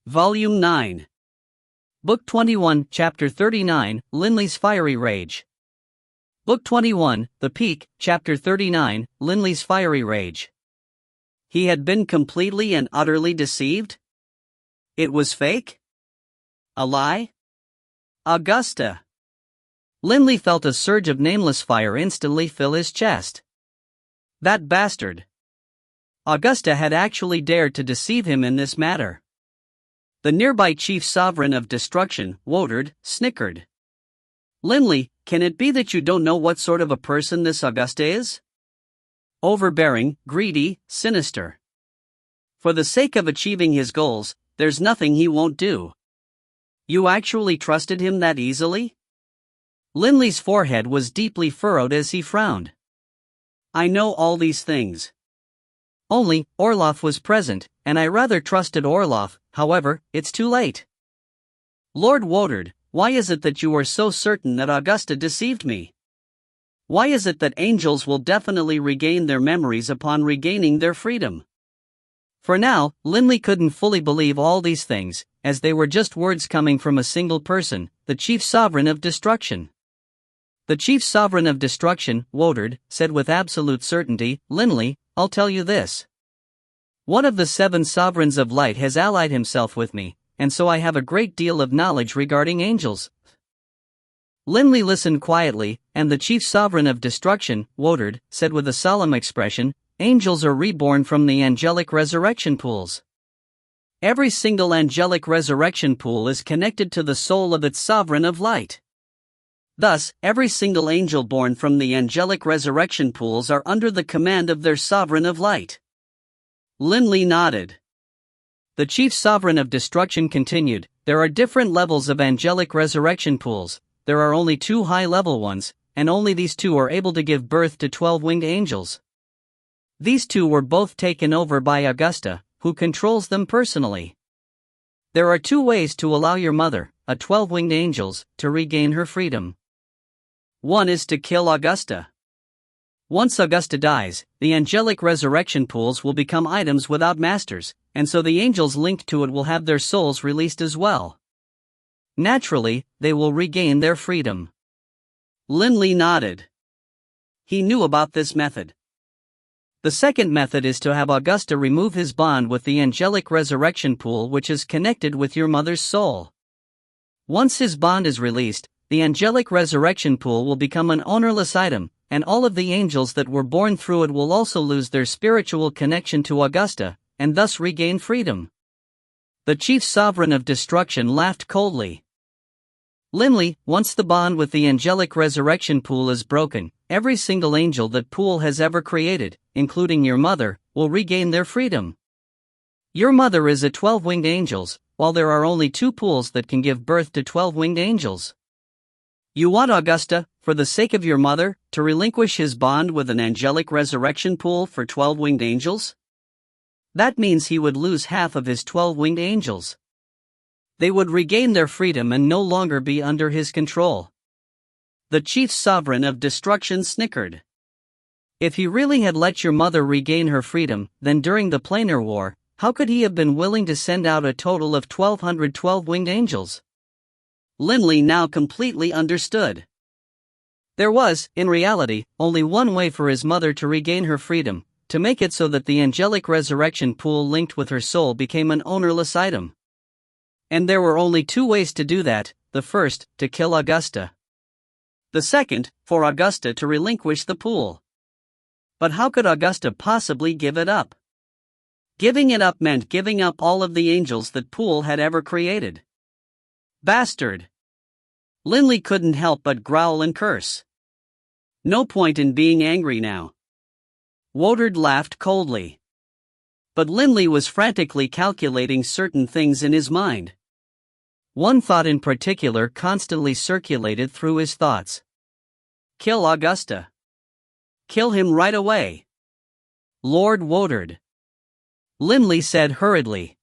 Volume 9. Book 21, Chapter 39, Linley's Fiery Rage. Book 21, The Peak, Chapter 39, Linley's Fiery Rage. He had been completely and utterly deceived? It was fake? A lie? Augusta. Linley felt a surge of nameless fire instantly fill his chest. That bastard. Augusta had actually dared to deceive him in this matter. The nearby chief sovereign of destruction, Woedard, snickered. Linley, can it be that you don't know what sort of a person this Augusta is? Overbearing, greedy, sinister. For the sake of achieving his goals, there's nothing he won't do. You actually trusted him that easily? Linley's forehead was deeply furrowed as he frowned. I know all these things. Only, Orloff was present, and I rather trusted Orloff. However, it's too late. Lord Woedard, why is it that you are so certain that Augusta deceived me? Why is it that angels will definitely regain their memories upon regaining their freedom? For now, Linley couldn't fully believe all these things, as they were just words coming from a single person, the chief sovereign of destruction. The chief sovereign of destruction, Woedard, said with absolute certainty, Linley, I'll tell you this. One of the 7 sovereigns of light has allied himself with me, and so I have a great deal of knowledge regarding angels. Linley listened quietly, and the chief sovereign of destruction, Woedard, said with a solemn expression, angels are reborn from the angelic resurrection pools. Every single angelic resurrection pool is connected to the soul of its sovereign of light. Thus, every single angel born from the angelic resurrection pools are under the command of their sovereign of light. Linley nodded. The chief sovereign of destruction continued, there are different levels of angelic resurrection pools, there are only 2 high-level ones, and only these 2 are able to give birth to 12-winged angels. These 2 were both taken over by Augusta, who controls them personally. There are 2 ways to allow your mother, a 12-winged angels, to regain her freedom. One is to kill Augusta. Once Augusta dies, the angelic resurrection pools will become items without masters, and so the angels linked to it will have their souls released as well. Naturally, they will regain their freedom. Linley nodded. He knew about this method. The second method is to have Augusta remove his bond with the angelic resurrection pool which is connected with your mother's soul. Once his bond is released, the angelic resurrection pool will become an ownerless item, and all of the angels that were born through it will also lose their spiritual connection to Augusta, and thus regain freedom. The chief sovereign of destruction laughed coldly. Linley, once the bond with the angelic resurrection pool is broken, every single angel that pool has ever created, including your mother, will regain their freedom. Your mother is a 12-winged angels, while there are only 2 pools that can give birth to 12-winged angels. You want Augusta, for the sake of your mother, to relinquish his bond with an angelic resurrection pool for 12-winged angels? That means he would lose half of his 12-winged angels. They would regain their freedom and no longer be under his control. The chief sovereign of destruction snickered. If he really had let your mother regain her freedom, then during the planar war, how could he have been willing to send out a total of 1,200 12-winged angels? Linley now completely understood. There was, in reality, only one way for his mother to regain her freedom, to make it so that the angelic resurrection pool linked with her soul became an ownerless item. And there were only 2 ways to do that, the first, to kill Augusta. The second, for Augusta to relinquish the pool. But how could Augusta possibly give it up? Giving it up meant giving up all of the angels that pool had ever created. Bastard! Linley couldn't help but growl and curse. No point in being angry now. Woedard laughed coldly. But Linley was frantically calculating certain things in his mind. One thought in particular constantly circulated through his thoughts. Kill Augusta. Kill him right away. Lord Woedard. Linley said hurriedly.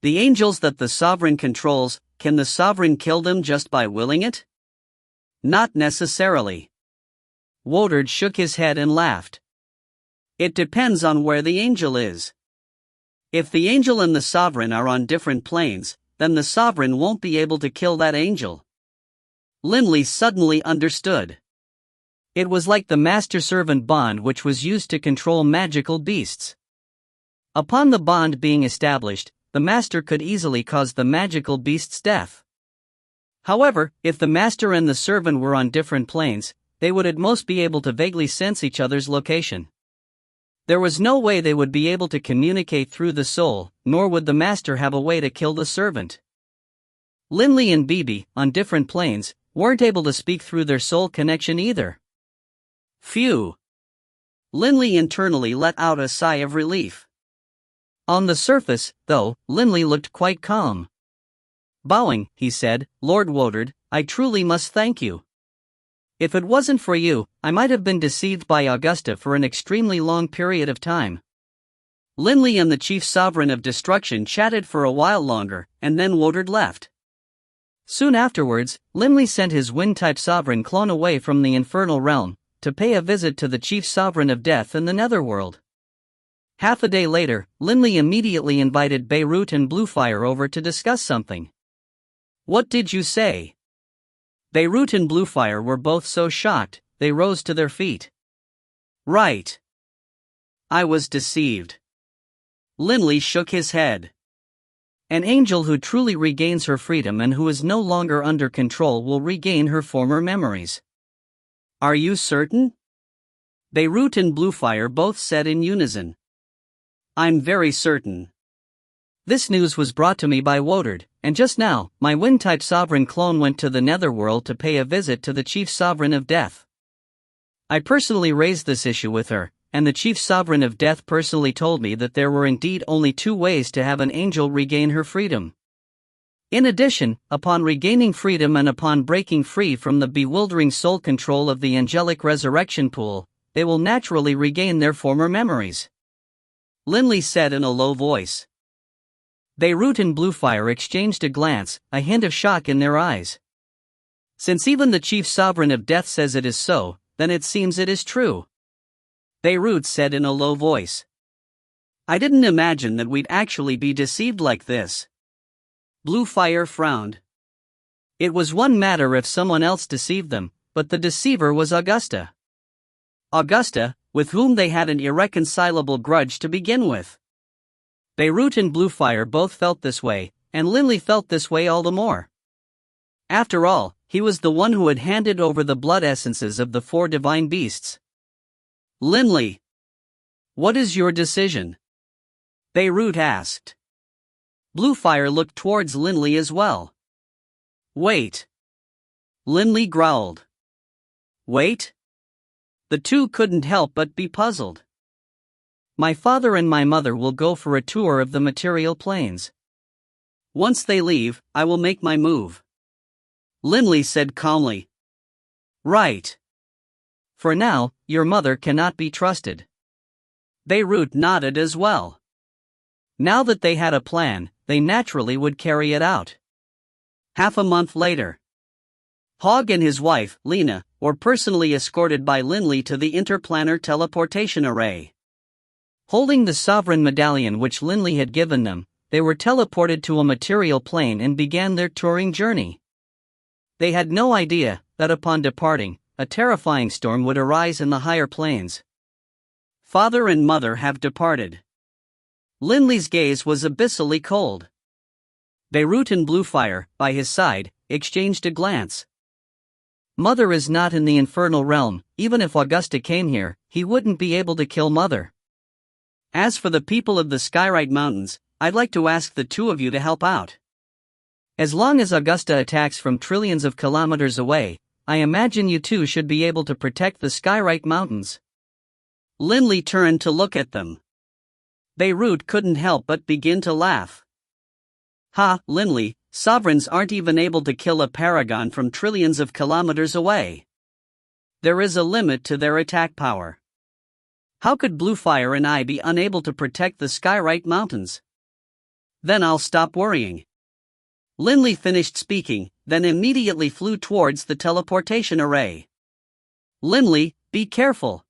The angels that the sovereign controls, can the sovereign kill them just by willing it? Not necessarily. Woedard shook his head and laughed. It depends on where the angel is. If the angel and the sovereign are on different planes, then the sovereign won't be able to kill that angel. Linley suddenly understood. It was like the master-servant bond which was used to control magical beasts. Upon the bond being established, the master could easily cause the magical beast's death. However, if the master and the servant were on different planes, they would at most be able to vaguely sense each other's location. There was no way they would be able to communicate through the soul, nor would the master have a way to kill the servant. Linley and Bibi, on different planes, weren't able to speak through their soul connection either. Phew! Linley internally let out a sigh of relief. On the surface, though, Linley looked quite calm. Bowing, he said, "Lord Woodard, I truly must thank you. If it wasn't for you, I might have been deceived by Augusta for an extremely long period of time." Linley and the chief sovereign of destruction chatted for a while longer, and then Woodard left. Soon afterwards, Linley sent his wind-type sovereign clone away from the infernal realm, to pay a visit to the chief sovereign of death in the netherworld. Half a day later, Linley immediately invited Beirut and Bluefire over to discuss something. "What did you say?" Beirut and Bluefire were both so shocked, they rose to their feet. "Right. I was deceived." Linley shook his head. "An angel who truly regains her freedom and who is no longer under control will regain her former memories." "Are you certain?" Beirut and Bluefire both said in unison. "I'm very certain. This news was brought to me by Woodard, and just now, my wind-type sovereign clone went to the netherworld to pay a visit to the chief sovereign of death. I personally raised this issue with her, and the chief sovereign of death personally told me that there were indeed only two ways to have an angel regain her freedom. In addition, upon regaining freedom and upon breaking free from the bewildering soul control of the angelic resurrection pool, they will naturally regain their former memories." Linley said in a low voice. Beirut and Bluefire exchanged a glance, a hint of shock in their eyes. "Since even the chief sovereign of death says it is so, then it seems it is true." Beirut said in a low voice. "I didn't imagine that we'd actually be deceived like this." Bluefire frowned. It was one matter if someone else deceived them, but the deceiver was Augusta. Augusta, with whom they had an irreconcilable grudge to begin with. Beirut and Bluefire both felt this way, and Linley felt this way all the more. After all, he was the one who had handed over the blood essences of the four divine beasts. "Linley, what is your decision?" Beirut asked. Bluefire looked towards Linley as well. "Wait." Linley growled. "Wait?" The two couldn't help but be puzzled. "My father and my mother will go for a tour of the material planes. Once they leave, I will make my move." Linley said calmly. "Right. For now, your mother cannot be trusted." Beirut nodded as well. Now that they had a plan, they naturally would carry it out. Half a month later, Hogg and his wife, Lena, were personally escorted by Linley to the interplanar teleportation array. Holding the sovereign medallion which Linley had given them, they were teleported to a material plane and began their touring journey. They had no idea that upon departing, a terrifying storm would arise in the higher planes. Father and mother have departed. Linley's gaze was abyssally cold. Beirut and Bluefire, by his side, exchanged a glance. Mother is not in the infernal realm. Even if Augusta came here, he wouldn't be able to kill Mother. As for the people of the Skyrite Mountains, I'd like to ask the two of you to help out. As long as Augusta attacks from trillions of kilometers away, I imagine you two should be able to protect the Skyrite Mountains. Linley turned to look at them. Beirut couldn't help but begin to laugh. "Ha, Linley, sovereigns aren't even able to kill a paragon from trillions of kilometers away. There is a limit to their attack power. How could Bluefire and I be unable to protect the Skyrite Mountains? Then I'll stop worrying." Linley finished speaking, then immediately flew towards the teleportation array. "Linley, be careful."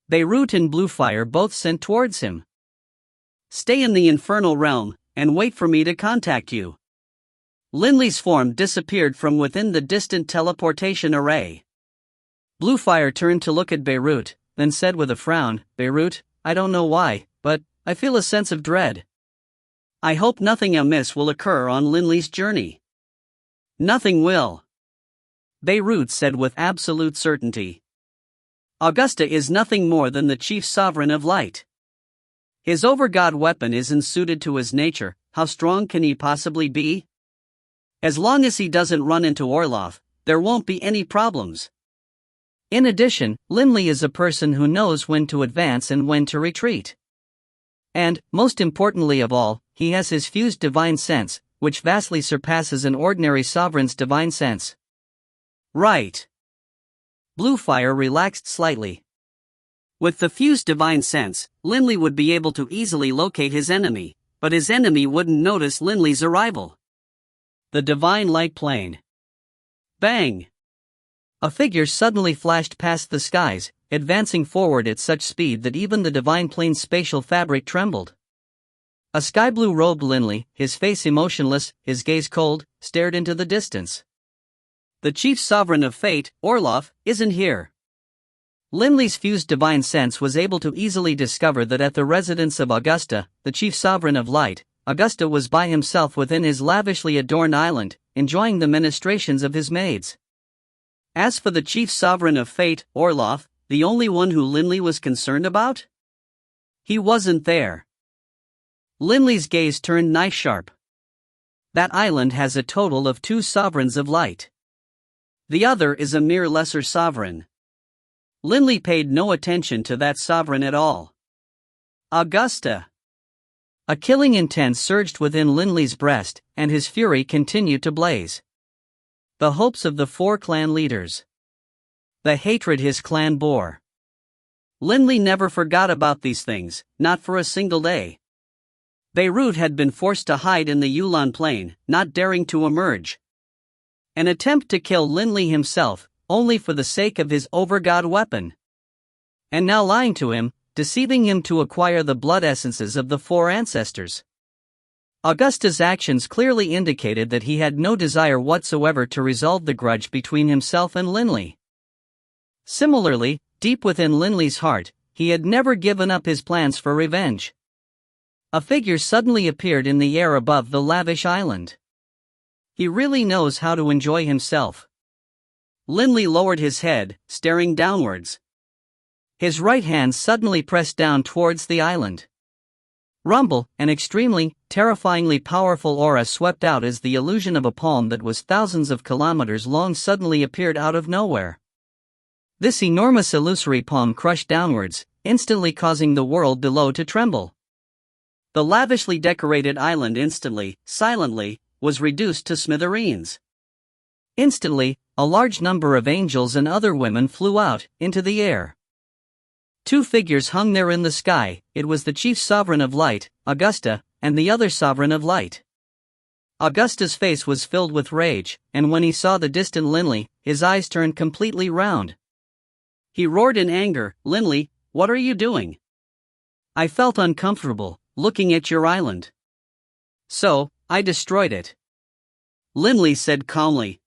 Beirut and Bluefire both sent towards him. Stay in the infernal realm, and wait for me to contact you. Linley's form disappeared from within the distant teleportation array. Bluefire turned to look at Beirut, then said with a frown, Beirut, I don't know why, but I feel a sense of dread. I hope nothing amiss will occur on Linley's journey. Nothing will. Beirut said with absolute certainty. Augusta is nothing more than the chief sovereign of light. His overgod weapon isn't suited to his nature. How strong can he possibly be? As long as he doesn't run into Orloff, there won't be any problems. In addition, Linley is a person who knows when to advance and when to retreat. And, most importantly of all, he has his fused divine sense, which vastly surpasses an ordinary sovereign's divine sense. Right. Bluefire relaxed slightly. With the fused divine sense, Linley would be able to easily locate his enemy, but his enemy wouldn't notice Linley's arrival. The divine light plane. Bang! A figure suddenly flashed past the skies, advancing forward at such speed that even the divine plane's spatial fabric trembled. A sky-blue robed Linley, his face emotionless, his gaze cold, stared into the distance. The chief sovereign of fate, Orloff, isn't here. Linley's fused divine sense was able to easily discover that at the residence of Augusta, the chief sovereign of light, Augusta was by himself within his lavishly adorned island, enjoying the ministrations of his maids. As for the chief sovereign of fate, Orloff, the only one who Linley was concerned about? He wasn't there. Linley's gaze turned knife-sharp. That island has a total of 2 sovereigns of light. The other is a mere lesser sovereign. Linley paid no attention to that sovereign at all. Augusta. A killing intent surged within Linley's breast, and his fury continued to blaze. The hopes of the 4 clan leaders. The hatred his clan bore. Linley never forgot about these things, not for a single day. Beirut had been forced to hide in the Yulon plain, not daring to emerge. An attempt to kill Linley himself, only for the sake of his overgod weapon. And now lying to him, deceiving him to acquire the blood essences of the 4 ancestors. Augusta's actions clearly indicated that he had no desire whatsoever to resolve the grudge between himself and Linley. Similarly, deep within Linley's heart, he had never given up his plans for revenge. A figure suddenly appeared in the air above the lavish island. He really knows how to enjoy himself. Linley lowered his head, staring downwards. His right hand suddenly pressed down towards the island. Rumble, an extremely, terrifyingly powerful aura swept out as the illusion of a palm that was thousands of kilometers long suddenly appeared out of nowhere. This enormous illusory palm crushed downwards, instantly causing the world below to tremble. The lavishly decorated island instantly, silently, was reduced to smithereens. Instantly, a large number of angels and other women flew out, into the air. 2 figures hung there in the sky. It was the chief sovereign of light, Augusta, and the other sovereign of light. Augusta's face was filled with rage, and when he saw the distant Linley, his eyes turned completely round. He roared in anger, Linley, what are you doing? I felt uncomfortable, looking at your island. So, I destroyed it. Linley said calmly.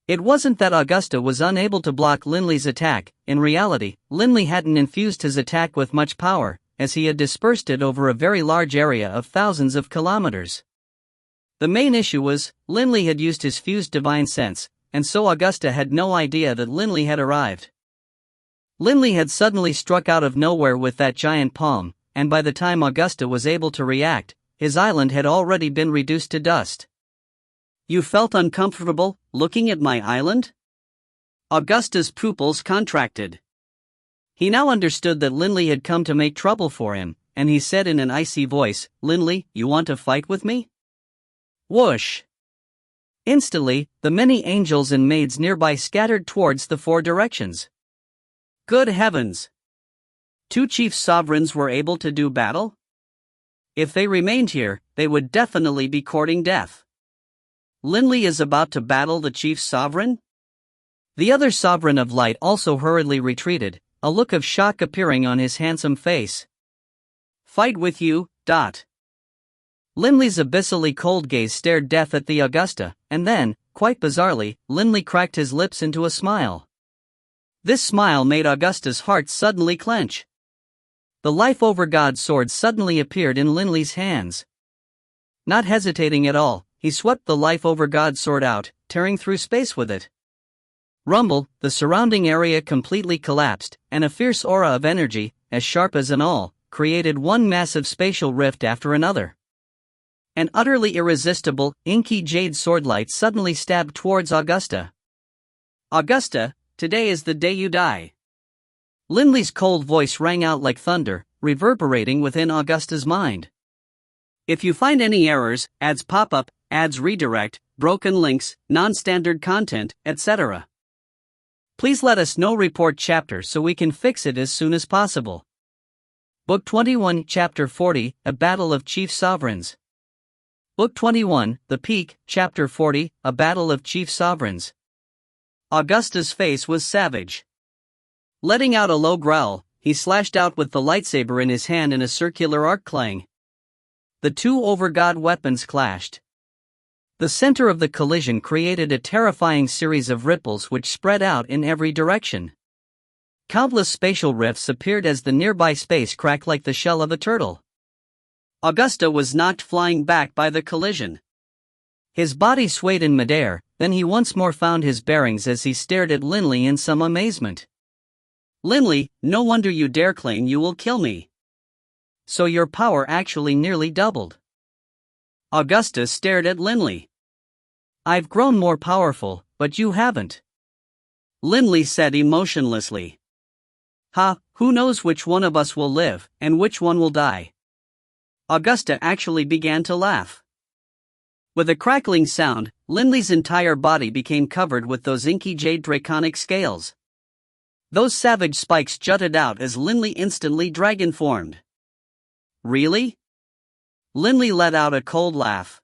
It wasn't that Augusta was unable to block Linley's attack. In reality, Linley hadn't infused his attack with much power, as he had dispersed it over a very large area of thousands of kilometers. The main issue was, Linley had used his fused divine sense, and so Augusta had no idea that Linley had arrived. Linley had suddenly struck out of nowhere with that giant palm, and by the time Augusta was able to react, his island had already been reduced to dust. You felt uncomfortable, looking at my island? Augusta's pupils contracted. He now understood that Linley had come to make trouble for him, and he said in an icy voice, Linley, you want to fight with me? Whoosh! Instantly, the many angels and maids nearby scattered towards the 4 directions. Good heavens! 2 chief sovereigns were able to do battle? If they remained here, they would definitely be courting death. Linley is about to battle the chief sovereign? The other sovereign of light also hurriedly retreated, a look of shock appearing on his handsome face. Fight with you, dot. Linley's abyssally cold gaze stared death at the Augusta, and then, quite bizarrely, Linley cracked his lips into a smile. This smile made Augusta's heart suddenly clench. The Life Over God sword suddenly appeared in Linley's hands. Not hesitating at all, he swept the Life Over God sword out, tearing through space with it. Rumble, the surrounding area completely collapsed, and a fierce aura of energy, as sharp as an awl, created one massive spatial rift after another. An utterly irresistible, inky jade swordlight suddenly stabbed towards Augusta. Augusta, today is the day you die. Linley's cold voice rang out like thunder, reverberating within Augusta's mind. If you find any errors, ads pop up, ads redirect, broken links, non-standard content, etc., please let us know. Report chapter so we can fix it as soon as possible. Book 21, Chapter 40, A Battle of Chief Sovereigns. Book 21, The Peak, Chapter 40, A Battle of Chief Sovereigns. Augusta's face was savage. Letting out a low growl, he slashed out with the lightsaber in his hand in a circular arc clang. The two over-god weapons clashed. The center of the collision created a terrifying series of ripples which spread out in every direction. Countless spatial rifts appeared as the nearby space cracked like the shell of a turtle. Augusta was knocked flying back by the collision. His body swayed in midair, then he once more found his bearings as he stared at Linley in some amazement. Linley, no wonder you dare claim you will kill me. So your power actually nearly doubled. Augusta stared at Linley. I've grown more powerful, but you haven't. Linley said emotionlessly. Who knows which one of us will live, and which one will die? Augusta actually began to laugh. With a crackling sound, Linley's entire body became covered with those inky jade draconic scales. Those savage spikes jutted out as Linley instantly dragon-formed. Really? Linley let out a cold laugh.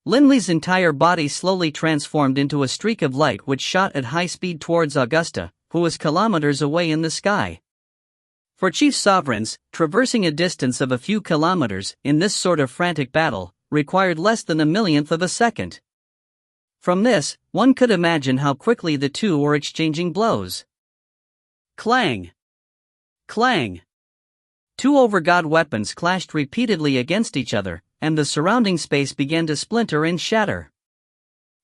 Linley's entire body slowly transformed into a streak of light which shot at high speed towards Augusta, who was kilometers away in the sky. For chief sovereigns, traversing a distance of a few kilometers in this sort of frantic battle required less than a millionth of a second. From this, one could imagine how quickly the two were exchanging blows. Clang! Clang! Two over-god weapons clashed repeatedly against each other, and the surrounding space began to splinter and shatter.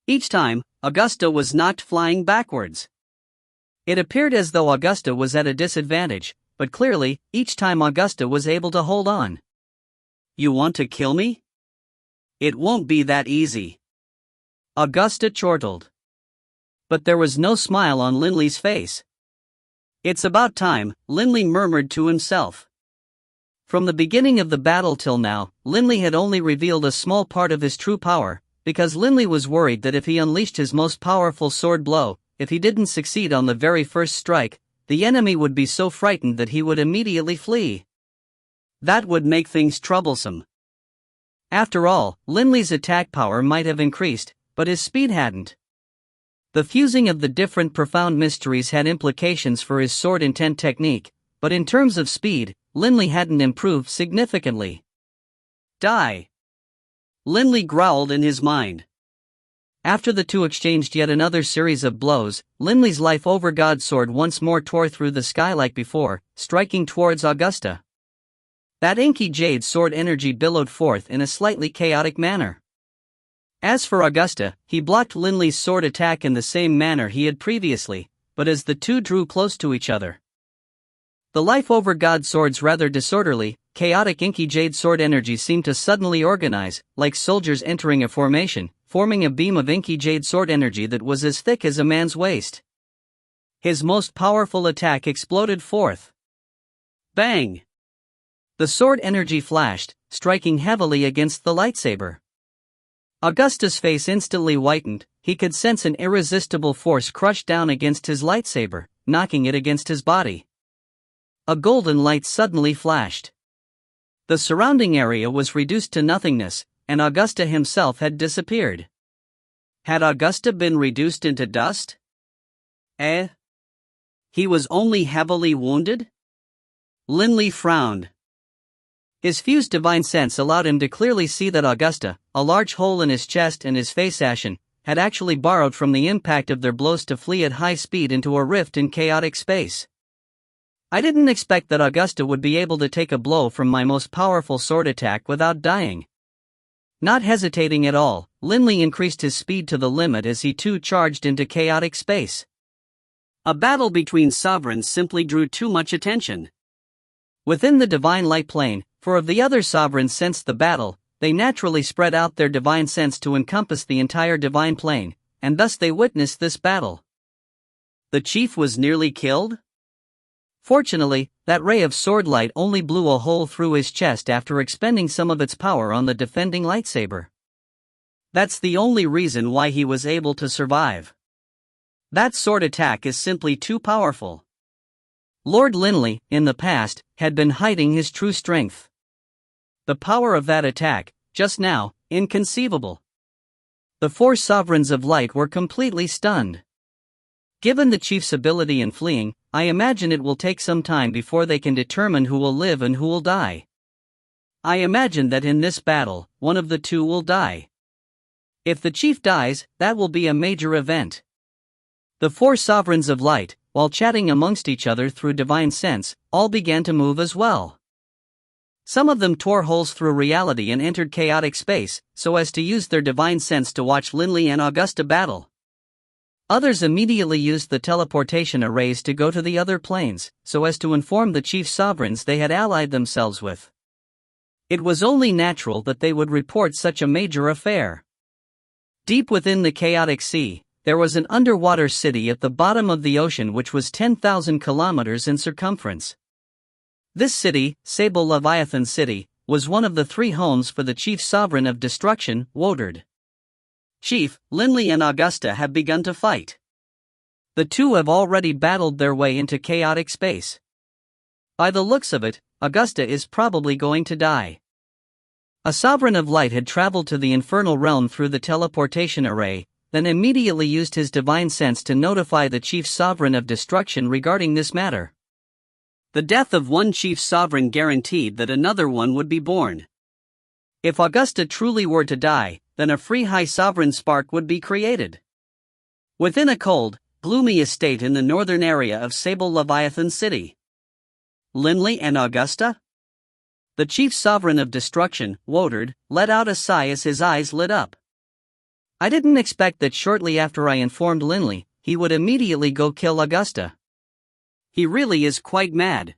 Each time, Augusta was knocked flying backwards. It appeared as though Augusta was at a disadvantage, but clearly, each time Augusta was able to hold on. You want to kill me? It won't be that easy. Augusta chortled. But there was no smile on Linley's face. It's about time, Linley murmured to himself. From the beginning of the battle till now, Linley had only revealed a small part of his true power, because Linley was worried that if he unleashed his most powerful sword blow, if he didn't succeed on the very first strike, the enemy would be so frightened that he would immediately flee. That would make things troublesome. After all, Linley's attack power might have increased, but his speed hadn't. The fusing of the different profound mysteries had implications for his sword intent technique, but in terms of speed, Linley hadn't improved significantly. Die! Linley growled in his mind. After the two exchanged yet another series of blows, Linley's Life Over God sword once more tore through the sky like before, striking towards Augusta. That inky jade sword energy billowed forth in a slightly chaotic manner. As for Augusta, he blocked Linley's sword attack in the same manner he had previously, but as the two drew close to each other, the Life Over God sword's rather disorderly, chaotic inky jade sword energy seemed to suddenly organize, like soldiers entering a formation, forming a beam of inky jade sword energy that was as thick as a man's waist. His most powerful attack exploded forth. Bang! The sword energy flashed, striking heavily against the lightsaber. Augusta's face instantly whitened. He could sense an irresistible force crush down against his lightsaber, knocking it against his body. A golden light suddenly flashed. The surrounding area was reduced to nothingness, and Augusta himself had disappeared. Had Augusta been reduced into dust? He was only heavily wounded? Linley frowned. His fused divine sense allowed him to clearly see that Augusta, a large hole in his chest and his face ashen, had actually borrowed from the impact of their blows to flee at high speed into a rift in chaotic space. I didn't expect that Augusta would be able to take a blow from my most powerful sword attack without dying. Not hesitating at all, Linley increased his speed to the limit as he too charged into chaotic space. A battle between sovereigns simply drew too much attention. Within the divine light plane, 4 of the other sovereigns sensed the battle. They naturally spread out their divine sense to encompass the entire divine plane, and thus they witnessed this battle. The chief was nearly killed? Fortunately, that ray of sword light only blew a hole through his chest after expending some of its power on the defending lightsaber. That's the only reason why he was able to survive. That sword attack is simply too powerful. Lord Linley, in the past, had been hiding his true strength. The power of that attack, just now, inconceivable. The 4 sovereigns of light were completely stunned. Given the chief's ability in fleeing, I imagine it will take some time before they can determine who will live and who will die. I imagine that in this battle, one of the 2 will die. If the chief dies, that will be a major event. The 4 sovereigns of light, while chatting amongst each other through divine sense, all began to move as well. Some of them tore holes through reality and entered chaotic space, so as to use their divine sense to watch Linley and Augusta battle. Others immediately used the teleportation arrays to go to the other planes, so as to inform the chief sovereigns they had allied themselves with. It was only natural that they would report such a major affair. Deep within the chaotic sea, there was an underwater city at the bottom of the ocean which was 10,000 kilometers in circumference. This city, Sable Leviathan City, was one of the 3 homes for the chief sovereign of destruction, Woedard. Chief, Linley and Augusta have begun to fight. The 2 have already battled their way into chaotic space. By the looks of it, Augusta is probably going to die. A sovereign of light had traveled to the infernal realm through the teleportation array, then immediately used his divine sense to notify the chief sovereign of destruction regarding this matter. The death of one chief sovereign guaranteed that another one would be born. If Augusta truly were to die, then a free high sovereign spark would be created. Within a cold, gloomy estate in the northern area of Sable Leviathan City. Linley and Augusta? The chief sovereign of destruction, Woedard, let out a sigh as his eyes lit up. I didn't expect that shortly after I informed Linley, he would immediately go kill Augusta. He really is quite mad.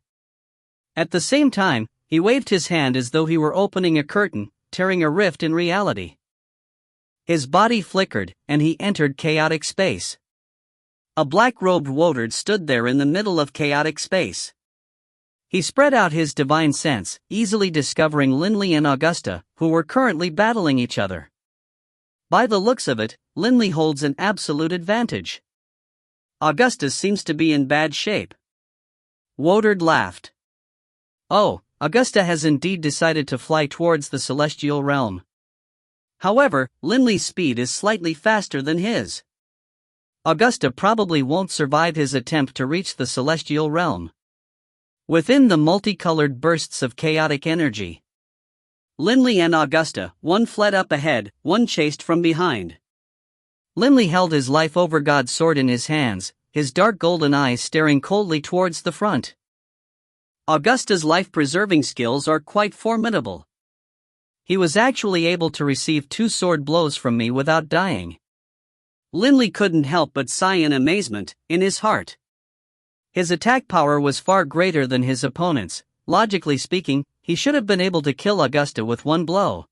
At the same time, he waved his hand as though he were opening a curtain, tearing a rift in reality. His body flickered, and he entered chaotic space. A black-robed Woedard stood there in the middle of chaotic space. He spread out his divine sense, easily discovering Linley and Augusta, who were currently battling each other. By the looks of it, Linley holds an absolute advantage. Augusta seems to be in bad shape. Woedard laughed. Oh, Augusta has indeed decided to fly towards the celestial realm. However, Linley's speed is slightly faster than his. Augusta probably won't survive his attempt to reach the celestial realm. Within the multicolored bursts of chaotic energy, Linley and Augusta, one fled up ahead, one chased from behind. Linley held his life over God's sword in his hands, his dark golden eyes staring coldly towards the front. Augusta's life-preserving skills are quite formidable. He was actually able to receive 2 sword blows from me without dying. Linley couldn't help but sigh in amazement, in his heart. His attack power was far greater than his opponent's. Logically speaking, he should have been able to kill Augusta with 1 blow.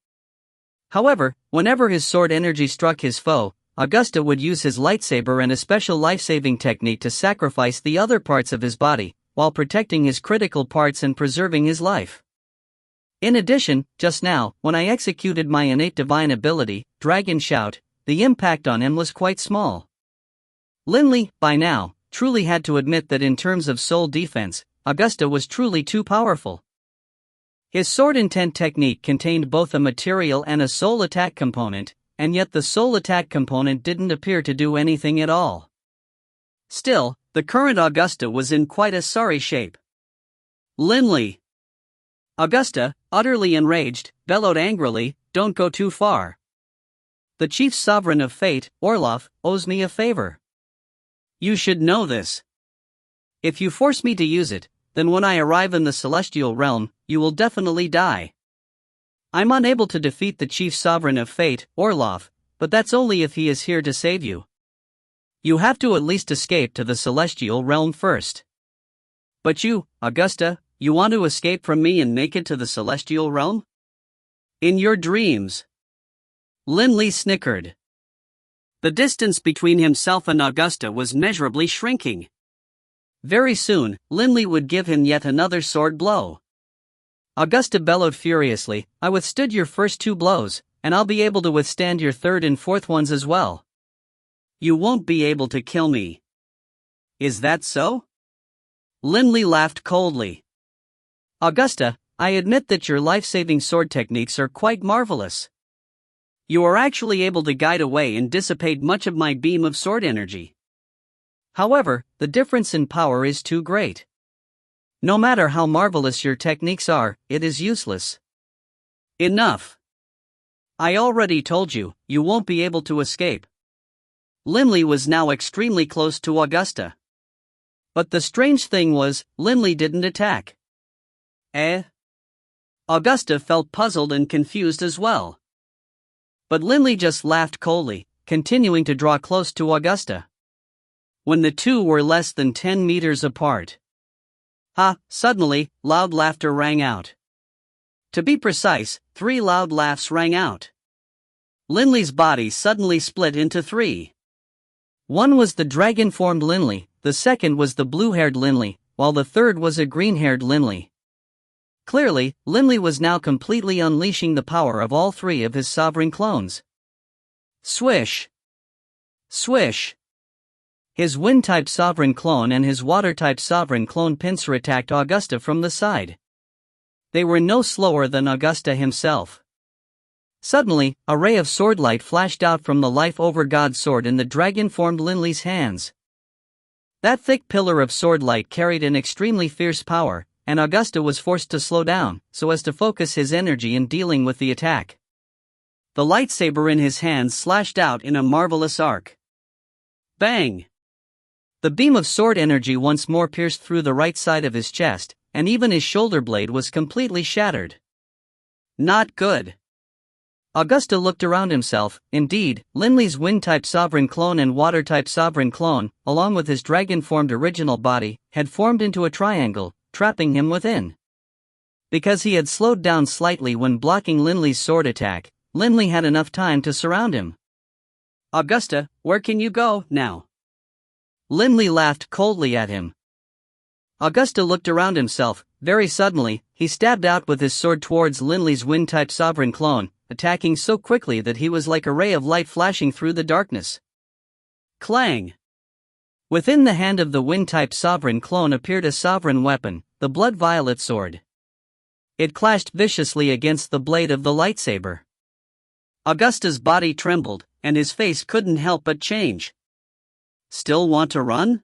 However, whenever his sword energy struck his foe, Augusta would use his lightsaber and a special life-saving technique to sacrifice the other parts of his body, while protecting his critical parts and preserving his life. In addition, just now, when I executed my innate divine ability, Dragon Shout, the impact on him was quite small. Linley, by now, truly had to admit that in terms of soul defense, Augusta was truly too powerful. His sword intent technique contained both a material and a soul attack component, and yet the soul attack component didn't appear to do anything at all. Still, the current Augusta was in quite a sorry shape. Linley! Augusta, utterly enraged, bellowed angrily, "Don't go too far. The chief sovereign of fate, Orloff, owes me a favor. You should know this. If you force me to use it, then when I arrive in the celestial realm, you will definitely die. I'm unable to defeat the chief sovereign of fate, Orloff, but that's only if he is here to save you. You have to at least escape to the celestial realm first." "But you, Augusta, you want to escape from me and make it to the celestial realm?" "In your dreams." Linley snickered. The distance between himself and Augusta was measurably shrinking. Very soon, Linley would give him yet another sword blow. Augusta bellowed furiously, "I withstood your first 2 blows, and I'll be able to withstand your third and fourth ones as well. You won't be able to kill me." "Is that so?" Linley laughed coldly. "Augusta, I admit that your life-saving sword techniques are quite marvelous. You are actually able to guide away and dissipate much of my beam of sword energy. However, the difference in power is too great. No matter how marvelous your techniques are, it is useless." "Enough. I already told you, you won't be able to escape." Linley was now extremely close to Augusta. But the strange thing was, Linley didn't attack. Augusta felt puzzled and confused as well. But Linley just laughed coldly, continuing to draw close to Augusta. When the two were less than 10 meters apart. Suddenly, loud laughter rang out. To be precise, 3 loud laughs rang out. Linley's body suddenly split into 3. One was the dragon-formed Linley, the second was the blue-haired Linley, while the third was a green-haired Linley. Clearly, Linley was now completely unleashing the power of all 3 of his sovereign clones. Swish! Swish! His wind-type sovereign clone and his water-type sovereign clone pincer attacked Augusta from the side. They were no slower than Augusta himself. Suddenly, a ray of swordlight flashed out from the life-over-god sword in the dragon-formed Linley's hands. That thick pillar of swordlight carried an extremely fierce power, and Augusta was forced to slow down, so as to focus his energy in dealing with the attack. The lightsaber in his hands slashed out in a marvelous arc. Bang! The beam of sword energy once more pierced through the right side of his chest, and even his shoulder blade was completely shattered. Not good. Augusta looked around himself. Indeed, Linley's wind-type sovereign clone and water-type sovereign clone, along with his dragon-formed original body, had formed into a triangle, trapping him within. Because he had slowed down slightly when blocking Linley's sword attack, Linley had enough time to surround him. "Augusta, where can you go now?" Linley laughed coldly at him. Augusta looked around himself. Very suddenly, he stabbed out with his sword towards Linley's wind-type sovereign clone, attacking so quickly that he was like a ray of light flashing through the darkness. Clang! Within the hand of the wind-type sovereign clone appeared a sovereign weapon, the blood-violet sword. It clashed viciously against the blade of the lightsaber. Augusta's body trembled, and his face couldn't help but change. "Still want to run?"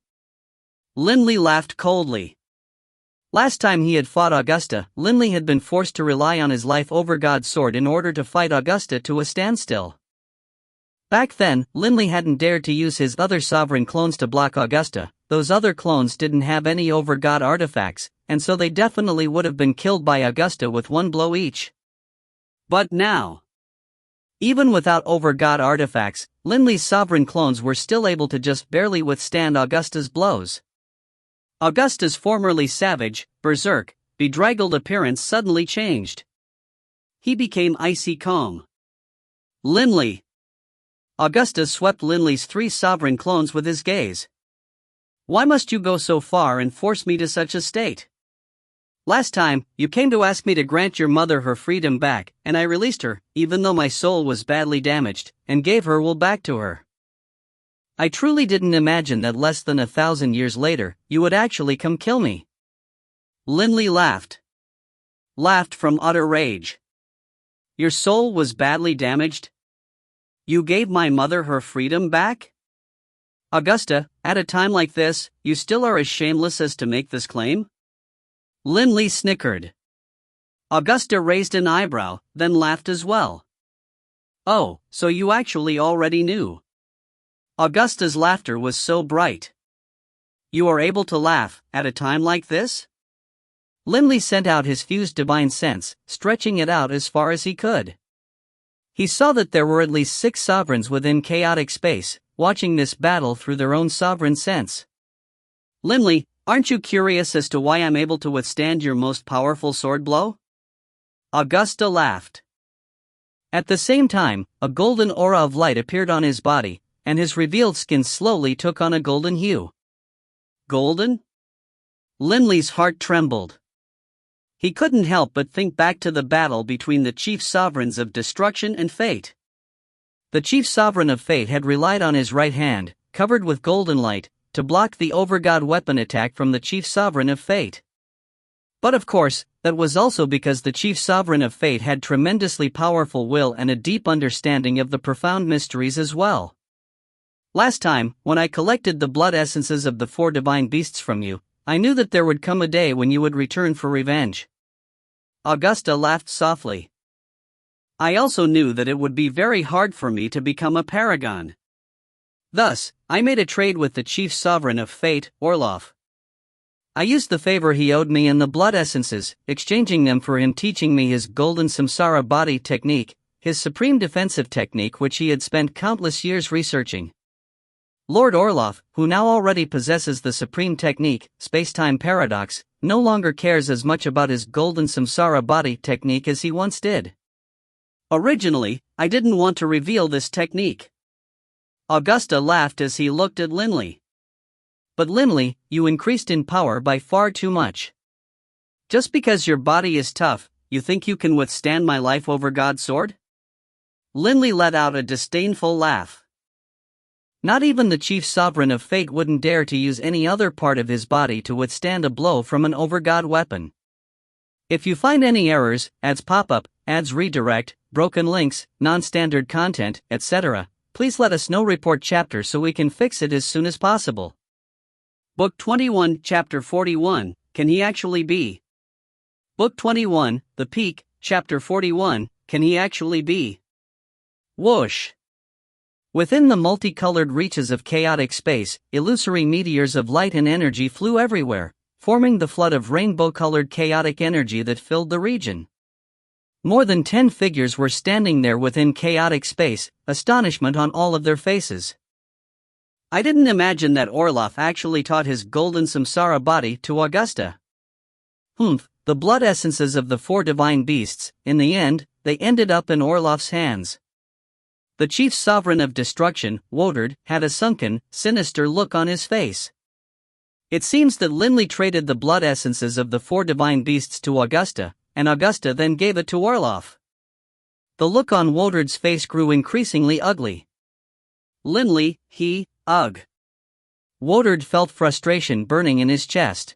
Linley laughed coldly. Last time he had fought Augusta, Linley had been forced to rely on his life-over-god sword in order to fight Augusta to a standstill. Back then, Linley hadn't dared to use his other sovereign clones to block Augusta. Those other clones didn't have any over-god artifacts, and so they definitely would have been killed by Augusta with 1 blow each. But now, even without over-god artifacts, Linley's sovereign clones were still able to just barely withstand Augusta's blows. Augusta's formerly savage, berserk, bedraggled appearance suddenly changed. He became icy calm. "Linley!" Augusta swept Linley's 3 sovereign clones with his gaze. "Why must you go so far and force me to such a state? Last time, you came to ask me to grant your mother her freedom back, and I released her, even though my soul was badly damaged, and gave her will back to her. I truly didn't imagine that less than 1,000 years later, you would actually come kill me." Linley laughed. Laughed from utter rage. "Your soul was badly damaged? You gave my mother her freedom back? Augusta, at a time like this, you still are as shameless as to make this claim?" Linley snickered. Augusta raised an eyebrow, then laughed as well. Oh, so you actually already knew. Augusta's laughter was so bright. You are able to laugh at a time like this? Linley sent out his fused divine sense, stretching it out as far as he could. He saw that there were at least 6 sovereigns within chaotic space, watching this battle through their own sovereign sense. Linley, aren't you curious as to why I'm able to withstand your most powerful sword blow? Augusta laughed. At the same time, a golden aura of light appeared on his body, and his revealed skin slowly took on a golden hue. Golden? Linley's heart trembled. He couldn't help but think back to the battle between the chief sovereigns of destruction and fate. The chief sovereign of fate had relied on his right hand, covered with golden light, to block the overgod weapon attack from the chief sovereign of fate. But of course, that was also because the chief sovereign of fate had tremendously powerful will and a deep understanding of the profound mysteries as well. Last time, when I collected the blood essences of the 4 divine beasts from you, I knew that there would come a day when you would return for revenge. Augusta laughed softly. I also knew that it would be very hard for me to become a paragon. Thus, I made a trade with the chief sovereign of fate, Orloff. I used the favor he owed me and the blood essences, exchanging them for him teaching me his golden samsara body technique, his supreme defensive technique which he had spent countless years researching. Lord Orloff, who now already possesses the supreme technique, space-time paradox, no longer cares as much about his golden samsara body technique as he once did. Originally, I didn't want to reveal this technique. Augusta laughed as he looked at Linley. But Linley, you increased in power by far too much. Just because your body is tough, you think you can withstand my life over God's sword? Linley let out a disdainful laugh. Not even the chief sovereign of fate wouldn't dare to use any other part of his body to withstand a blow from an overgod weapon. If you find any errors, ads pop up, ads redirect, broken links, non-standard content, etc., please let us know. Report chapter so we can fix it as soon as possible. Book 21, Chapter 41, Can He Actually Be? Book 21, The Peak, Chapter 41, Can He Actually Be? Whoosh! Within the multicolored reaches of chaotic space, illusory meteors of light and energy flew everywhere, forming the flood of rainbow-colored chaotic energy that filled the region. More than 10 figures were standing there within chaotic space, astonishment on all of their faces. I didn't imagine that Orloff actually taught his golden samsara body to Augusta. The blood essences of the 4 divine beasts, in the end, they ended up in Orloff's hands. The chief sovereign of destruction, Woedard, had a sunken, sinister look on his face. It seems that Linley traded the blood essences of the 4 divine beasts to Augusta, and Augusta then gave it to Orloff. The look on Woedard's face grew increasingly ugly. Linley, ugh. Woedard felt frustration burning in his chest.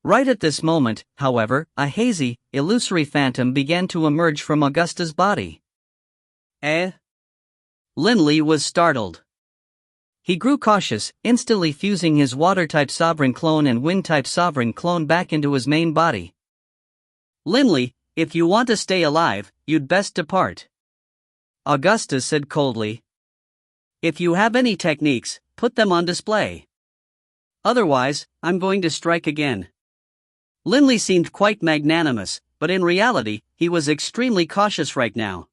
Right at this moment, however, a hazy, illusory phantom began to emerge from Augusta's body. Linley was startled. He grew cautious, instantly fusing his water-type sovereign clone and wind-type sovereign clone back into his main body. Linley, if you want to stay alive, you'd best depart. Augusta said coldly. If you have any techniques, put them on display. Otherwise, I'm going to strike again. Linley seemed quite magnanimous, but in reality, he was extremely cautious right now.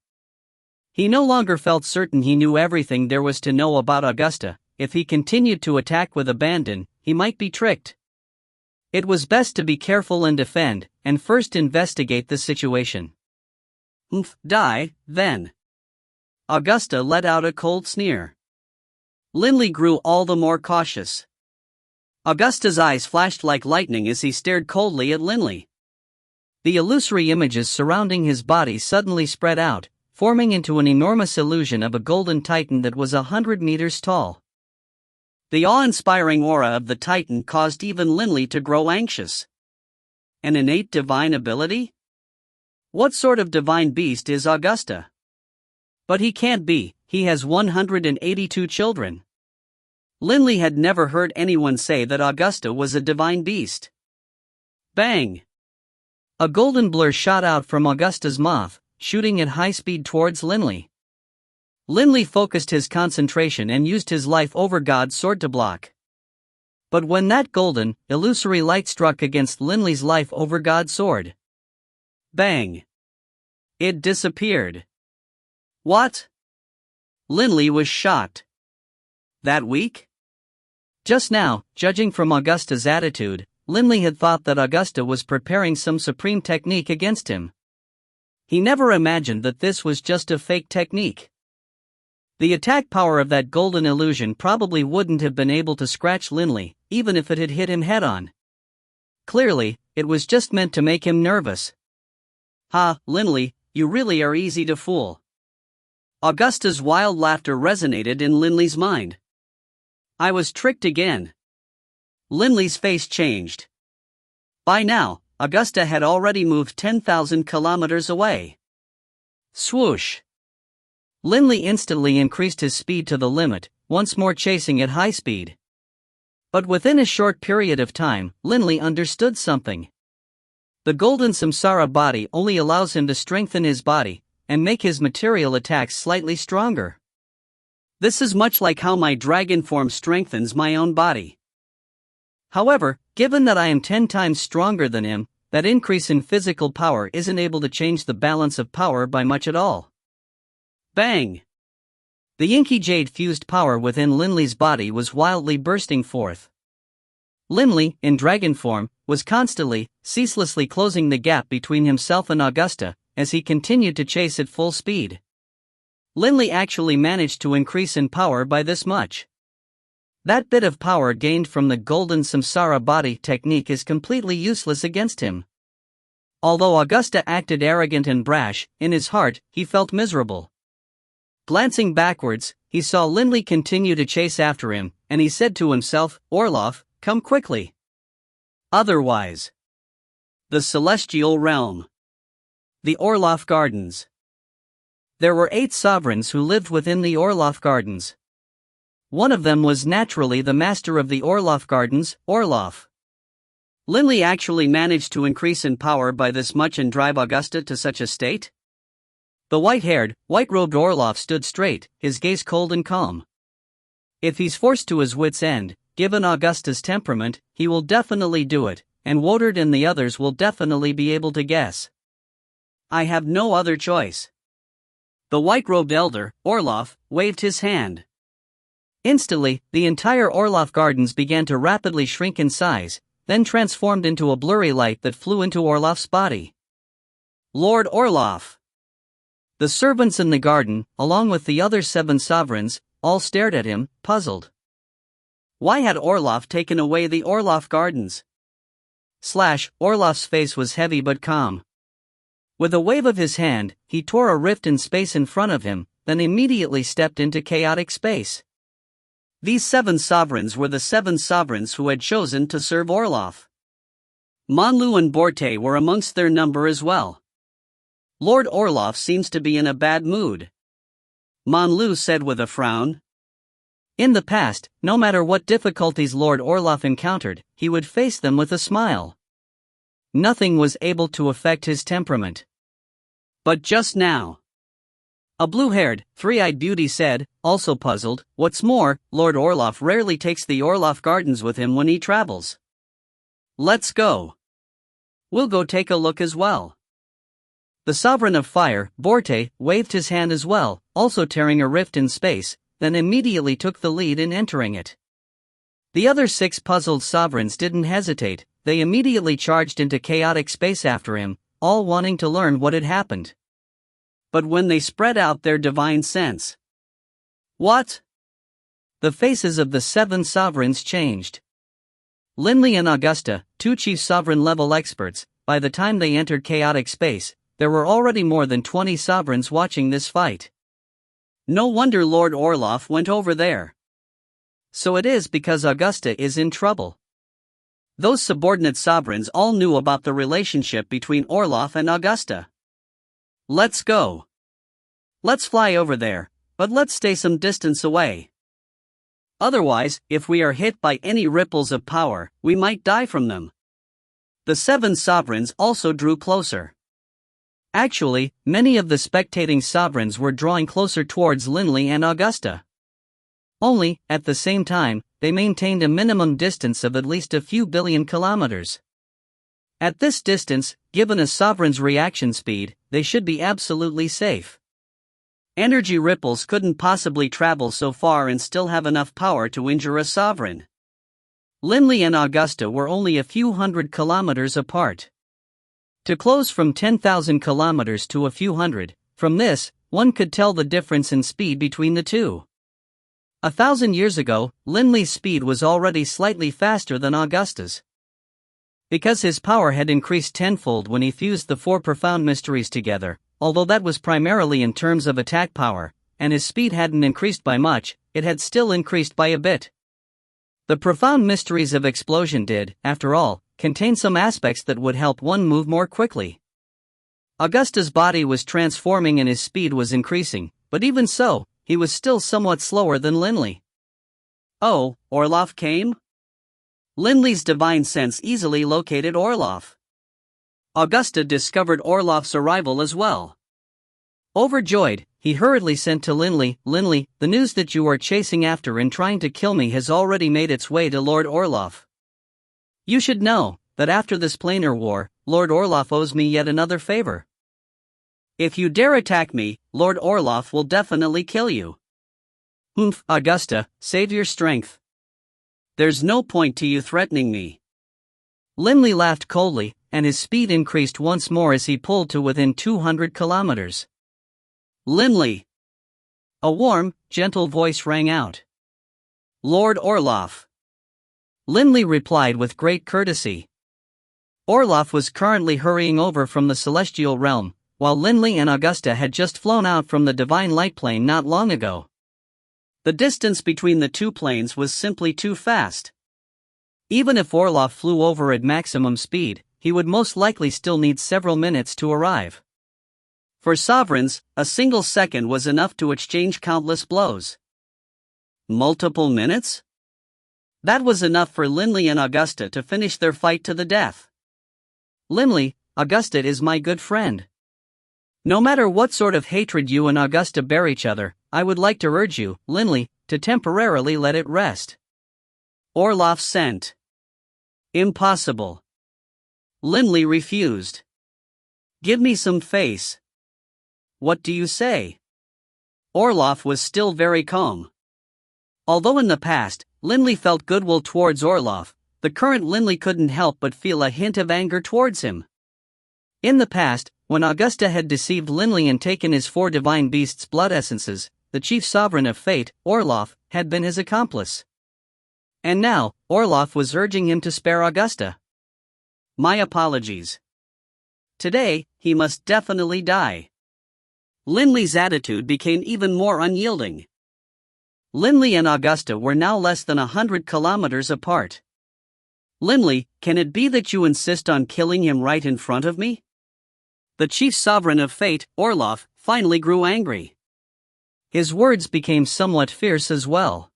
He no longer felt certain he knew everything there was to know about Augusta. If he continued to attack with abandon, he might be tricked. It was best to be careful and defend, and first investigate the situation. Die, then. Augusta let out a cold sneer. Linley grew all the more cautious. Augusta's eyes flashed like lightning as he stared coldly at Linley. The illusory images surrounding his body suddenly spread out, forming into an enormous illusion of a golden titan that was 100 meters tall. The awe-inspiring aura of the titan caused even Linley to grow anxious. An innate divine ability? What sort of divine beast is Augusta? But he can't be, he has 182 children. Linley had never heard anyone say that Augusta was a divine beast. Bang! A golden blur shot out from Augusta's mouth, shooting at high speed towards Linley. Linley focused his concentration and used his life over God's sword to block. But when that golden, illusory light struck against Linley's life over God's sword, bang! It disappeared. What? Linley was shocked. That weak? Just now, judging from Augusta's attitude, Linley had thought that Augusta was preparing some supreme technique against him. He never imagined that this was just a fake technique. The attack power of that golden illusion probably wouldn't have been able to scratch Linley, even if it had hit him head-on. Clearly, it was just meant to make him nervous. Ha, Linley, you really are easy to fool. Augusta's wild laughter resonated in Linley's mind. I was tricked again. Linley's face changed. By now, Augusta had already moved 10,000 kilometers away. Swoosh! Linley instantly increased his speed to the limit, once more chasing at high speed. But within a short period of time, Linley understood something. The golden samsara body only allows him to strengthen his body, and make his material attacks slightly stronger. This is much like how my dragon form strengthens my own body. However, given that I am 10 times stronger than him, that increase in physical power isn't able to change the balance of power by much at all. Bang! The inky jade-fused power within Linley's body was wildly bursting forth. Linley, in dragon form, was constantly, ceaselessly closing the gap between himself and Augusta, as he continued to chase at full speed. Linley actually managed to increase in power by this much. That bit of power gained from the golden samsara body technique is completely useless against him. Although Augusta acted arrogant and brash, in his heart, he felt miserable. Glancing backwards, he saw Linley continue to chase after him, and he said to himself, Orloff, come quickly. Otherwise. The Celestial Realm. The Orloff Gardens. There were 8 sovereigns who lived within the Orloff Gardens. One of them was naturally the master of the Orloff Gardens, Orloff. Linley actually managed to increase in power by this much and drive Augusta to such a state? The white-haired, white-robed Orloff stood straight, his gaze cold and calm. If he's forced to his wits' end, given Augusta's temperament, he will definitely do it, and Woodard and the others will definitely be able to guess. I have no other choice. The white-robed elder, Orloff, waved his hand. Instantly, the entire Orloff Gardens began to rapidly shrink in size, then transformed into a blurry light that flew into Orloff's body. Lord Orloff! The servants in the garden, along with the other 7 sovereigns, all stared at him, puzzled. Why had Orloff taken away the Orloff Gardens? Orloff's face was heavy but calm. With a wave of his hand, he tore a rift in space in front of him, then immediately stepped into chaotic space. These 7 sovereigns were the 7 sovereigns who had chosen to serve Orloff. Manhwa and Borte were amongst their number as well. Lord Orloff seems to be in a bad mood. Manhwa said with a frown. In the past, no matter what difficulties Lord Orloff encountered, he would face them with a smile. Nothing was able to affect his temperament. But just now. A blue-haired, 3-eyed beauty said, also puzzled, what's more, Lord Orloff rarely takes the Orloff Gardens with him when he travels. Let's go. We'll go take a look as well. The Sovereign of Fire, Borte, waved his hand as well, also tearing a rift in space, then immediately took the lead in entering it. The other 6 puzzled sovereigns didn't hesitate, they immediately charged into chaotic space after him, all wanting to learn what had happened. But when they spread out their divine sense. What? The faces of the 7 sovereigns changed. Linley and Augusta, 2 chief sovereign-level experts, by the time they entered chaotic space, there were already more than 20 sovereigns watching this fight. No wonder Lord Orloff went over there. So it is because Augusta is in trouble. Those subordinate sovereigns all knew about the relationship between Orloff and Augusta. Let's go. Let's fly over there, but let's stay some distance away. Otherwise, if we are hit by any ripples of power, we might die from them. The 7 sovereigns also drew closer. Actually, many of the spectating sovereigns were drawing closer towards Linley and Augusta. Only, at the same time, they maintained a minimum distance of at least a few billion kilometers. At this distance, given a sovereign's reaction speed, they should be absolutely safe. Energy ripples couldn't possibly travel so far and still have enough power to injure a sovereign. Linley and Augusta were only a few hundred kilometers apart. To close from 10,000 kilometers to a few hundred, from this, one could tell the difference in speed between the two. 1,000 years ago, Linley's speed was already slightly faster than Augusta's. Because his power had increased tenfold when he fused the 4 profound mysteries together, although that was primarily in terms of attack power, and his speed hadn't increased by much, it had still increased by a bit. The profound mysteries of explosion did, after all, contain some aspects that would help one move more quickly. Augusta's body was transforming and his speed was increasing, but even so, he was still somewhat slower than Linley. Oh, Orloff came? Linley's divine sense easily located Orloff. Augusta discovered Orloff's arrival as well. Overjoyed, he hurriedly sent to Linley, "Linley, the news that you are chasing after and trying to kill me has already made its way to Lord Orloff. You should know that after this planar war, Lord Orloff owes me yet another favor. If you dare attack me, Lord Orloff will definitely kill you." "Humph, Augusta, save your strength. There's no point to you threatening me." Linley laughed coldly, and his speed increased once more as he pulled to within 200 kilometers. "Linley!" A warm, gentle voice rang out. "Lord Orloff." Linley replied with great courtesy. Orloff was currently hurrying over from the celestial realm, while Linley and Augusta had just flown out from the divine light plane not long ago. The distance between the two planes was simply too fast. Even if Orloff flew over at maximum speed, he would most likely still need several minutes to arrive. For sovereigns, a single second was enough to exchange countless blows. Multiple minutes? That was enough for Linley and Augusta to finish their fight to the death. "Linley, Augusta is my good friend. No matter what sort of hatred you and Augusta bear each other, I would like to urge you, Linley, to temporarily let it rest." Orloff sent. "Impossible." Linley refused. "Give me some face." "What do you say?" Orloff was still very calm. Although in the past, Linley felt goodwill towards Orloff, the current Linley couldn't help but feel a hint of anger towards him. In the past, when Augusta had deceived Linley and taken his 4 divine beasts' blood essences, the chief sovereign of fate, Orloff, had been his accomplice. And now, Orloff was urging him to spare Augusta. "My apologies. Today, he must definitely die." Linley's attitude became even more unyielding. Linley and Augusta were now less than 100 kilometers apart. "Linley, can it be that you insist on killing him right in front of me?" The chief sovereign of fate, Orloff, finally grew angry. His words became somewhat fierce as well.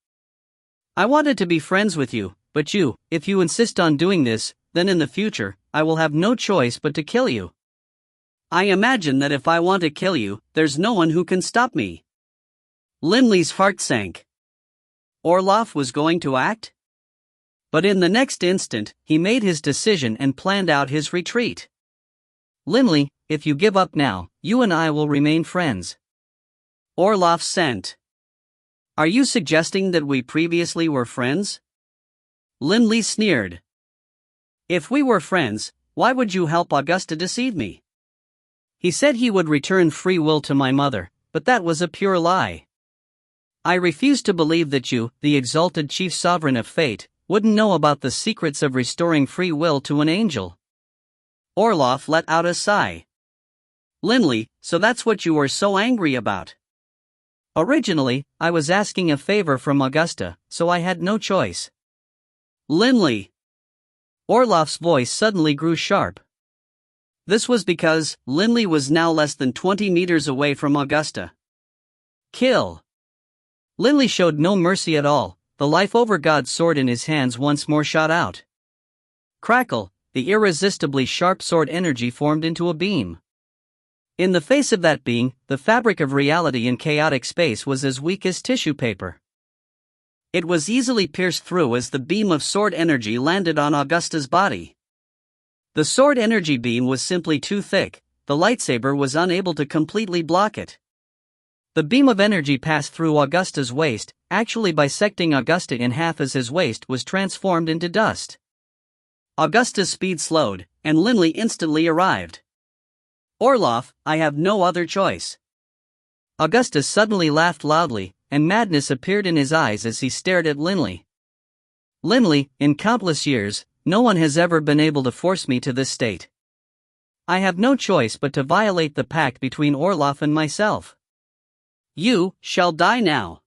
"I wanted to be friends with you, but if you insist on doing this, then in the future, I will have no choice but to kill you. I imagine that if I want to kill you, there's no one who can stop me." Linley's heart sank. Orloff was going to act? But in the next instant, he made his decision and planned out his retreat. "Linley, if you give up now, you and I will remain friends." Orloff sent. "Are you suggesting that we previously were friends?" Linley sneered. "If we were friends, why would you help Augusta deceive me? He said he would return free will to my mother, but that was a pure lie. I refuse to believe that you, the exalted chief sovereign of fate, wouldn't know about the secrets of restoring free will to an angel." Orloff let out a sigh. "Linley, so that's what you were so angry about?" "Originally, I was asking a favor from Augusta, so I had no choice." "Linley!" Orloff's voice suddenly grew sharp. This was because Linley was now less than 20 meters away from Augusta. "Kill!" Linley showed no mercy at all. The life over God sword in his hands once more shot out. Crackle, the irresistibly sharp sword energy formed into a beam. In the face of that being, the fabric of reality in chaotic space was as weak as tissue paper. It was easily pierced through as the beam of sword energy landed on Augusta's body. The sword energy beam was simply too thick, the lightsaber was unable to completely block it. The beam of energy passed through Augusta's waist, actually bisecting Augusta in half as his waist was transformed into dust. Augusta's speed slowed, and Linley instantly arrived. "Orloff, I have no other choice." Augusta suddenly laughed loudly, and madness appeared in his eyes as he stared at Linley. "Linley, in countless years, no one has ever been able to force me to this state. I have no choice but to violate the pact between Orloff and myself. You shall die now."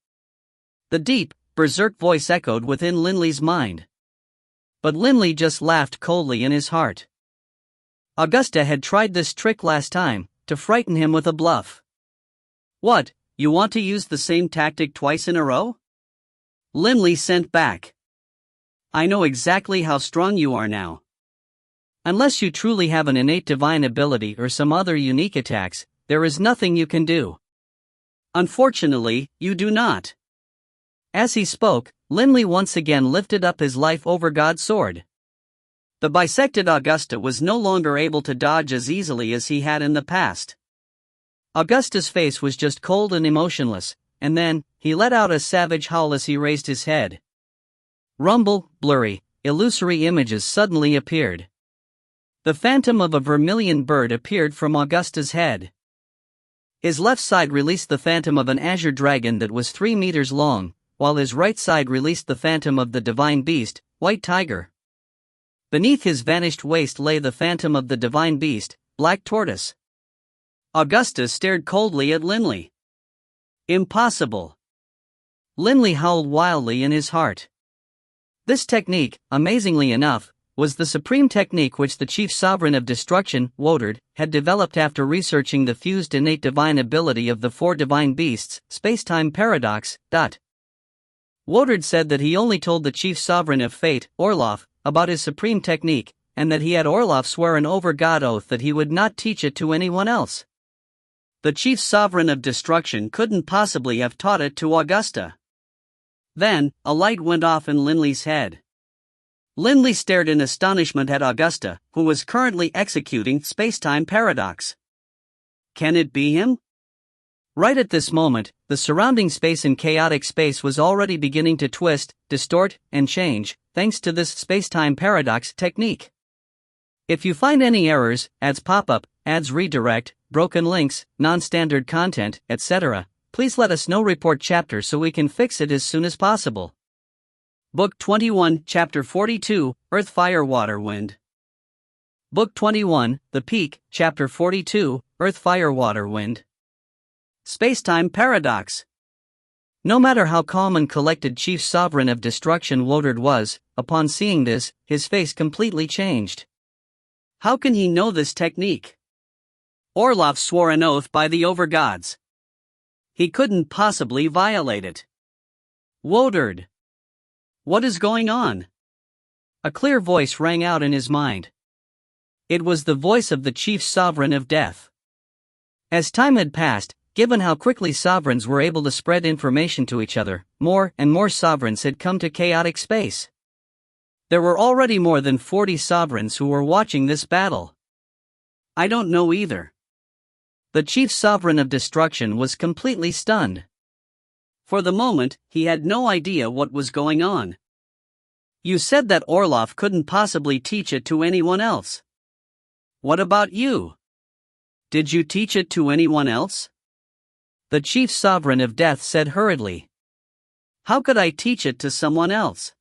The deep, berserk voice echoed within Linley's mind. But Linley just laughed coldly in his heart. Augusta had tried this trick last time, to frighten him with a bluff. "What, you want to use the same tactic twice in a row?" Linley sent back. "I know exactly how strong you are now. Unless you truly have an innate divine ability or some other unique attacks, there is nothing you can do. Unfortunately, you do not." As he spoke, Linley once again lifted up his life over God's sword. The bisected Augusta was no longer able to dodge as easily as he had in the past. Augusta's face was just cold and emotionless, and then, he let out a savage howl as he raised his head. Rumble, blurry, illusory images suddenly appeared. The phantom of a vermilion bird appeared from Augusta's head. His left side released the phantom of an azure dragon that was 3 meters long, while his right side released the phantom of the divine beast, White Tiger. Beneath his vanished waist lay the phantom of the divine beast, Black Tortoise. Augusta stared coldly at Linley. "Impossible." Linley howled wildly in his heart. This technique, amazingly enough, was the supreme technique which the chief sovereign of destruction, Woedard, had developed after researching the fused innate divine ability of the 4 divine beasts, space-time paradox. Woedard said that he only told the chief sovereign of fate, Orloff, about his supreme technique, and that he had Orloff swear an over-God oath that he would not teach it to anyone else. The chief sovereign of destruction couldn't possibly have taught it to Augusta. Then, a light went off in Linley's head. Linley stared in astonishment at Augusta, who was currently executing space-time paradox. Can it be him? Right at this moment, the surrounding space in chaotic space was already beginning to twist, distort, and change, thanks to this space-time paradox technique. If you find any errors, ads pop up, ads redirect, broken links, non-standard content, etc., please let us know. Report chapter so we can fix it as soon as possible. Book 21, Chapter 42, Earth, Fire, Water, Wind. Book 21, The Peak, Chapter 42, Earth, Fire, Water, Wind. Space-time paradox. No matter how calm and collected Chief Sovereign of Destruction Woedard was, upon seeing this, his face completely changed. How can he know this technique? Orloff swore an oath by the over-gods. He couldn't possibly violate it. Woedard. What is going on? A clear voice rang out in his mind. It was the voice of the chief sovereign of death. As time had passed, given how quickly sovereigns were able to spread information to each other, more and more sovereigns had come to chaotic space. There were already more than 40 sovereigns who were watching this battle. I don't know either. The chief sovereign of destruction was completely stunned. For the moment, he had no idea what was going on. You said that Orloff couldn't possibly teach it to anyone else. What about you? Did you teach it to anyone else? The chief sovereign of death said hurriedly. How could I teach it to someone else?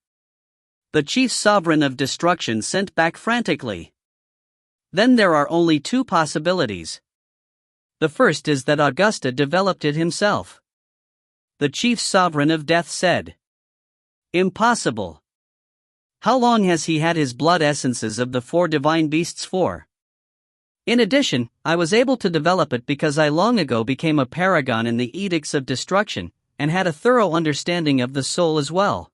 The chief sovereign of destruction sent back frantically. Then there are only 2 possibilities. The first is that Augusta developed it himself. The chief sovereign of death said. Impossible. How long has he had his blood essences of the 4 divine beasts for? In addition, I was able to develop it because I long ago became a paragon in the edicts of destruction, and had a thorough understanding of the soul as well.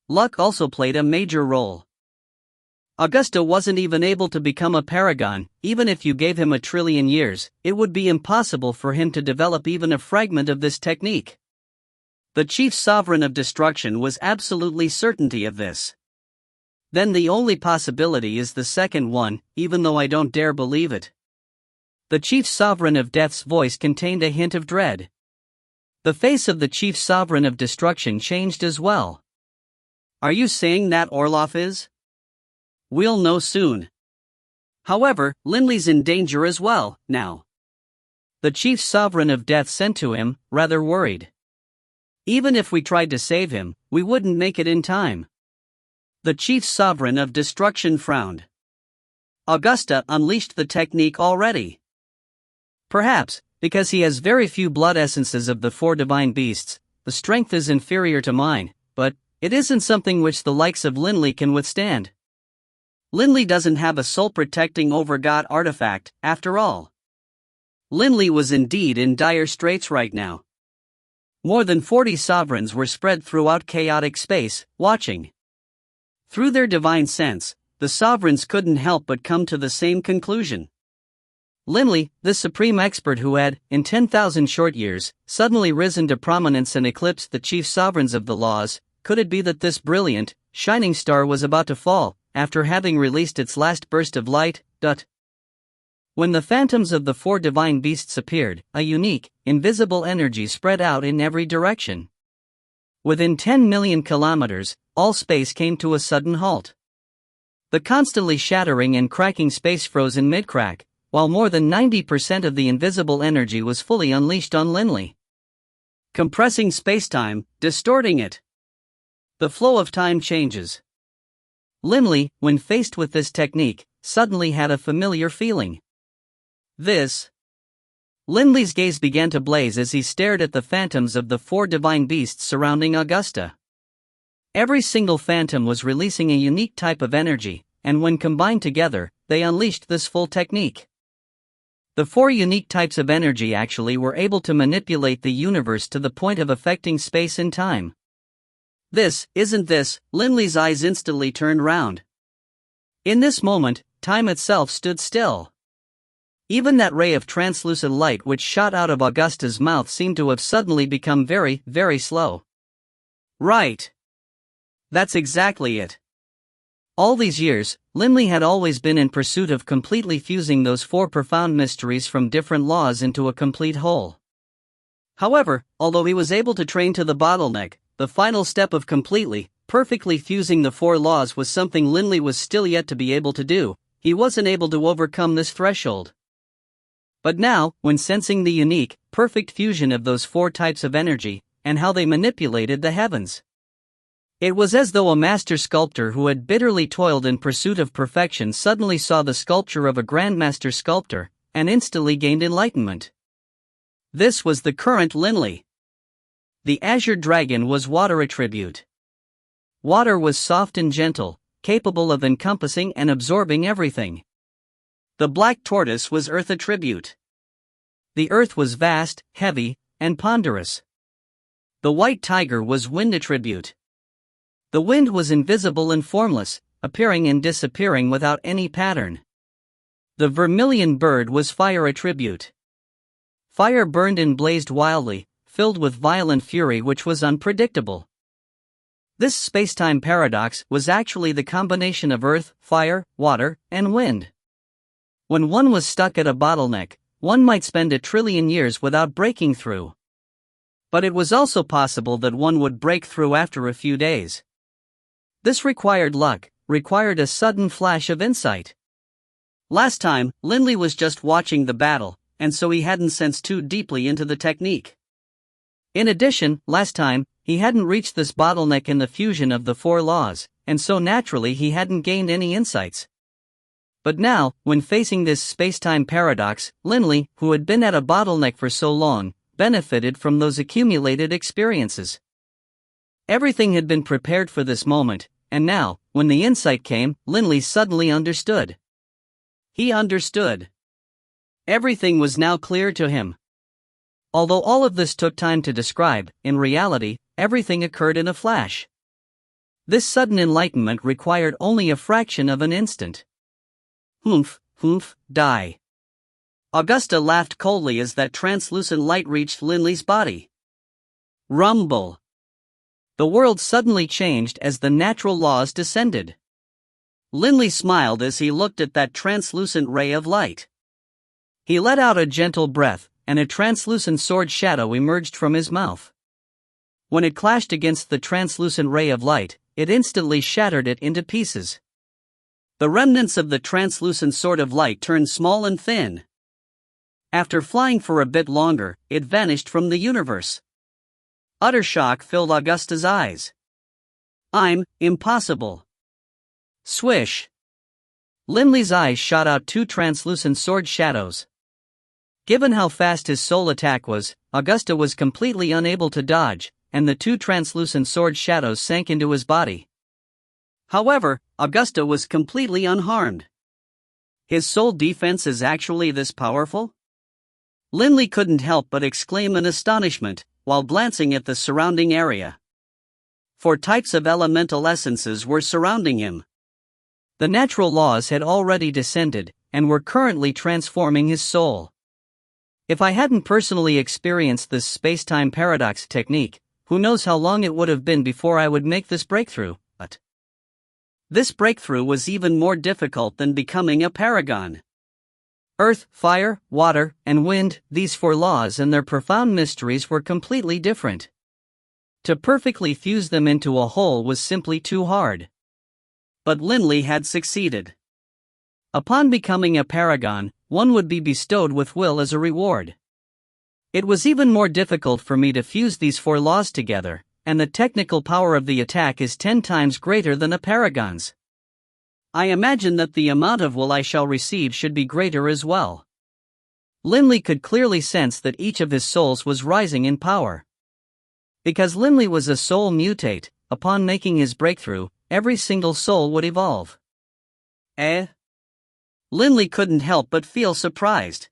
Luck also played a major role. Augusta wasn't even able to become a paragon. Even if you gave him 1,000,000,000 years, it would be impossible for him to develop even a fragment of this technique. The chief sovereign of destruction was absolutely certainty of this. Then the only possibility is the second one, even though I don't dare believe it. The chief sovereign of death's voice contained a hint of dread. The face of the chief sovereign of destruction changed as well. Are you saying that Orloff is? We'll know soon. However, Linley's in danger as well, now. The chief sovereign of death sent to him, rather worried. Even if we tried to save him, we wouldn't make it in time. The chief sovereign of destruction frowned. Augusta unleashed the technique already. Perhaps, because he has very few blood essences of the 4 divine beasts, the strength is inferior to mine, but it isn't something which the likes of Linley can withstand. Linley doesn't have a soul-protecting over-God artifact, after all. Linley was indeed in dire straits right now. More than 40 sovereigns were spread throughout chaotic space, watching. Through their divine sense, the sovereigns couldn't help but come to the same conclusion. Linley, the supreme expert who had, in 10,000 short years, suddenly risen to prominence and eclipsed the chief sovereigns of the laws, could it be that this brilliant, shining star was about to fall, after having released its last burst of light? When the phantoms of the 4 divine beasts appeared, a unique, invisible energy spread out in every direction. Within 10 million kilometers, all space came to a sudden halt. The constantly shattering and cracking space froze in mid-crack, while more than 90% of the invisible energy was fully unleashed on Linley. Compressing space-time, distorting it. The flow of time changes. Linley, when faced with this technique, suddenly had a familiar feeling. Linley's gaze began to blaze as he stared at the phantoms of the 4 divine beasts surrounding Augusta. Every single phantom was releasing a unique type of energy, and when combined together, they unleashed this full technique. The 4 unique types of energy actually were able to manipulate the universe to the point of affecting space and time. Linley's eyes instantly turned round. In this moment, time itself stood still. Even that ray of translucent light which shot out of Augusta's mouth seemed to have suddenly become very, very slow. Right. That's exactly it. All these years, Linley had always been in pursuit of completely fusing those 4 profound mysteries from different laws into a complete whole. However, although he was able to train to the bottleneck, the final step of completely, perfectly fusing the 4 laws was something Linley was still yet to be able to do. He wasn't able to overcome this threshold. But now, when sensing the unique, perfect fusion of those 4 types of energy, and how they manipulated the heavens, it was as though a master sculptor who had bitterly toiled in pursuit of perfection suddenly saw the sculpture of a grandmaster sculptor, and instantly gained enlightenment. This was the current Linley. The azure dragon was water attribute. Water was soft and gentle, capable of encompassing and absorbing everything. The black tortoise was earth attribute. The earth was vast, heavy, and ponderous. The white tiger was wind attribute. The wind was invisible and formless, appearing and disappearing without any pattern. The vermilion bird was fire attribute. Fire burned and blazed wildly, filled with violent fury which was unpredictable. This space-time paradox was actually the combination of earth, fire, water, and wind. When one was stuck at a bottleneck, one might spend 1,000,000,000 years without breaking through. But it was also possible that one would break through after a few days. This required luck, required a sudden flash of insight. Last time, Linley was just watching the battle, and so he hadn't sensed too deeply into the technique. In addition, last time, he hadn't reached this bottleneck in the fusion of the 4 laws, and so naturally he hadn't gained any insights. But now, when facing this space-time paradox, Linley, who had been at a bottleneck for so long, benefited from those accumulated experiences. Everything had been prepared for this moment, and now, when the insight came, Linley suddenly understood. He understood. Everything was now clear to him. Although all of this took time to describe, in reality, everything occurred in a flash. This sudden enlightenment required only a fraction of an instant. Humph, die. Augusta laughed coldly as that translucent light reached Linley's body. Rumble. The world suddenly changed as the natural laws descended. Linley smiled as he looked at that translucent ray of light. He let out a gentle breath, and a translucent sword shadow emerged from his mouth. When it clashed against the translucent ray of light, it instantly shattered it into pieces. The remnants of the translucent sword of light turned small and thin. After flying for a bit longer, it vanished from the universe. Utter shock filled Augusta's eyes. Impossible. Swish. Linley's eyes shot out two translucent sword shadows. Given how fast his soul attack was, Augusta was completely unable to dodge, and the two translucent sword shadows sank into his body. However, Augusta was completely unharmed. His soul defense is actually this powerful? Linley couldn't help but exclaim in astonishment, while glancing at the surrounding area. 4 types of elemental essences were surrounding him. The natural laws had already descended, and were currently transforming his soul. If I hadn't personally experienced this space-time paradox technique, who knows how long it would have been before I would make this breakthrough, but this breakthrough was even more difficult than becoming a paragon. Earth, fire, water, and wind, these 4 laws and their profound mysteries were completely different. To perfectly fuse them into a whole was simply too hard. But Linley had succeeded. Upon becoming a paragon, one would be bestowed with will as a reward. It was even more difficult for me to fuse these 4 laws together, and the technical power of the attack is 10 times greater than a paragon's. I imagine that the amount of will I shall receive should be greater as well. Linley could clearly sense that each of his souls was rising in power. Because Linley was a soul mutate, upon making his breakthrough, every single soul would evolve. Linley couldn't help but feel surprised.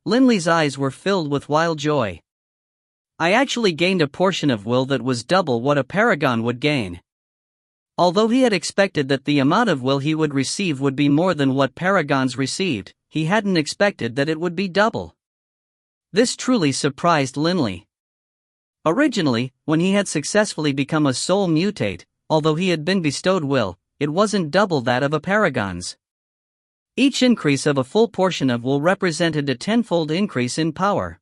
Linley's eyes were filled with wild joy. I actually gained a portion of will that was double what a paragon would gain. Although he had expected that the amount of will he would receive would be more than what paragons received, he hadn't expected that it would be double. This truly surprised Linley. Originally, when he had successfully become a soul mutate, although he had been bestowed will, it wasn't double that of a paragon's. Each increase of a full portion of will represented a 10-fold increase in power.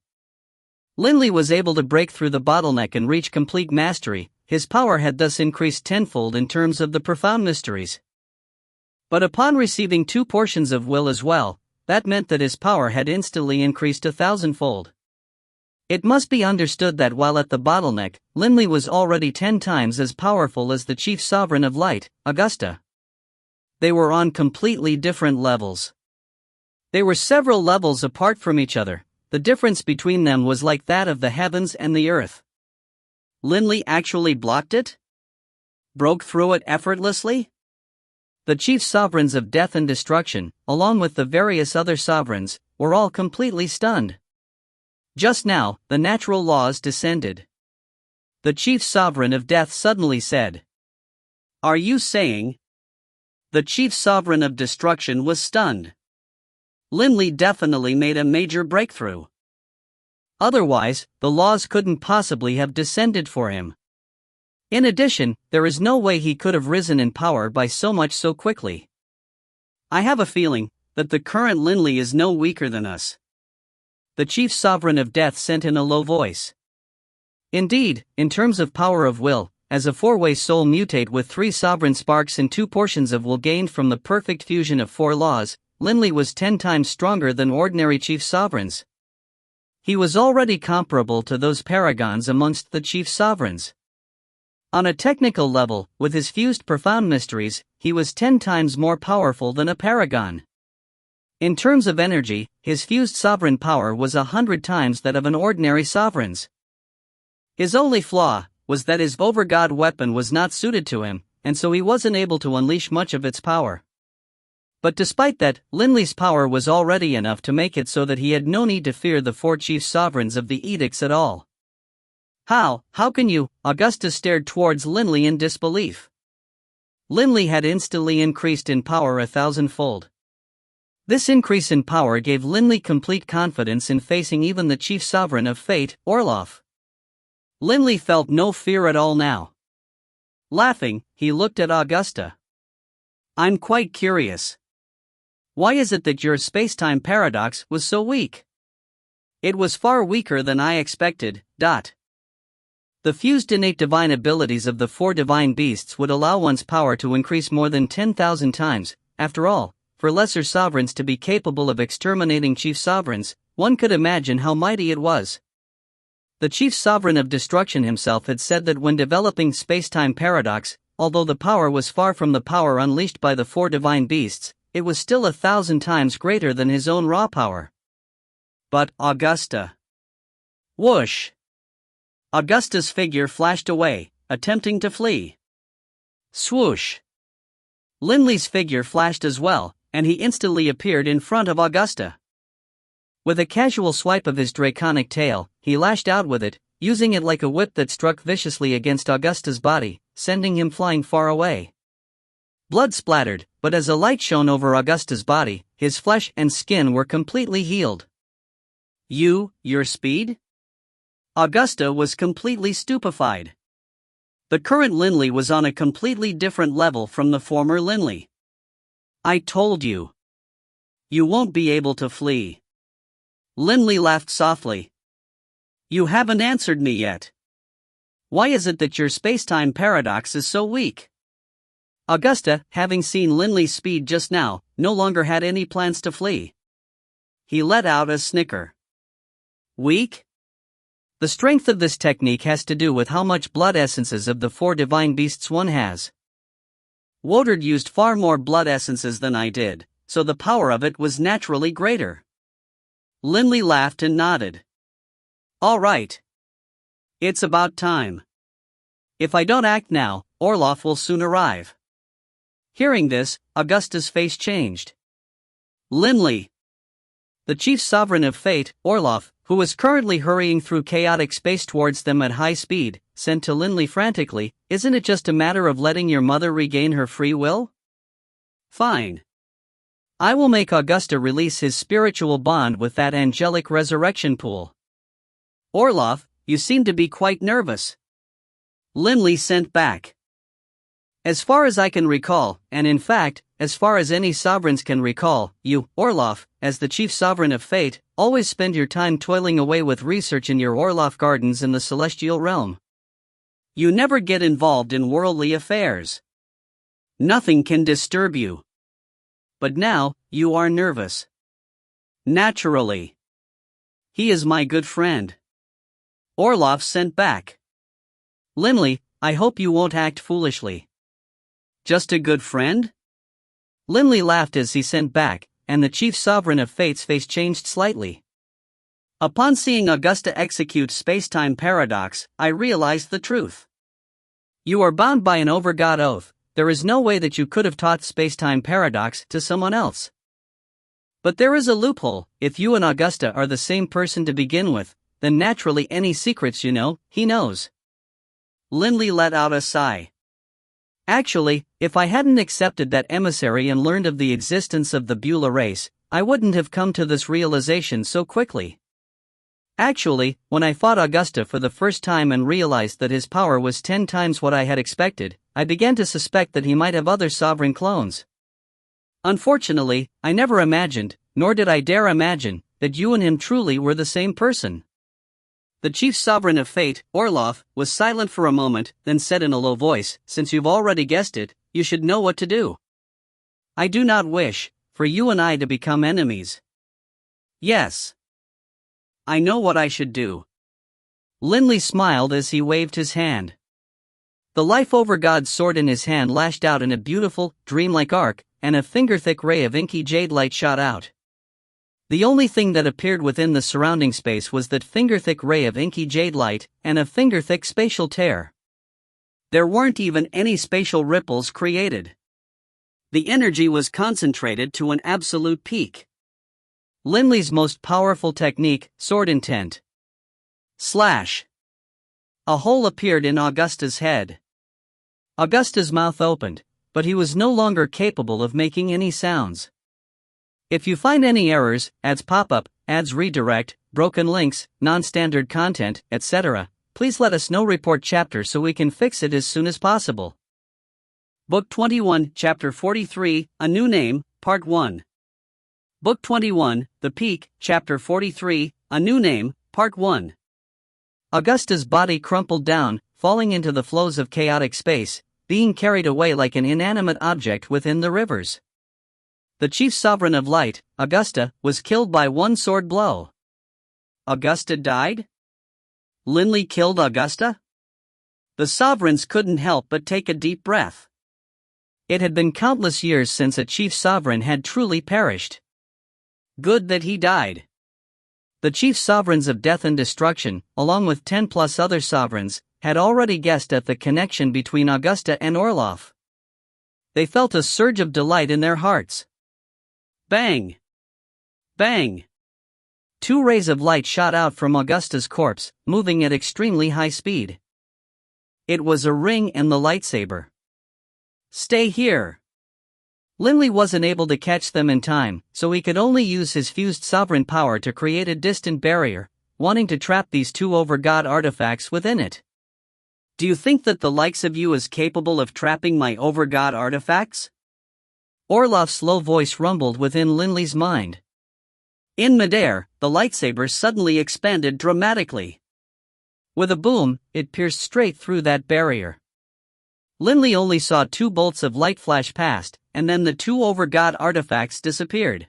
Linley was able to break through the bottleneck and reach complete mastery. His power had thus increased 10-fold in terms of the profound mysteries. But upon receiving 2 portions of will as well, that meant that his power had instantly increased 1,000-fold. It must be understood that while at the bottleneck, Linley was already 10 times as powerful as the chief sovereign of light, Augusta. They were on completely different levels. They were several levels apart from each other. The difference between them was like that of the heavens and the earth. Linley actually blocked it? Broke through it effortlessly? The chief sovereigns of death and destruction, along with the various other sovereigns, were all completely stunned. Just now, the natural laws descended. The chief sovereign of death suddenly said, "Are you saying?" The chief sovereign of destruction was stunned. Linley definitely made a major breakthrough. Otherwise, the laws couldn't possibly have descended for him. In addition, there is no way he could have risen in power by so much so quickly. I have a feeling that the current Linley is no weaker than us. The chief sovereign of death sent in a low voice. Indeed, in terms of power of will, as a 4-way soul mutate with 3 sovereign sparks and 2 portions of will gained from the perfect fusion of 4 laws, Linley was 10 times stronger than ordinary chief sovereigns. He was already comparable to those paragons amongst the chief sovereigns. On a technical level, with his fused profound mysteries, he was 10 times more powerful than a paragon. In terms of energy, his fused sovereign power was 100 times that of an ordinary sovereign's. His only flaw was that his overgod weapon was not suited to him, and so he wasn't able to unleash much of its power. But despite that, Linley's power was already enough to make it so that he had no need to fear the 4 chief sovereigns of the edicts at all. How can you? Augusta stared towards Linley in disbelief. Linley had instantly increased in power 1,000-fold. This increase in power gave Linley complete confidence in facing even the chief sovereign of fate, Orloff. Linley felt no fear at all now. Laughing, he looked at Augusta. I'm quite curious. Why is it that your space-time paradox was so weak? It was far weaker than I expected. The fused innate divine abilities of the 4 divine beasts would allow one's power to increase more than 10,000 times. After all, for lesser sovereigns to be capable of exterminating chief sovereigns, one could imagine how mighty it was. The chief sovereign of destruction himself had said that when developing space-time paradox, although the power was far from the power unleashed by the 4 divine beasts, it was still 1,000 times greater than his own raw power. But Augusta. Whoosh! Augusta's figure flashed away, attempting to flee. Swoosh! Linley's figure flashed as well, and he instantly appeared in front of Augusta. With a casual swipe of his draconic tail, he lashed out with it, using it like a whip that struck viciously against Augusta's body, sending him flying far away. Blood splattered, but as a light shone over Augusta's body, his flesh and skin were completely healed. Your speed? Augusta was completely stupefied. The current Linley was on a completely different level from the former Linley. I told you. You won't be able to flee. Linley laughed softly. You haven't answered me yet. Why is it that your space-time paradox is so weak? Augusta, having seen Linley's speed just now, no longer had any plans to flee. He let out a snicker. Weak? The strength of this technique has to do with how much blood essences of the 4 divine beasts one has. Woedard used far more blood essences than I did, so the power of it was naturally greater. Linley laughed and nodded. All right. It's about time. If I don't act now, Orloff will soon arrive. Hearing this, Augusta's face changed. Linley! The chief sovereign of fate, Orloff, who was currently hurrying through chaotic space towards them at high speed, said to Linley frantically, Isn't it just a matter of letting your mother regain her free will? Fine. I will make Augusta release his spiritual bond with that angelic resurrection pool. Orloff, you seem to be quite nervous. Linley sent back. As far as I can recall, and in fact, as far as any sovereigns can recall, you, Orloff, as the chief sovereign of fate, always spend your time toiling away with research in your Orloff gardens in the celestial realm. You never get involved in worldly affairs. Nothing can disturb you. But now, you are nervous. Naturally. He is my good friend. Orloff sent back. Linley, I hope you won't act foolishly. Just a good friend? Linley laughed as he sent back, and the chief sovereign of fate's face changed slightly. Upon seeing Augusta execute space-time paradox, I realized the truth. You are bound by an over-God oath. There is no way that you could have taught space-time paradox to someone else. But there is a loophole. If you and Augusta are the same person to begin with, then naturally any secrets you know, he knows. Linley let out a sigh. Actually, if I hadn't accepted that emissary and learned of the existence of the Beulah race, I wouldn't have come to this realization so quickly. Actually, when I fought Augusta for the first time and realized that his power was 10 times what I had expected, I began to suspect that he might have other sovereign clones. Unfortunately, I never imagined, nor did I dare imagine, that you and him truly were the same person. The chief sovereign of fate, Orloff, was silent for a moment, then said in a low voice, Since you've already guessed it, you should know what to do. I do not wish, for you and I to become enemies. Yes. I know what I should do. Linley smiled as he waved his hand. The life-over God's sword in his hand lashed out in a beautiful, dreamlike arc, and a finger-thick ray of inky jade light shot out. The only thing that appeared within the surrounding space was that finger-thick ray of inky jade light, and a finger-thick spatial tear. There weren't even any spatial ripples created. The energy was concentrated to an absolute peak. Linley's most powerful technique, sword intent. Slash. A hole appeared in Augusta's head. Augusta's mouth opened, but he was no longer capable of making any sounds. If you find any errors, ads pop up, ads redirect, broken links, non-standard content, etc., please let us know. Report chapter so we can fix it as soon as possible. Book 21, Chapter 43, A New Name, Part 1. Book 21, The Peak, Chapter 43, A New Name, Part 1. Augusta's body crumpled down, falling into the flows of chaotic space, being carried away like an inanimate object within the rivers. The chief sovereign of light, Augusta, was killed by one sword blow. Augusta died? Linley killed Augusta? The sovereigns couldn't help but take a deep breath. It had been countless years since a chief sovereign had truly perished. Good that he died. The chief sovereigns of death and destruction, along with 10 plus other sovereigns, had already guessed at the connection between Augusta and Orloff. They felt a surge of delight in their hearts. Bang! Bang! 2 rays of light shot out from Augusta's corpse, moving at extremely high speed. It was a ring and the lightsaber. Stay here! Linley wasn't able to catch them in time, so he could only use his fused sovereign power to create a distant barrier, wanting to trap these 2 over-god artifacts within it. Do you think that the likes of you is capable of trapping my over-god artifacts? Orloff's low voice rumbled within Linley's mind. In midair, the lightsaber suddenly expanded dramatically. With a boom, it pierced straight through that barrier. Linley only saw 2 bolts of light flash past, and then the 2 over-god artifacts disappeared.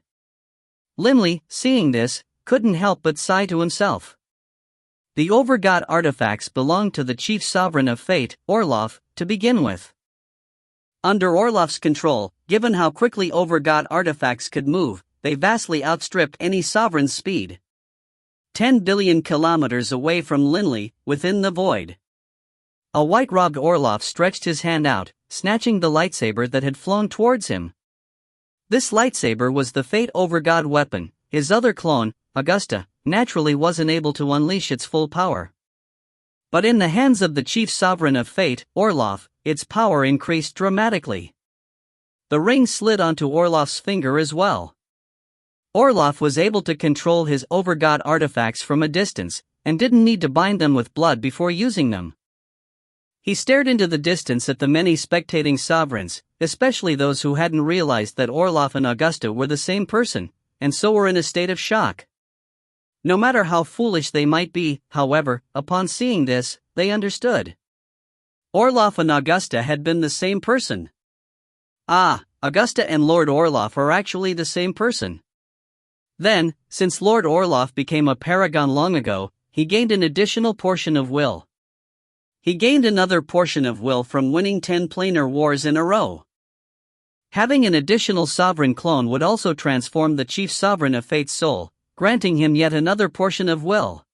Linley, seeing this, couldn't help but sigh to himself. The over-god artifacts belonged to the chief sovereign of fate, Orloff, to begin with. Under Orloff's control, given how quickly over-god artifacts could move, they vastly outstripped any sovereign's speed. 10 billion kilometers away from Linley, within the void. A white-robed Orloff stretched his hand out, snatching the lightsaber that had flown towards him. This lightsaber was the Fate Overgod weapon. His other clone, Augusta, naturally wasn't able to unleash its full power. But in the hands of the chief sovereign of fate, Orloff, its power increased dramatically. The ring slid onto Orloff's finger as well. Orloff was able to control his overgod artifacts from a distance, and didn't need to bind them with blood before using them. He stared into the distance at the many spectating sovereigns, especially those who hadn't realized that Orloff and Augusta were the same person, and so were in a state of shock. No matter how foolish they might be, however, upon seeing this, they understood. Orloff and Augusta had been the same person. Ah, Augusta and Lord Orloff are actually the same person. Then, since Lord Orloff became a paragon long ago, he gained an additional portion of will. He gained another portion of will from winning 10 planar wars in a row. Having an additional sovereign clone would also transform the chief sovereign of fate's soul, granting him yet another portion of will.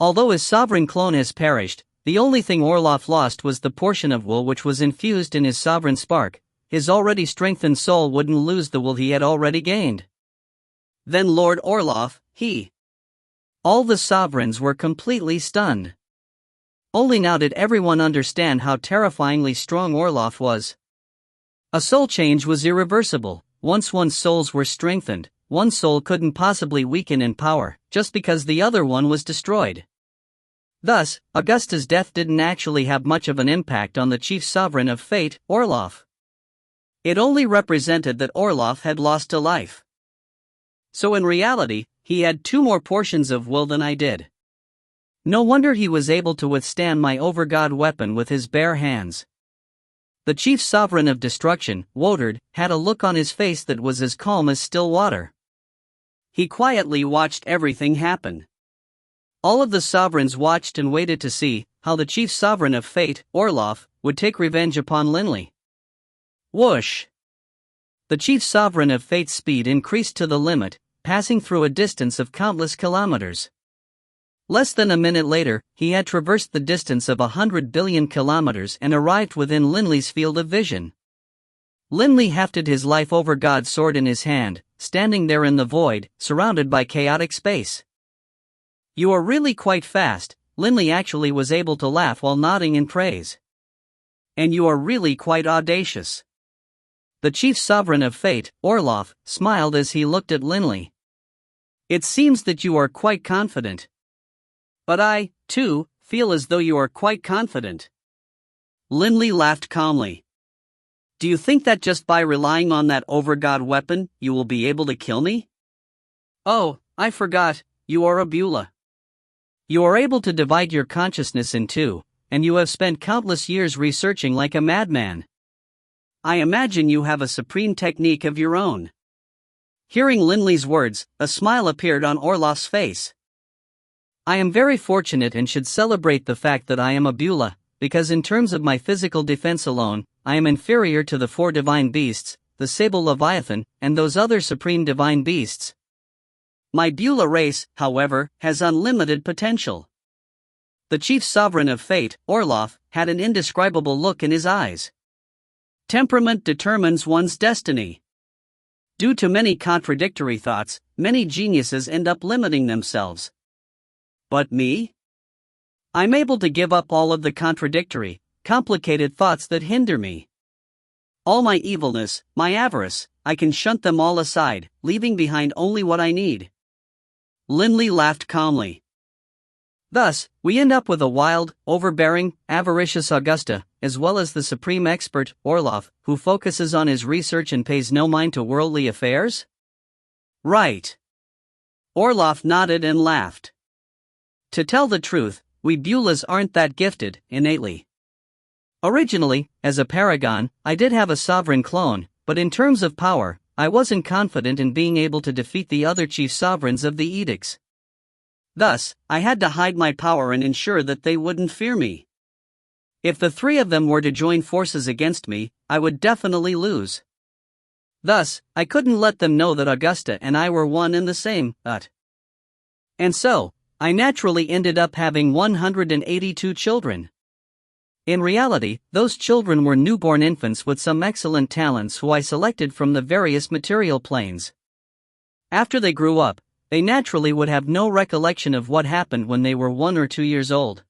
Although his sovereign clone has perished, the only thing Orloff lost was the portion of will which was infused in his sovereign spark. His already strengthened soul wouldn't lose the will he had already gained. Then Lord Orloff, all the sovereigns were completely stunned. Only now did everyone understand how terrifyingly strong Orloff was. A soul change was irreversible. Once one's souls were strengthened, one soul couldn't possibly weaken in power, just because the other one was destroyed. Thus, Augusta's death didn't actually have much of an impact on the chief sovereign of fate, Orloff. It only represented that Orloff had lost a life. So in reality, he had 2 more portions of will than I did. No wonder he was able to withstand my overgod weapon with his bare hands. The chief sovereign of destruction, Woedard, had a look on his face that was as calm as still water. He quietly watched everything happen. All of the sovereigns watched and waited to see how the chief sovereign of fate, Orloff, would take revenge upon Linley. Whoosh! The chief sovereign of fate's speed increased to the limit, passing through a distance of countless kilometers. Less than a minute later, he had traversed the distance of 100 billion kilometers and arrived within Linley's field of vision. Linley hefted his life over God's sword in his hand, standing there in the void, surrounded by chaotic space. You are really quite fast, Linley actually was able to laugh while nodding in praise. And you are really quite audacious. The chief sovereign of fate, Orloff, smiled as he looked at Linley. It seems that you are quite confident. But I, too, feel as though you are quite confident. Linley laughed calmly. Do you think that just by relying on that overgod weapon, you will be able to kill me? Oh, I forgot, you are a Beulah. You are able to divide your consciousness in two, and you have spent countless years researching like a madman. I imagine you have a supreme technique of your own. Hearing Linley's words, a smile appeared on Orloff's face. I am very fortunate and should celebrate the fact that I am a Beulah, because in terms of my physical defense alone, I am inferior to the 4 divine beasts, the sable leviathan, and those other supreme divine beasts. My Beulah race, however, has unlimited potential. The chief sovereign of fate, Orloff, had an indescribable look in his eyes. Temperament determines one's destiny. Due to many contradictory thoughts, many geniuses end up limiting themselves. But me? I'm able to give up all of the contradictory, complicated thoughts that hinder me. All my evilness, my avarice, I can shunt them all aside, leaving behind only what I need. Linley laughed calmly. Thus, we end up with a wild, overbearing, avaricious Augusta, as well as the supreme expert, Orloff, who focuses on his research and pays no mind to worldly affairs? Right. Orloff nodded and laughed. To tell the truth, we Beulahs aren't that gifted, innately. Originally, as a paragon, I did have a sovereign clone, but in terms of power, I wasn't confident in being able to defeat the other chief sovereigns of the edicts. Thus, I had to hide my power and ensure that they wouldn't fear me. If the 3 of them were to join forces against me, I would definitely lose. Thus, I couldn't let them know that Augusta and I were one and the same, And so, I naturally ended up having 182 children. In reality, those children were newborn infants with some excellent talents who I selected from the various material planes. After they grew up, they naturally would have no recollection of what happened when they were 1 or 2 years old.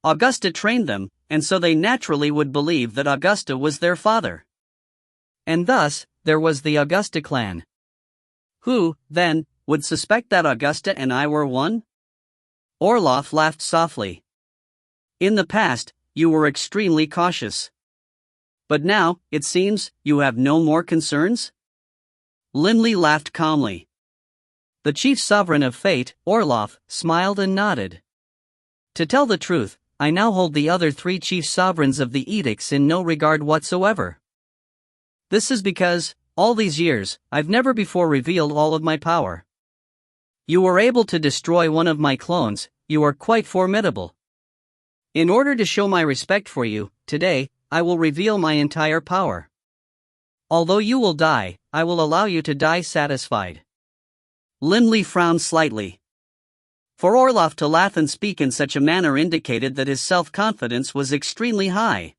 Augusta trained them, and so they naturally would believe that Augusta was their father. And thus, there was the Augusta clan. Who, then, would suspect that Augusta and I were one? Orloff laughed softly. In the past, you were extremely cautious. But now, it seems, you have no more concerns? Linley laughed calmly. The chief sovereign of fate, Orloff, smiled and nodded. To tell the truth, I now hold the other 3 chief sovereigns of the edicts in no regard whatsoever. This is because, all these years, I've never before revealed all of my power. You were able to destroy one of my clones, you are quite formidable. In order to show my respect for you, today, I will reveal my entire power. Although you will die, I will allow you to die satisfied. Linley frowned slightly. For Orloff to laugh and speak in such a manner indicated that his self-confidence was extremely high.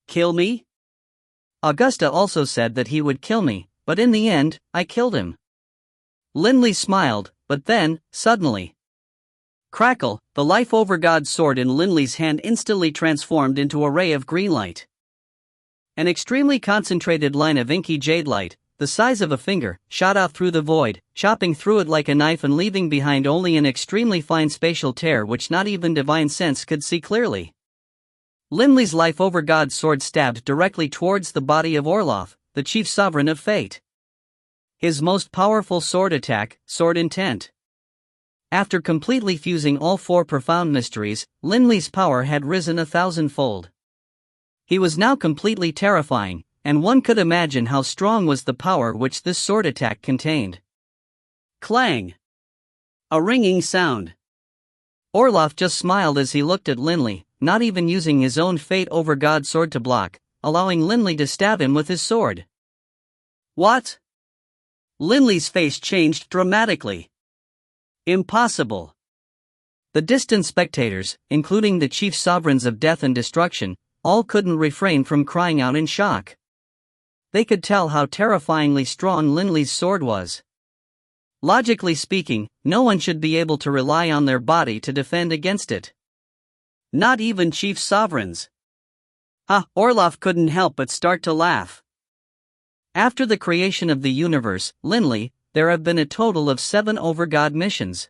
Kill me? Augusta also said that he would kill me, but in the end, I killed him. Linley smiled, but then, suddenly. Crackle, the life-over-God sword in Linley's hand instantly transformed into a ray of green light. An extremely concentrated line of inky jade light, the size of a finger, shot out through the void, chopping through it like a knife and leaving behind only an extremely fine spatial tear which not even divine sense could see clearly. Linley's life-over-God sword stabbed directly towards the body of Orloff, the chief sovereign of fate. His most powerful sword attack, sword intent. After completely fusing all 4 profound mysteries, Linley's power had risen 1,000-fold. He was now completely terrifying, and one could imagine how strong was the power which this sword attack contained. Clang! A ringing sound. Orloff just smiled as he looked at Linley, not even using his own fate-over-God sword to block, allowing Linley to stab him with his sword. What? Linley's face changed dramatically. Impossible. The distant spectators, including the chief sovereigns of death and destruction, all couldn't refrain from crying out in shock. They could tell how terrifyingly strong Linley's sword was. Logically speaking, no one should be able to rely on their body to defend against it. Not even chief sovereigns. Orloff couldn't help but start to laugh. After the creation of the universe, Linley, there have been a total of 7 Overgod missions.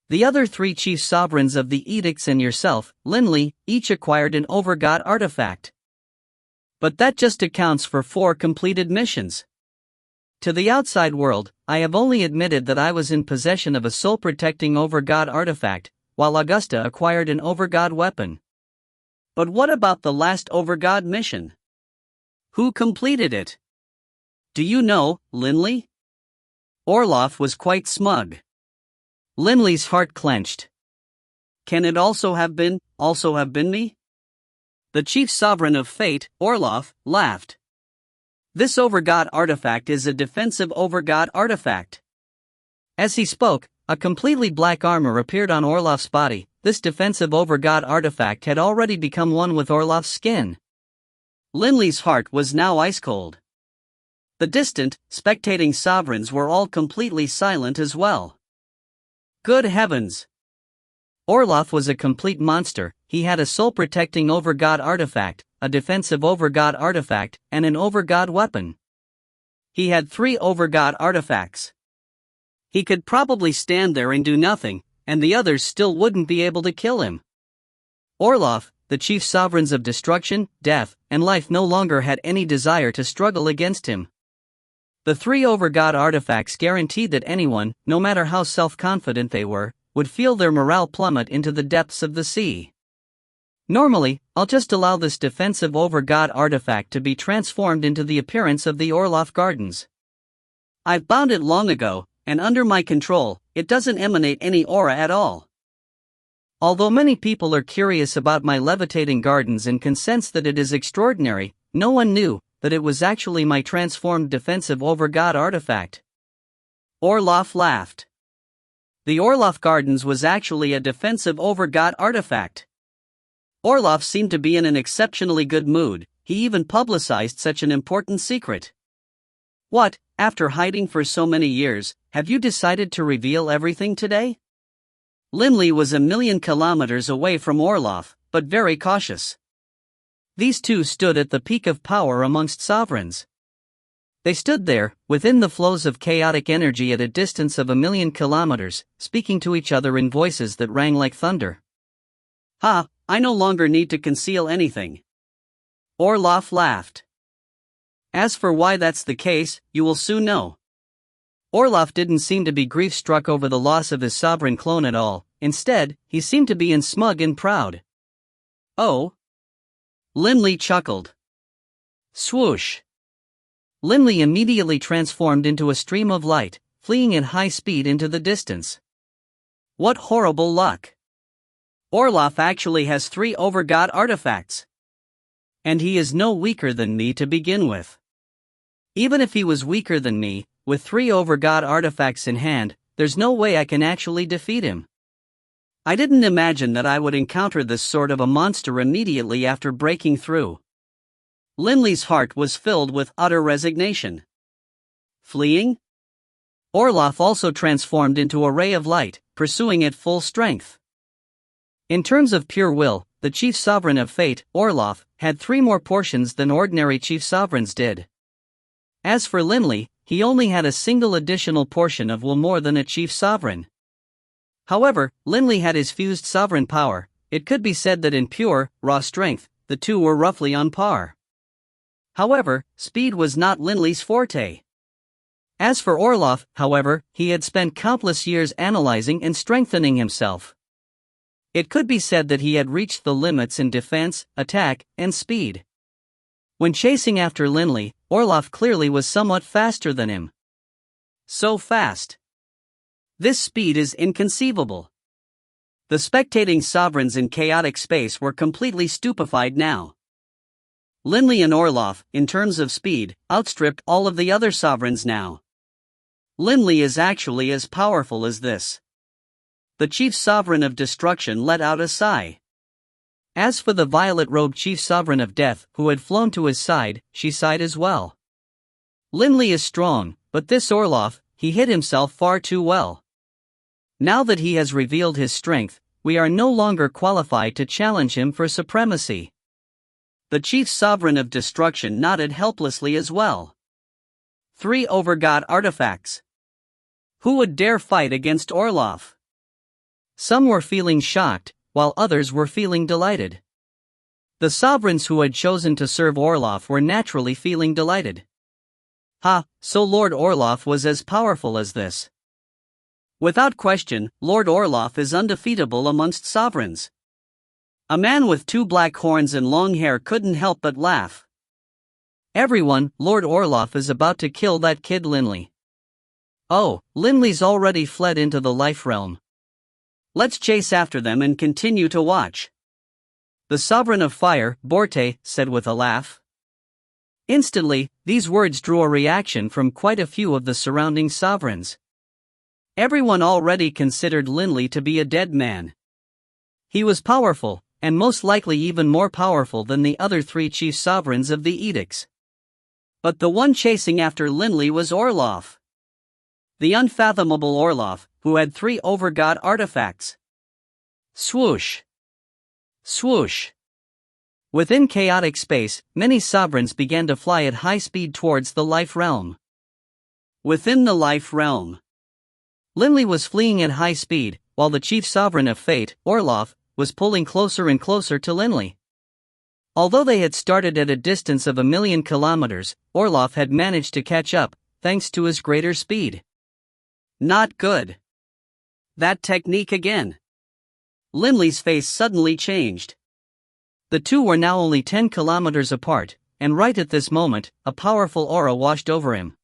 The other 3 chief sovereigns of the edicts and yourself, Linley, each acquired an Overgod artifact. But that just accounts for 4 completed missions. To the outside world, I have only admitted that I was in possession of a soul-protecting Overgod artifact, while Augusta acquired an Overgod weapon. But what about the last Overgod mission? Who completed it? Do you know, Linley? Orloff was quite smug. Linley's heart clenched. Can it also have been me? The chief sovereign of fate, Orloff, laughed. This Overgod artifact is a defensive Overgod artifact. As he spoke, a completely black armor appeared on Orloff's body. This defensive Overgod artifact had already become one with Orloff's skin. Linley's heart was now ice cold. The distant, spectating sovereigns were all completely silent as well. Good heavens! Orloff was a complete monster. He had a soul-protecting Overgod artifact, a defensive Overgod artifact, and an Overgod weapon. He had 3 Overgod artifacts. He could probably stand there and do nothing, and the others still wouldn't be able to kill him. Orloff, the chief sovereigns of destruction, death, and life no longer had any desire to struggle against him. The 3 Overgod artifacts guaranteed that anyone, no matter how self-confident they were, would feel their morale plummet into the depths of the sea. Normally, I'll just allow this defensive Overgod artifact to be transformed into the appearance of the Orloff Gardens. I've bound it long ago, and under my control, it doesn't emanate any aura at all. Although many people are curious about my levitating gardens and can sense that it is extraordinary, no one knew that it was actually my transformed defensive Overgod artifact. Orloff laughed. The Orloff Gardens was actually a defensive Overgod artifact. Orloff seemed to be in an exceptionally good mood. He even publicized such an important secret. What, after hiding for so many years, have you decided to reveal everything today? Linley was 1,000,000 kilometers away from Orloff, but very cautious. These two stood at the peak of power amongst sovereigns. They stood there, within the flows of chaotic energy at a distance of 1,000,000 kilometers, speaking to each other in voices that rang like thunder. I no longer need to conceal anything. Orloff laughed. As for why that's the case, you will soon know. Orloff didn't seem to be grief-struck over the loss of his sovereign clone at all. Instead, he seemed to be smug and proud. Oh? Linley chuckled. Swoosh! Linley immediately transformed into a stream of light, fleeing at high speed into the distance. What horrible luck! Orloff actually has 3 Overgod artifacts. And he is no weaker than me to begin with. Even if he was weaker than me, with 3 Overgod artifacts in hand, there's no way I can actually defeat him. I didn't imagine that I would encounter this sort of a monster immediately after breaking through. Linley's heart was filled with utter resignation. Fleeing? Orloff also transformed into a ray of light, pursuing at full strength. In terms of pure will, the chief sovereign of fate, Orloff, had 3 more portions than ordinary chief sovereigns did. As for Linley, he only had a single additional portion of will more than a chief sovereign. However, Linley had his fused sovereign power. It could be said that in pure, raw strength, the two were roughly on par. However, speed was not Linley's forte. As for Orloff, however, he had spent countless years analyzing and strengthening himself. It could be said that he had reached the limits in defense, attack, and speed. When chasing after Linley, Orloff clearly was somewhat faster than him. So fast. This speed is inconceivable. The spectating sovereigns in chaotic space were completely stupefied now. Linley and Orloff, in terms of speed, outstripped all of the other sovereigns now. Linley is actually as powerful as this. The chief sovereign of destruction let out a sigh. As for the violet-robed chief sovereign of death, who had flown to his side, she sighed as well. Linley is strong, but this Orloff, he hid himself far too well. Now that he has revealed his strength, we are no longer qualified to challenge him for supremacy. The chief sovereign of destruction nodded helplessly as well. 3 overgod artifacts. Who would dare fight against Orloff? Some were feeling shocked, while others were feeling delighted. The sovereigns who had chosen to serve Orloff were naturally feeling delighted. So Lord Orloff was as powerful as this. Without question, Lord Orloff is undefeatable amongst sovereigns. A man with 2 black horns and long hair couldn't help but laugh. Everyone, Lord Orloff is about to kill that kid Linley. Oh, Linley's already fled into the life realm. Let's chase after them and continue to watch. The Sovereign of Fire, Borte, said with a laugh. Instantly, these words drew a reaction from quite a few of the surrounding sovereigns. Everyone already considered Linley to be a dead man. He was powerful, and most likely even more powerful than the other 3 chief sovereigns of the edicts. But the one chasing after Linley was Orloff. The unfathomable Orloff, who had 3 overgod artifacts. Swoosh! Swoosh! Within chaotic space, many sovereigns began to fly at high speed towards the life realm. Within the life realm, Linley was fleeing at high speed, while the chief sovereign of fate, Orloff, was pulling closer and closer to Linley. Although they had started at a distance of 1,000,000 kilometers, Orloff had managed to catch up, thanks to his greater speed. Not good. That technique again. Linley's face suddenly changed. The two were now only 10 kilometers apart, and right at this moment, a powerful aura washed over him.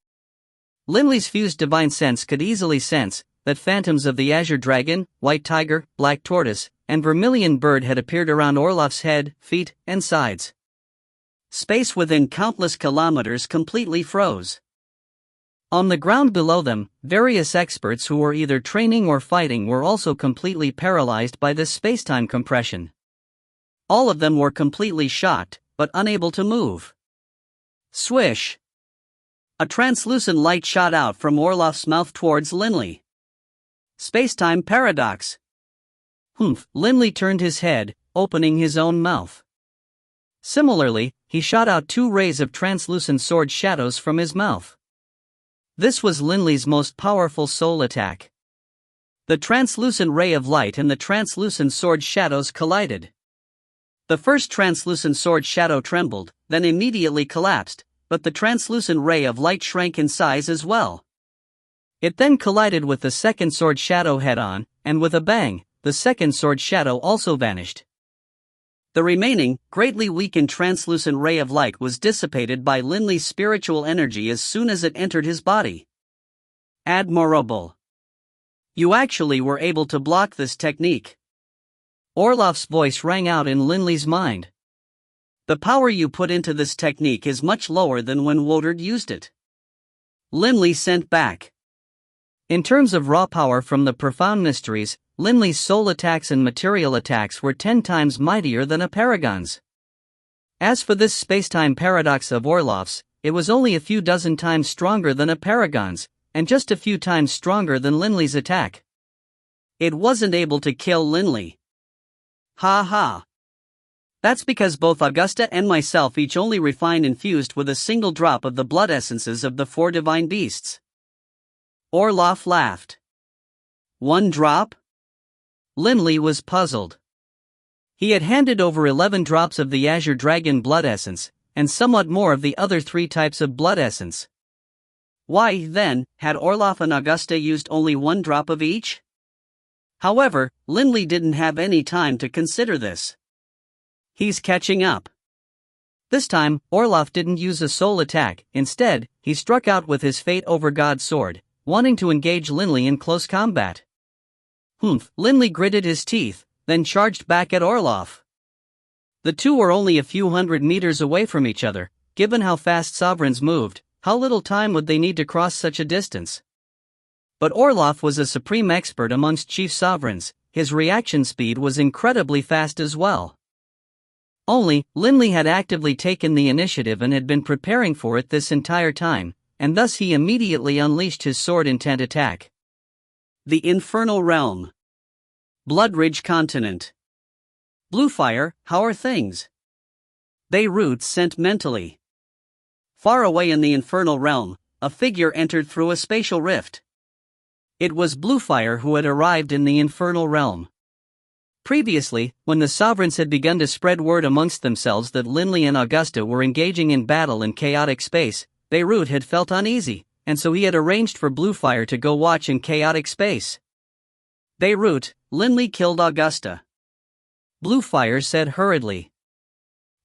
Linley's fused divine sense could easily sense that phantoms of the azure dragon, white tiger, black tortoise, and vermilion bird had appeared around Orloff's head, feet, and sides. Space within countless kilometers completely froze. On the ground below them, various experts who were either training or fighting were also completely paralyzed by this spacetime compression. All of them were completely shocked, but unable to move. Swish! A translucent light shot out from Orloff's mouth towards Linley. Spacetime paradox. Linley turned his head, opening his own mouth. Similarly, he shot out 2 rays of translucent sword shadows from his mouth. This was Linley's most powerful soul attack. The translucent ray of light and the translucent sword shadows collided. The first translucent sword shadow trembled, then immediately collapsed, but the translucent ray of light shrank in size as well. It then collided with the second sword shadow head-on, and with a bang, the second sword shadow also vanished. The remaining, greatly weakened translucent ray of light was dissipated by Linley's spiritual energy as soon as it entered his body. Admirable. You actually were able to block this technique. Orloff's voice rang out in Linley's mind. The power you put into this technique is much lower than when Woodard used it. Linley sent back. In terms of raw power from the profound mysteries, Linley's soul attacks and material attacks were 10 times mightier than a paragon's. As for this spacetime paradox of Orloff's, it was only a few dozen times stronger than a paragon's, and just a few times stronger than Linley's attack. It wasn't able to kill Linley. Ha ha. That's because both Augusta and myself each only refined and fused with a single drop of the blood essences of the 4 divine beasts. Orloff laughed. 1 drop? Linley was puzzled. He had handed over 11 drops of the azure dragon blood essence, and somewhat more of the other 3 types of blood essence. Why, then, had Orloff and Augusta used only 1 drop of each? However, Linley didn't have any time to consider this. He's catching up. This time, Orloff didn't use a soul attack. Instead, he struck out with his Fate over God sword, wanting to engage Linley in close combat. Linley gritted his teeth, then charged back at Orloff. The two were only a few hundred meters away from each other. Given how fast sovereigns moved, how little time would they need to cross such a distance? But Orloff was a supreme expert amongst chief sovereigns. His reaction speed was incredibly fast as well. Only, Linley had actively taken the initiative and had been preparing for it this entire time, and thus he immediately unleashed his sword-intent attack. The Infernal Realm. Bloodridge Continent. Bluefire, how are things? Beirut sent mentally. Far away in the Infernal Realm, a figure entered through a spatial rift. It was Bluefire who had arrived in the Infernal Realm. Previously, when the sovereigns had begun to spread word amongst themselves that Linley and Augusta were engaging in battle in chaotic space, Beirut had felt uneasy, and so he had arranged for Bluefire to go watch in chaotic space. Beirut, Linley killed Augusta. Bluefire said hurriedly.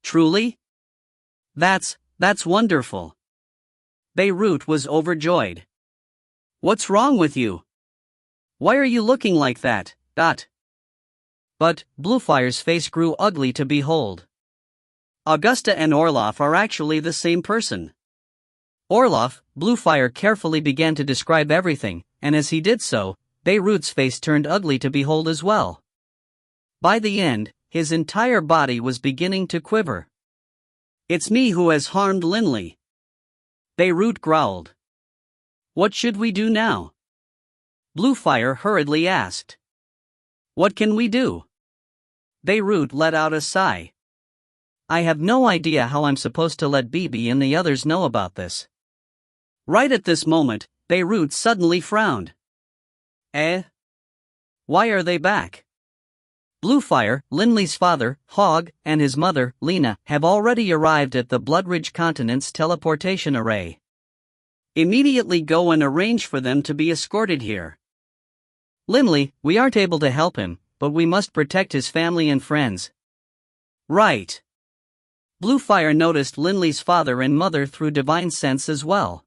Truly? That's wonderful. Beirut was overjoyed. What's wrong with you? Why are you looking like that? But Bluefire's face grew ugly to behold. Augusta and Orloff are actually the same person. Orloff, Bluefire carefully began to describe everything, and as he did so, Beirut's face turned ugly to behold as well. By the end, his entire body was beginning to quiver. It's me who has harmed Linley. Beirut growled. What should we do now? Bluefire hurriedly asked. What can we do? Beirut let out a sigh. I have no idea how I'm supposed to let Bibi and the others know about this. Right at this moment, Beirut suddenly frowned. Why are they back? Bluefire, Linley's father, Hogg, and his mother, Lena, have already arrived at the Bloodridge Continent's teleportation array. Immediately go and arrange for them to be escorted here. Linley, we aren't able to help him, but we must protect his family and friends. Right. Bluefire noticed Linley's father and mother through divine sense as well.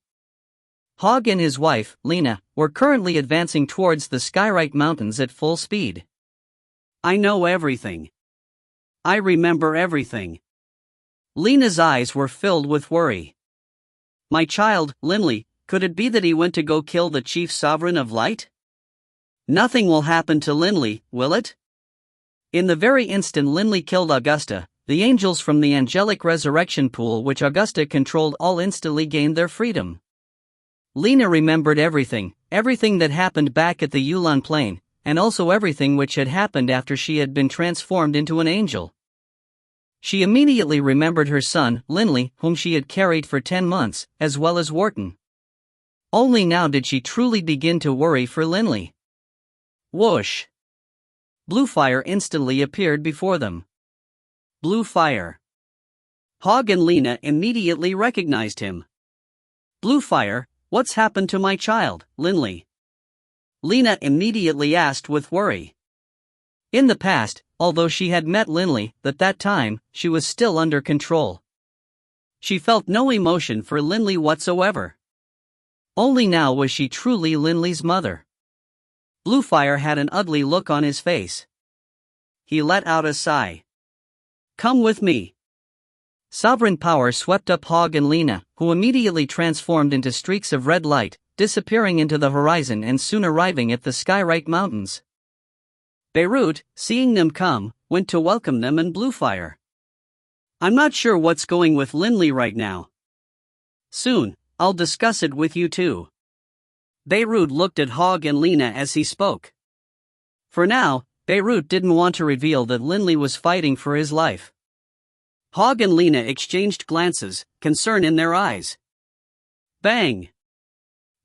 Hogg and his wife, Lena, were currently advancing towards the Skyrite Mountains at full speed. I know everything. I remember everything. Lena's eyes were filled with worry. My child, Linley, could it be that he went to go kill the chief sovereign of light? Nothing will happen to Linley, will it? In the very instant Linley killed Augusta, the angels from the angelic resurrection pool which Augusta controlled all instantly gained their freedom. Lena remembered everything that happened back at the Yulan Plain, and also everything which had happened after she had been transformed into an angel. She immediately remembered her son, Linley, whom she had carried for 10 months, as well as Wharton. Only now did she truly begin to worry for Linley. Whoosh! Bluefire instantly appeared before them. Bluefire. Hogg and Lena immediately recognized him. Bluefire, what's happened to my child, Linley? Lena immediately asked with worry. In the past, although she had met Linley, at that time, she was still under control. She felt no emotion for Linley whatsoever. Only now was she truly Linley's mother. Bluefire had an ugly look on his face. He let out a sigh. Come with me. Sovereign power swept up Hogg and Lena, who immediately transformed into streaks of red light, disappearing into the horizon and soon arriving at the Skyrite Mountains. Beirut, seeing them come, went to welcome them and Bluefire. I'm not sure what's going with Linley right now. Soon, I'll discuss it with you too. Beirut looked at Hogg and Lena as he spoke. For now, Beirut didn't want to reveal that Linley was fighting for his life. Hogg and Lena exchanged glances, concern in their eyes. Bang!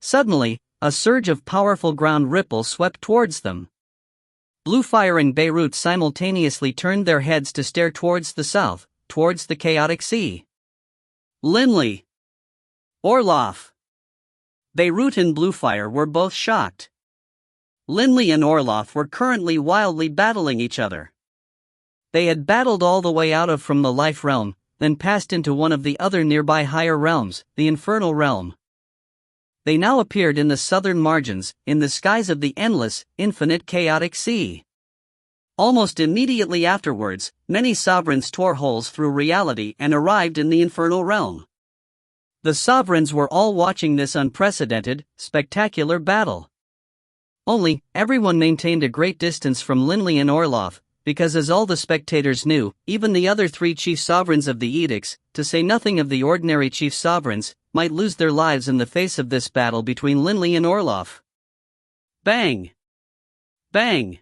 Suddenly, a surge of powerful ground ripple swept towards them. Bluefire and Beirut simultaneously turned their heads to stare towards the south, towards the chaotic sea. Linley! Orloff! Beirut and Bluefire were both shocked. Linley and Orloff were currently wildly battling each other. They had battled all the way out of from the life realm, then passed into one of the other nearby higher realms, the infernal realm. They now appeared in the southern margins, in the skies of the endless, infinite chaotic sea. Almost immediately afterwards, many sovereigns tore holes through reality and arrived in the infernal realm. The sovereigns were all watching this unprecedented, spectacular battle. Only, everyone maintained a great distance from Linley and Orloff, because as all the spectators knew, even the other 3 chief sovereigns of the edicts, to say nothing of the ordinary chief sovereigns, might lose their lives in the face of this battle between Linley and Orloff. Bang! Bang!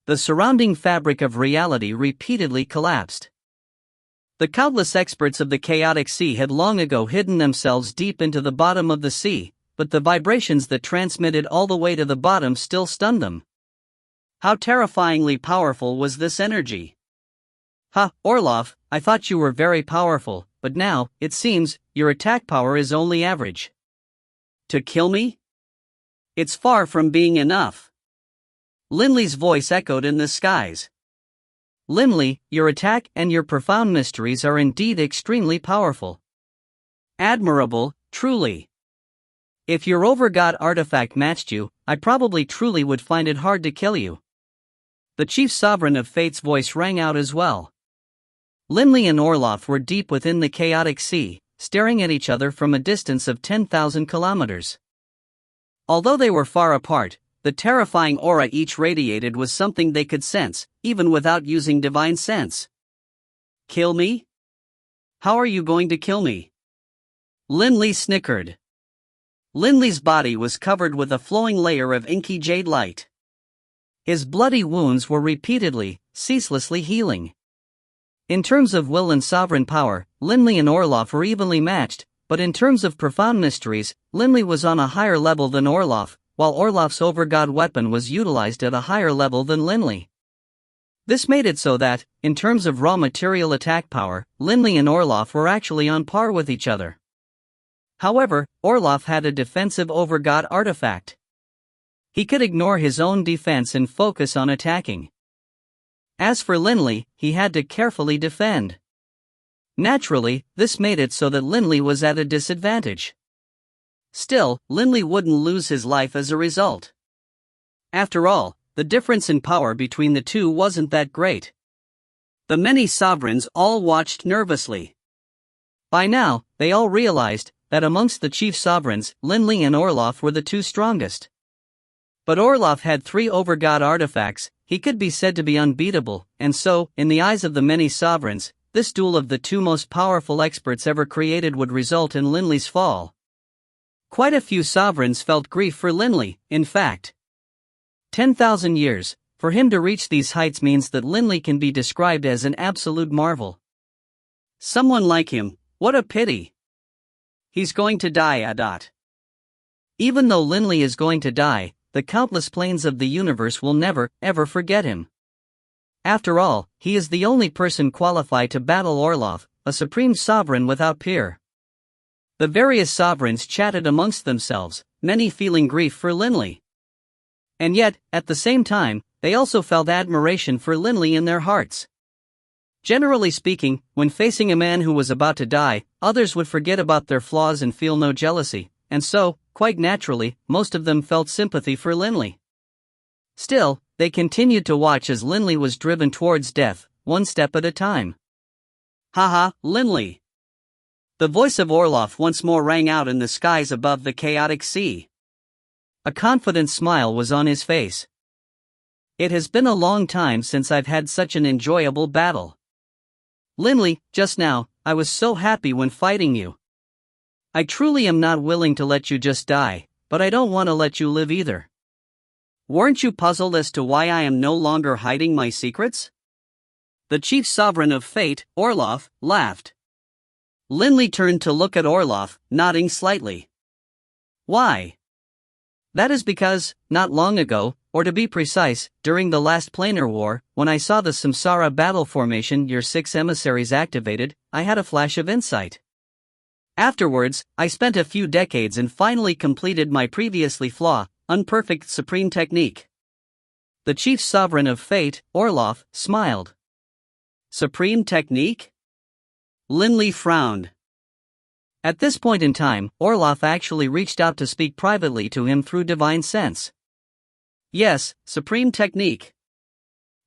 The surrounding fabric of reality repeatedly collapsed. The countless experts of the chaotic sea had long ago hidden themselves deep into the bottom of the sea, but the vibrations that transmitted all the way to the bottom still stunned them. How terrifyingly powerful was this energy? Ha, Orloff, I thought you were very powerful, but now, it seems, your attack power is only average. To kill me? It's far from being enough. Linley's voice echoed in the skies. Linley, your attack and your profound mysteries are indeed extremely powerful. Admirable, truly. If your overgod artifact matched you, I probably truly would find it hard to kill you. The chief sovereign of fate's voice rang out as well. Linley and Orloff were deep within the chaotic sea, staring at each other from a distance of 10,000 kilometers. Although they were far apart, the terrifying aura each radiated was something they could sense, even without using divine sense. Kill me? How are you going to kill me? Linley snickered. Linley's body was covered with a flowing layer of inky jade light. His bloody wounds were repeatedly, ceaselessly healing. In terms of will and sovereign power, Linley and Orloff were evenly matched, but in terms of profound mysteries, Linley was on a higher level than Orloff, while Orloff's overgod weapon was utilized at a higher level than Linley. This made it so that, in terms of raw material attack power, Linley and Orloff were actually on par with each other. However, Orloff had a defensive overgod artifact. He could ignore his own defense and focus on attacking. As for Linley, he had to carefully defend. Naturally, this made it so that Linley was at a disadvantage. Still, Linley wouldn't lose his life as a result. After all, the difference in power between the two wasn't that great. The many sovereigns all watched nervously. By now, they all realized that amongst the chief sovereigns, Linley and Orloff were the two strongest. But Orloff had 3 overgod artifacts, he could be said to be unbeatable, and so, in the eyes of the many sovereigns, this duel of the two most powerful experts ever created would result in Linley's fall. Quite a few sovereigns felt grief for Linley, in fact. 10,000 years, for him to reach these heights means that Linley can be described as an absolute marvel. Someone like him, what a pity. He's going to die. Even though Linley is going to die, the countless planes of the universe will never, ever forget him. After all, he is the only person qualified to battle Orloff, a supreme sovereign without peer. The various sovereigns chatted amongst themselves, many feeling grief for Linley. And yet, at the same time, they also felt admiration for Linley in their hearts. Generally speaking, when facing a man who was about to die, others would forget about their flaws and feel no jealousy, and so, quite naturally, most of them felt sympathy for Linley. Still, they continued to watch as Linley was driven towards death, one step at a time. Haha, Linley! The voice of Orloff once more rang out in the skies above the chaotic sea. A confident smile was on his face. It has been a long time since I've had such an enjoyable battle. Linley, just now, I was so happy when fighting you. I truly am not willing to let you just die, but I don't want to let you live either. Weren't you puzzled as to why I am no longer hiding my secrets? The chief sovereign of fate, Orloff, laughed. Linley turned to look at Orloff, nodding slightly. Why? That is because, not long ago, or to be precise, during the last planar war, when I saw the Samsara battle formation your 6 emissaries activated, I had a flash of insight. Afterwards, I spent a few decades and finally completed my previously unperfect supreme technique. The chief sovereign of fate, Orloff, smiled. Supreme technique? Linley frowned. At this point in time, Orloff actually reached out to speak privately to him through divine sense. Yes, supreme technique.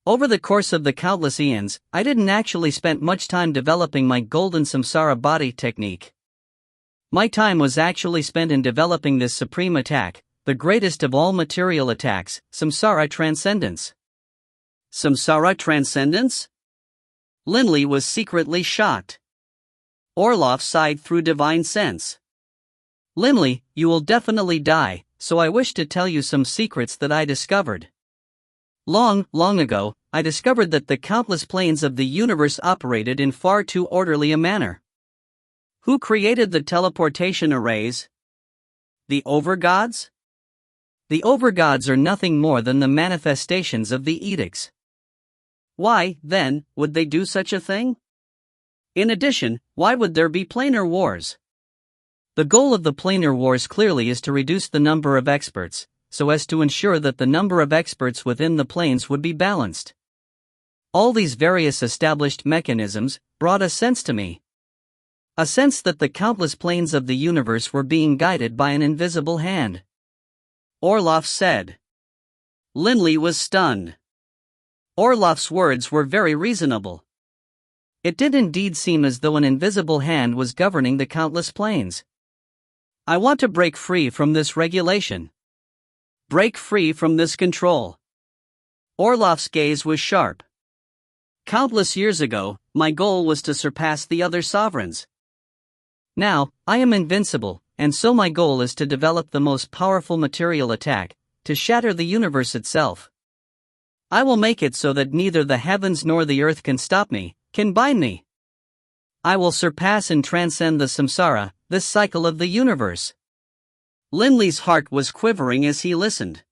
Over the course of the countless eons, I didn't actually spend much time developing my golden samsara body technique. My time was actually spent in developing this supreme attack, the greatest of all material attacks, samsara transcendence. Samsara transcendence? Linley was secretly shocked. Orloff sighed through divine sense. Linley, you will definitely die, so I wish to tell you some secrets that I discovered. Long, long ago, I discovered that the countless planes of the universe operated in far too orderly a manner. Who created the teleportation arrays? The overgods? The overgods are nothing more than the manifestations of the edicts. Why, then, would they do such a thing? In addition, why would there be planar wars? The goal of the planar wars clearly is to reduce the number of experts, so as to ensure that the number of experts within the planes would be balanced. All these various established mechanisms brought a sense to me. A sense that the countless planes of the universe were being guided by an invisible hand. Orloff said. Linley was stunned. Orloff's words were very reasonable. It did indeed seem as though an invisible hand was governing the countless planes. I want to break free from this regulation. Break free from this control. Orloff's gaze was sharp. Countless years ago, my goal was to surpass the other sovereigns. Now, I am invincible, and so my goal is to develop the most powerful material attack, to shatter the universe itself. I will make it so that neither the heavens nor the earth can stop me, can bind me. I will surpass and transcend the samsara, this cycle of the universe. Linley's heart was quivering as he listened.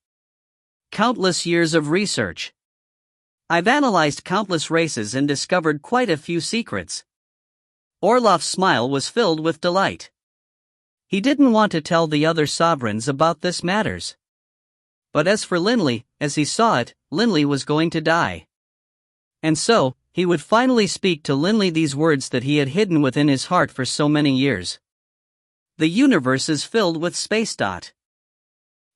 Countless years of research. I've analyzed countless races and discovered quite a few secrets. Orloff's smile was filled with delight. He didn't want to tell the other sovereigns about this matters. But as for Linley, as he saw it, Linley was going to die. And so, he would finally speak to Linley these words that he had hidden within his heart for so many years. The universe is filled with space.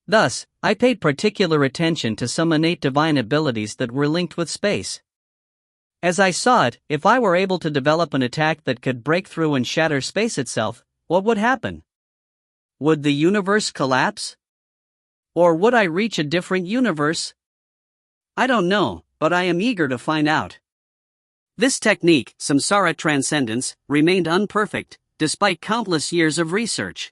Thus, I paid particular attention to some innate divine abilities that were linked with space. As I saw it, if I were able to develop an attack that could break through and shatter space itself, what would happen? Would the universe collapse? Or would I reach a different universe? I don't know, but I am eager to find out. This technique, samsara transcendence, remained unperfect, despite countless years of research.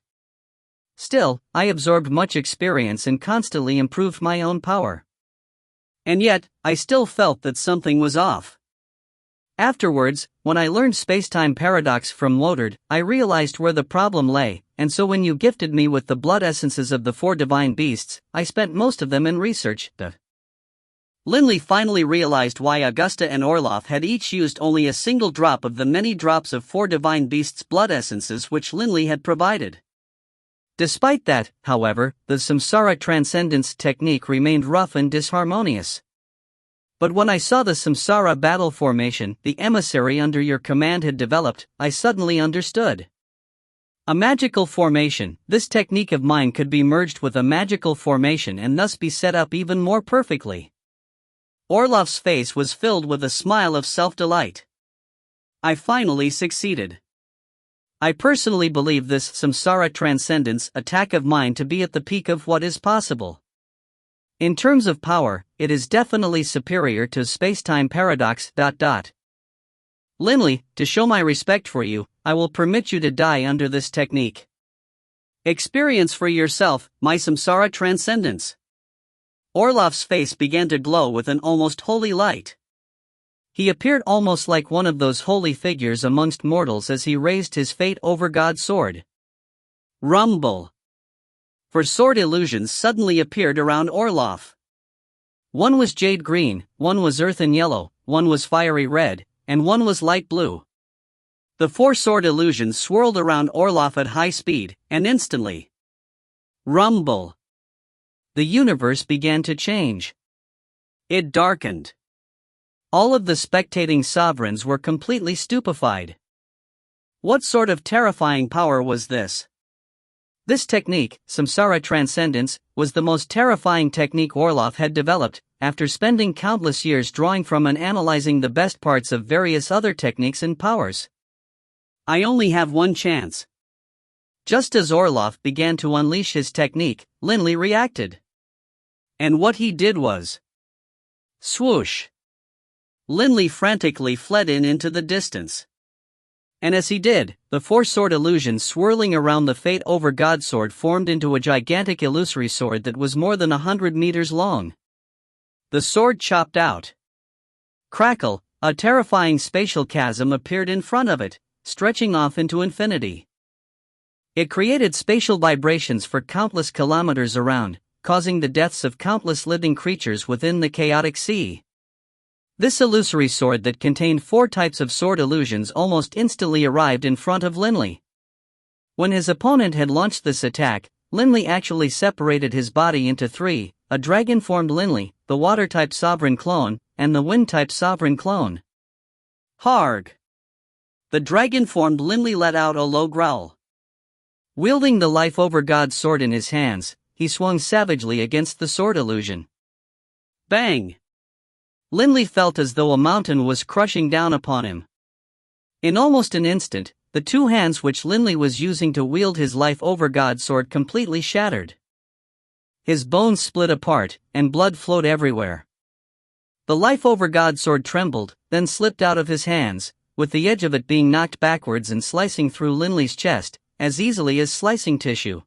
Still, I absorbed much experience and constantly improved my own power. And yet, I still felt that something was off. Afterwards, when I learned space-time paradox from Woodard, I realized where the problem lay, and so when you gifted me with the blood essences of the 4 divine beasts, I spent most of them in research. Linley finally realized why Augusta and Orloff had each used only a single drop of the many drops of 4 divine beasts' blood essences which Linley had provided. Despite that, however, the samsara transcendence technique remained rough and disharmonious. But when I saw the samsara battle formation the emissary under your command had developed, I suddenly understood. A magical formation, this technique of mine could be merged with a magical formation and thus be set up even more perfectly. Orloff's face was filled with a smile of self-delight. I finally succeeded. I personally believe this samsara transcendence attack of mine to be at the peak of what is possible. In terms of power, it is definitely superior to space-time paradox. Linley, to show my respect for you, I will permit you to die under this technique. Experience for yourself my samsara transcendence. Orloff's face began to glow with an almost holy light. He appeared almost like one of those holy figures amongst mortals as he raised his fate over God's sword. Rumble. For sword illusions suddenly appeared around Orloff. One was jade green, one was earthen yellow, one was fiery red, and one was light blue. The 4 sword illusions swirled around Orloff at high speed, and instantly. Rumble. The universe began to change. It darkened. All of the spectating sovereigns were completely stupefied. What sort of terrifying power was this? This technique, samsara transcendence, was the most terrifying technique Orloff had developed, after spending countless years drawing from and analyzing the best parts of various other techniques and powers. I only have one chance. Just as Orloff began to unleash his technique, Linley reacted. And what he did was... swoosh! Linley frantically fled into the distance. And as he did, the four-sword illusion swirling around the Fate over God sword formed into a gigantic illusory sword that was more than 100 meters long. The sword chopped out. Crackle, a terrifying spatial chasm appeared in front of it, stretching off into infinity. It created spatial vibrations for countless kilometers around, causing the deaths of countless living creatures within the chaotic sea. This illusory sword that contained 4 types of sword illusions almost instantly arrived in front of Linley. When his opponent had launched this attack, Linley actually separated his body into 3, a dragon-formed Linley, the water-type sovereign clone, and the wind-type sovereign clone. Harg! The dragon-formed Linley let out a low growl. Wielding the Life Over God sword in his hands, he swung savagely against the sword illusion. Bang! Linley felt as though a mountain was crushing down upon him. In almost an instant, the 2 hands which Linley was using to wield his Life Over God sword completely shattered. His bones split apart, and blood flowed everywhere. The Life Over God sword trembled, then slipped out of his hands, with the edge of it being knocked backwards and slicing through Linley's chest, as easily as slicing tissue.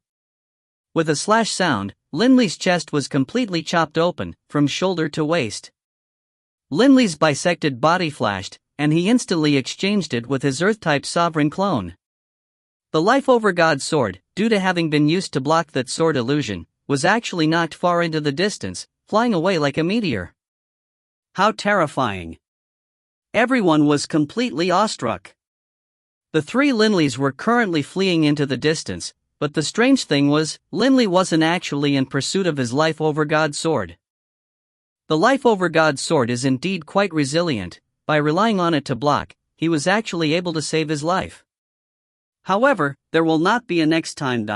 With a slash sound, Linley's chest was completely chopped open, from shoulder to waist. Linley's bisected body flashed, and he instantly exchanged it with his Earth-type sovereign clone. The Life Over God sword, due to having been used to block that sword illusion, was actually knocked far into the distance, flying away like a meteor. How terrifying! Everyone was completely awestruck. The 3 Linleys were currently fleeing into the distance, but the strange thing was, Linley wasn't actually in pursuit of his Life Over God sword. The Life Over God sword is indeed quite resilient. By relying on it to block, he was actually able to save his life. However, there will not be a next time.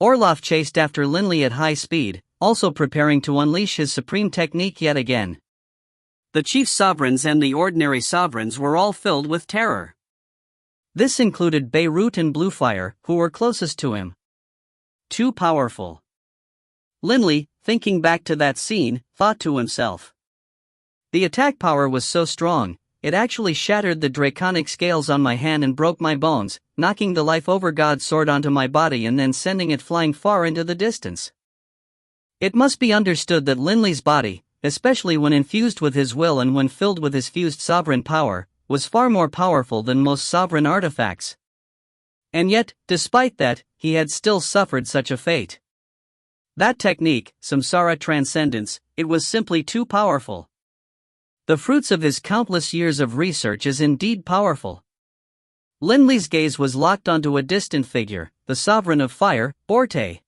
Orloff chased after Linley at high speed, also preparing to unleash his supreme technique yet again. The chief sovereigns and the ordinary sovereigns were all filled with terror. This included Beirut and Bluefire, who were closest to him. Too powerful. Linley, thinking back to that scene, thought to himself. The attack power was so strong, it actually shattered the draconic scales on my hand and broke my bones, knocking the Life Over God sword onto my body and then sending it flying far into the distance. It must be understood that Linley's body, especially when infused with his will and when filled with his fused sovereign power, was far more powerful than most sovereign artifacts. And yet, despite that, he had still suffered such a fate. That technique, Samsara Transcendence, it was simply too powerful. The fruits of his countless years of research is indeed powerful. Linley's gaze was locked onto a distant figure, the Sovereign of Fire, Borte.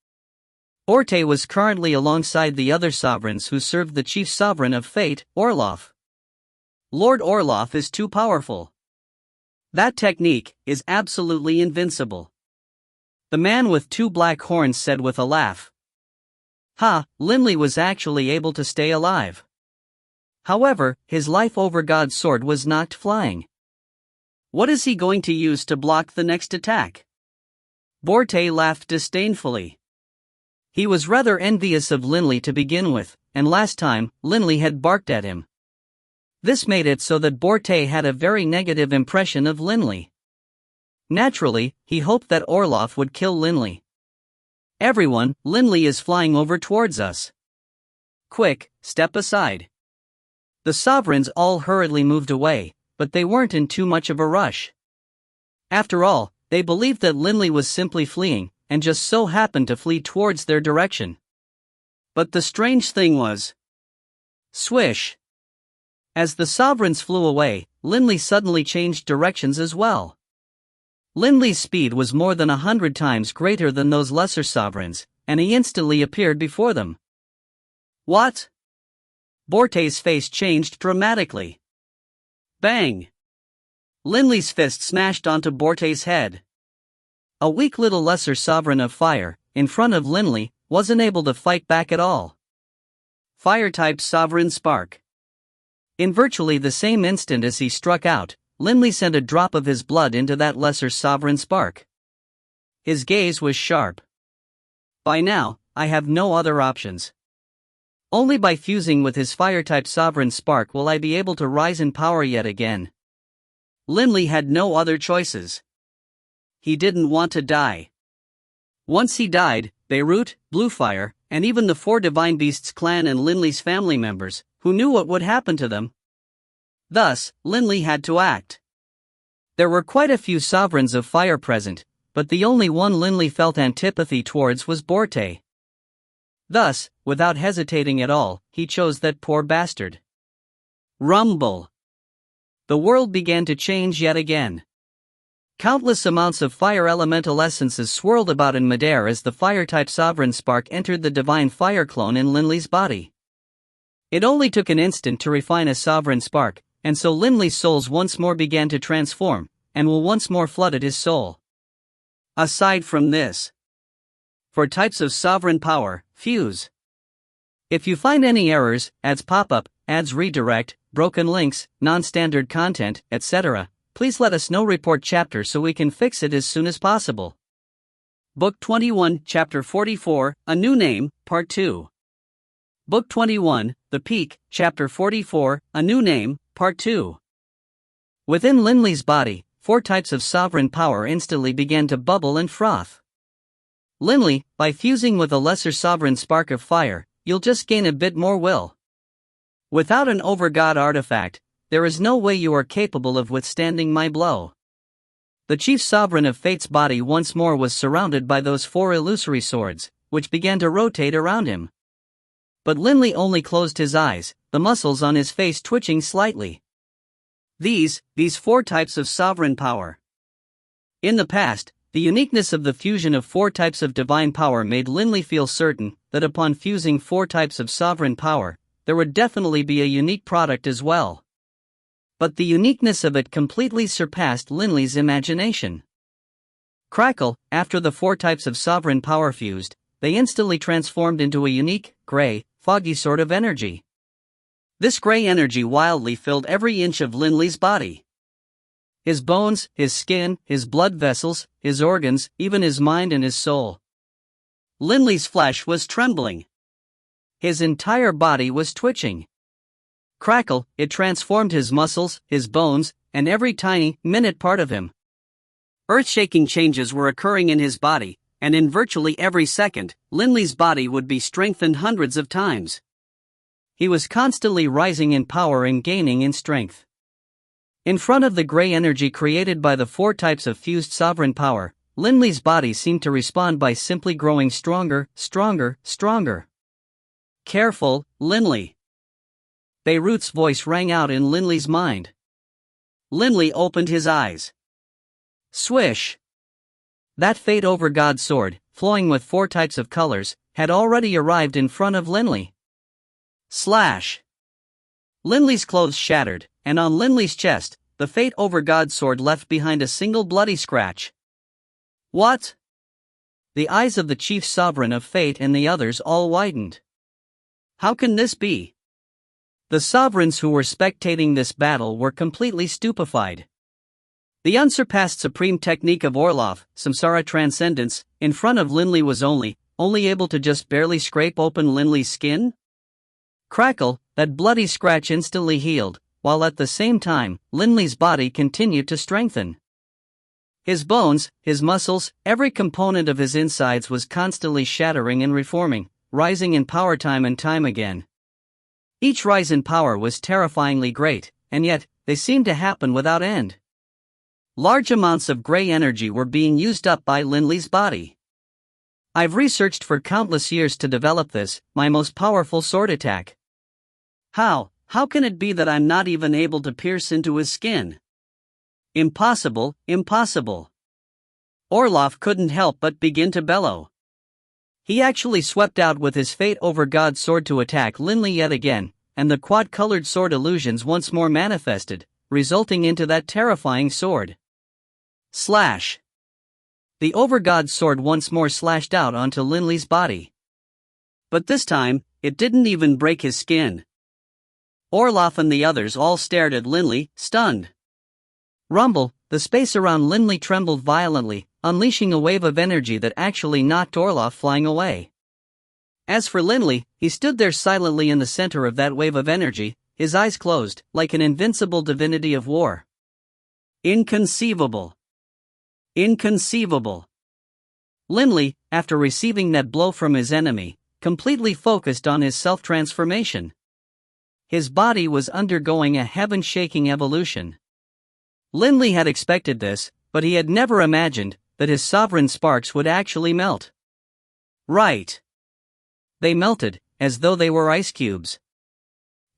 Borte was currently alongside the other sovereigns who served the chief sovereign of Fate, Orloff. Lord Orloff is too powerful. That technique is absolutely invincible. The man with 2 black horns said with a laugh. Ha, Linley was actually able to stay alive. However, his Life Over God sword was knocked flying. What is he going to use to block the next attack? Borte laughed disdainfully. He was rather envious of Linley to begin with, and last time, Linley had barked at him. This made it so that Borte had a very negative impression of Linley. Naturally, he hoped that Orloff would kill Linley. Everyone, Linley is flying over towards us. Quick, step aside. The sovereigns all hurriedly moved away, but they weren't in too much of a rush. After all, they believed that Linley was simply fleeing, and just so happened to flee towards their direction. But the strange thing was... Swish! As the sovereigns flew away, Linley suddenly changed directions as well. Linley's speed was more than 100 times greater than those lesser sovereigns, and he instantly appeared before them. What? Borte's face changed dramatically. Bang! Linley's fist smashed onto Borte's head. A weak little lesser sovereign of fire, in front of Linley, wasn't able to fight back at all. Fire-type sovereign spark. In virtually the same instant as he struck out, Linley sent a drop of his blood into that lesser sovereign spark. His gaze was sharp. By now, I have no other options. Only by fusing with his fire-type sovereign spark will I be able to rise in power yet again. Linley had no other choices. He didn't want to die. Once he died, Beirut, Bluefire, and even the 4 Divine Beasts clan and Linley's family members, who knew what would happen to them. Thus, Linley had to act. There were quite a few sovereigns of fire present, but the only one Linley felt antipathy towards was Borte. Thus, without hesitating at all, he chose that poor bastard. Rumble. The world began to change yet again. Countless amounts of fire elemental essences swirled about in midair as the fire-type sovereign spark entered the divine fire clone in Linley's body. It only took an instant to refine a sovereign spark, and so Linley's souls once more began to transform, and will once more flooded his soul. Aside from this, for types of sovereign power, fuse. If you find any errors, ads pop-up, ads redirect, broken links, non-standard content, etc., please let us know. Report chapter so we can fix it as soon as possible. Book 21, Chapter 44, A New Name, Part 2. Book 21, The Peak, Chapter 44, A New Name, Part 2. Within Linley's body, 4 types of sovereign power instantly began to bubble and froth. Linley, by fusing with a lesser sovereign spark of fire, you'll just gain a bit more will. Without an overgod artifact, there is no way you are capable of withstanding my blow. The chief sovereign of fate's body once more was surrounded by those 4 illusory swords, which began to rotate around him. But Linley only closed his eyes, the muscles on his face twitching slightly. These 4 types of sovereign power. In the past, the uniqueness of the fusion of 4 types of divine power made Linley feel certain that upon fusing 4 types of sovereign power, there would definitely be a unique product as well. But the uniqueness of it completely surpassed Linley's imagination. Crackle, after the 4 types of sovereign power fused, they instantly transformed into a unique, gray, foggy sort of energy. This gray energy wildly filled every inch of Linley's body. His bones, his skin, his blood vessels, his organs, even his mind and his soul. Linley's flesh was trembling. His entire body was twitching. Crackle, it transformed his muscles, his bones, and every tiny, minute part of him. Earth-shaking changes were occurring in his body, and in virtually every second, Linley's body would be strengthened hundreds of times. He was constantly rising in power and gaining in strength. In front of the gray energy created by the 4 types of fused sovereign power, Linley's body seemed to respond by simply growing stronger, stronger, stronger. Careful, Linley. Beirut's voice rang out in Linley's mind. Linley opened his eyes. Swish! That fate over God sword, flowing with 4 types of colors, had already arrived in front of Linley. Slash! Linley's clothes shattered, and on Linley's chest, the fate over God sword left behind a single bloody scratch. What? The eyes of the chief sovereign of fate and the others all widened. How can this be? The sovereigns who were spectating this battle were completely stupefied. The unsurpassed supreme technique of Orlov, Samsara Transcendence, in front of Linley was only able to just barely scrape open Linley's skin? Crackle, that bloody scratch instantly healed, while at the same time, Linley's body continued to strengthen. His bones, his muscles, every component of his insides was constantly shattering and reforming, rising in power time and time again. Each rise in power was terrifyingly great, and yet, they seemed to happen without end. Large amounts of gray energy were being used up by Linley's body. I've researched for countless years to develop this, my most powerful sword attack. How can it be that I'm not even able to pierce into his skin? Impossible, impossible. Orlov couldn't help but begin to bellow. He actually swept out with his fate over God's sword to attack Linley yet again, and the quad-colored sword illusions once more manifested, resulting into that terrifying sword. Slash! The over-God sword once more slashed out onto Linley's body. But this time, it didn't even break his skin. Orlov and the others all stared at Linley, stunned. Rumble, the space around Linley trembled violently, unleashing a wave of energy that actually knocked Orlov flying away. As for Linley, he stood there silently in the center of that wave of energy, his eyes closed, like an invincible divinity of war. Inconceivable. Inconceivable. Linley, after receiving that blow from his enemy, completely focused on his self-transformation. His body was undergoing a heaven-shaking evolution. Linley had expected this, but he had never imagined that his sovereign sparks would actually melt. Right. They melted, as though they were ice cubes.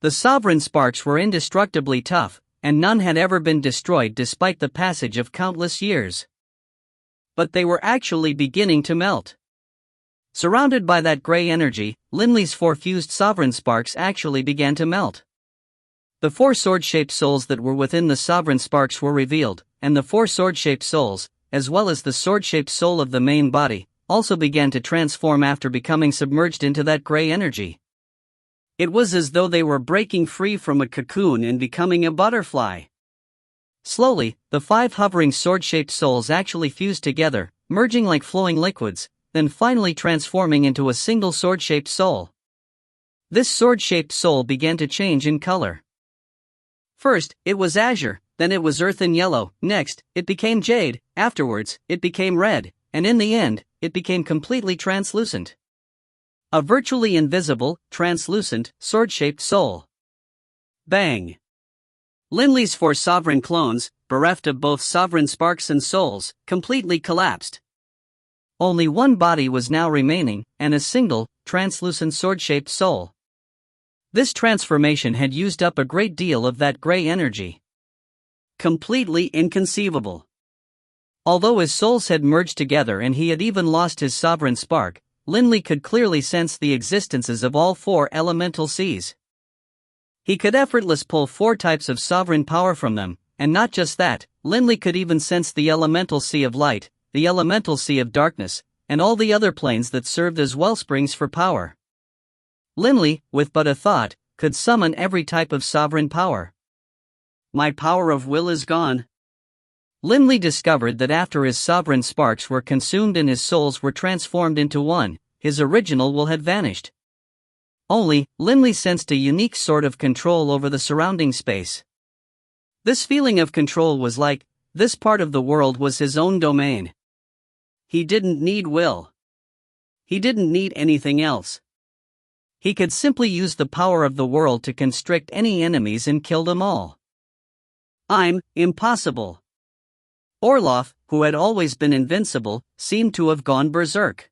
The sovereign sparks were indestructibly tough, and none had ever been destroyed despite the passage of countless years. But they were actually beginning to melt. Surrounded by that gray energy, Linley's 4 fused sovereign sparks actually began to melt. The 4 sword-shaped souls that were within the sovereign sparks were revealed, and the 4 sword-shaped souls, as well as the sword-shaped soul of the main body, also began to transform after becoming submerged into that gray energy. It was as though they were breaking free from a cocoon and becoming a butterfly. Slowly, the 5 hovering sword-shaped souls actually fused together, merging like flowing liquids, then finally transforming into a single sword-shaped soul. This sword-shaped soul began to change in color. First, it was azure, then it was earthen yellow, next, it became jade, afterwards, it became red, and in the end, it became completely translucent. A virtually invisible, translucent, sword-shaped soul. Bang! Linley's 4 sovereign clones, bereft of both sovereign sparks and souls, completely collapsed. Only one body was now remaining, and a single, translucent sword-shaped soul. This transformation had used up a great deal of that gray energy. Completely inconceivable. Although his souls had merged together and he had even lost his sovereign spark, Linley could clearly sense the existences of all 4 elemental seas. He could effortlessly pull 4 types of sovereign power from them, and not just that, Linley could even sense the elemental sea of light, the elemental sea of darkness, and all the other planes that served as wellsprings for power. Linley, with but a thought, could summon every type of sovereign power. My power of will is gone. Linley discovered that after his sovereign sparks were consumed and his souls were transformed into one, his original will had vanished. Only, Linley sensed a unique sort of control over the surrounding space. This feeling of control was like, this part of the world was his own domain. He didn't need will. He didn't need anything else. He could simply use the power of the world to constrict any enemies and kill them all. I'm impossible. Orloff, who had always been invincible, seemed to have gone berserk.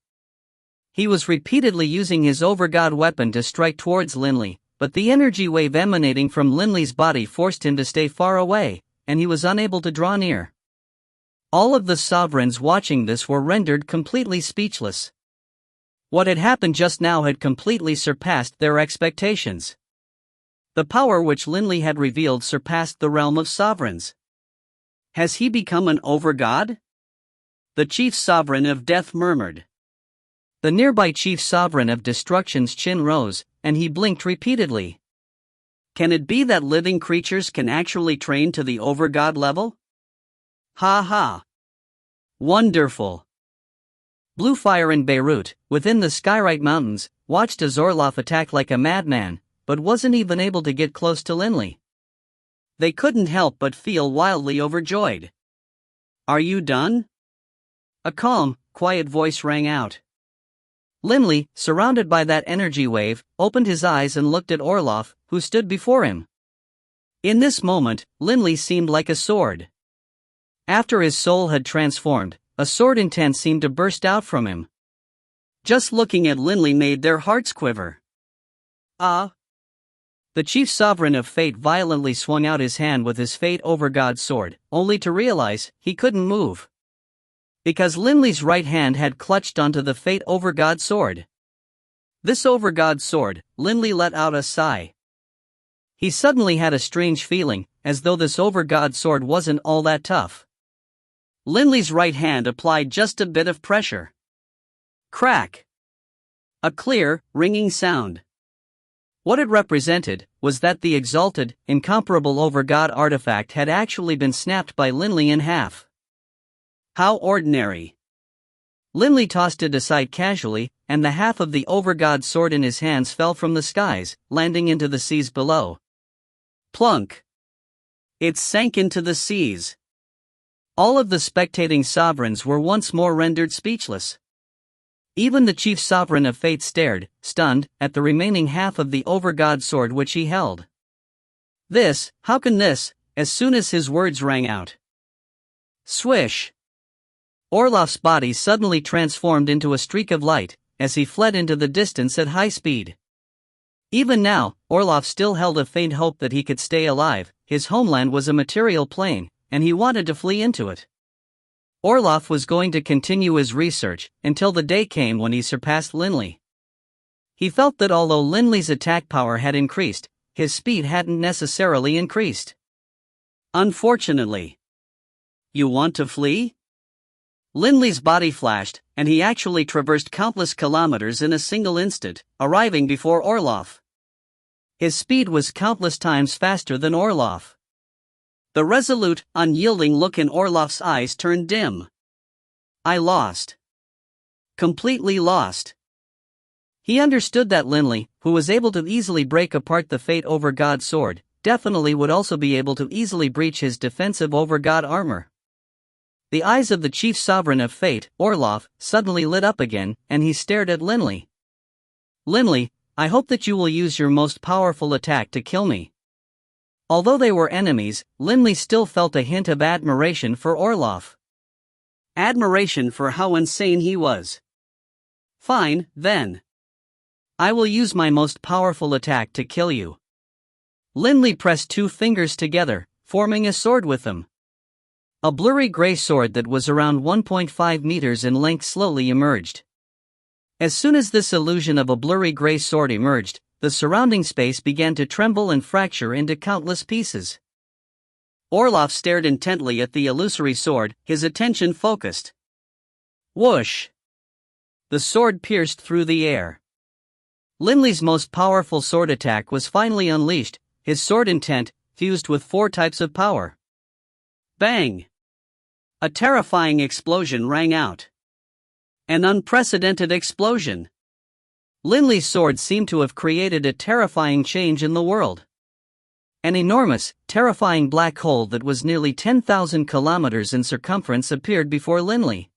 He was repeatedly using his overgod weapon to strike towards Linley, but the energy wave emanating from Linley's body forced him to stay far away, and he was unable to draw near. All of the sovereigns watching this were rendered completely speechless. What had happened just now had completely surpassed their expectations. The power which Linley had revealed surpassed the realm of sovereigns. Has he become an overgod? The chief sovereign of death murmured. The nearby chief sovereign of destruction's chin rose, and he blinked repeatedly. Can it be that living creatures can actually train to the overgod level? Ha ha! Wonderful! Blue Fire in Beirut, within the Skyrite Mountains, watched as Orloff attack like a madman, but wasn't even able to get close to Linley. They couldn't help but feel wildly overjoyed. Are you done? A calm, quiet voice rang out. Linley, surrounded by that energy wave, opened his eyes and looked at Orloff, who stood before him. In this moment, Linley seemed like a sword. After his soul had transformed, a sword intent seemed to burst out from him. Just looking at Linley made their hearts quiver. Ah! The chief sovereign of fate violently swung out his hand with his fate overgod sword, only to realize he couldn't move. Because Linley's right hand had clutched onto the fate overgod sword. This overgod sword, Linley let out a sigh. He suddenly had a strange feeling, as though this overgod sword wasn't all that tough. Linley's right hand applied just a bit of pressure. Crack! A clear, ringing sound. What it represented was that the exalted, incomparable overgod artifact had actually been snapped by Linley in half. How ordinary! Linley tossed it aside casually, and the half of the overgod sword in his hands fell from the skies, landing into the seas below. Plunk! It sank into the seas. All of the spectating sovereigns were once more rendered speechless. Even the chief sovereign of fate stared, stunned, at the remaining half of the overgod sword which he held. This, how can this, as soon as his words rang out. Swish! Orloff's body suddenly transformed into a streak of light, as he fled into the distance at high speed. Even now, Orloff still held a faint hope that he could stay alive. His homeland was a material plane, and he wanted to flee into it. Orloff was going to continue his research until the day came when he surpassed Linley. He felt that although Linley's attack power had increased, his speed hadn't necessarily increased. Unfortunately. You want to flee? Linley's body flashed, and he actually traversed countless kilometers in a single instant, arriving before Orloff. His speed was countless times faster than Orloff. The resolute, unyielding look in Orloff's eyes turned dim. I lost. Completely lost. He understood that Linley, who was able to easily break apart the Fate over God sword, definitely would also be able to easily breach his defensive over God armor. The eyes of the chief sovereign of fate, Orloff, suddenly lit up again, and he stared at Linley. Linley, I hope that you will use your most powerful attack to kill me. Although they were enemies, Linley still felt a hint of admiration for Orloff. Admiration for how insane he was. Fine, then. I will use my most powerful attack to kill you. Linley pressed two fingers together, forming a sword with them. A blurry gray sword that was around 1.5 meters in length slowly emerged. As soon as this illusion of a blurry gray sword emerged, the surrounding space began to tremble and fracture into countless pieces. Orloff stared intently at the illusory sword, his attention focused. Whoosh! The sword pierced through the air. Linley's most powerful sword attack was finally unleashed, his sword intent, fused with 4 types of power. Bang! A terrifying explosion rang out. An unprecedented explosion. Linley's sword seemed to have created a terrifying change in the world. An enormous, terrifying black hole that was nearly 10,000 kilometers in circumference appeared before Linley.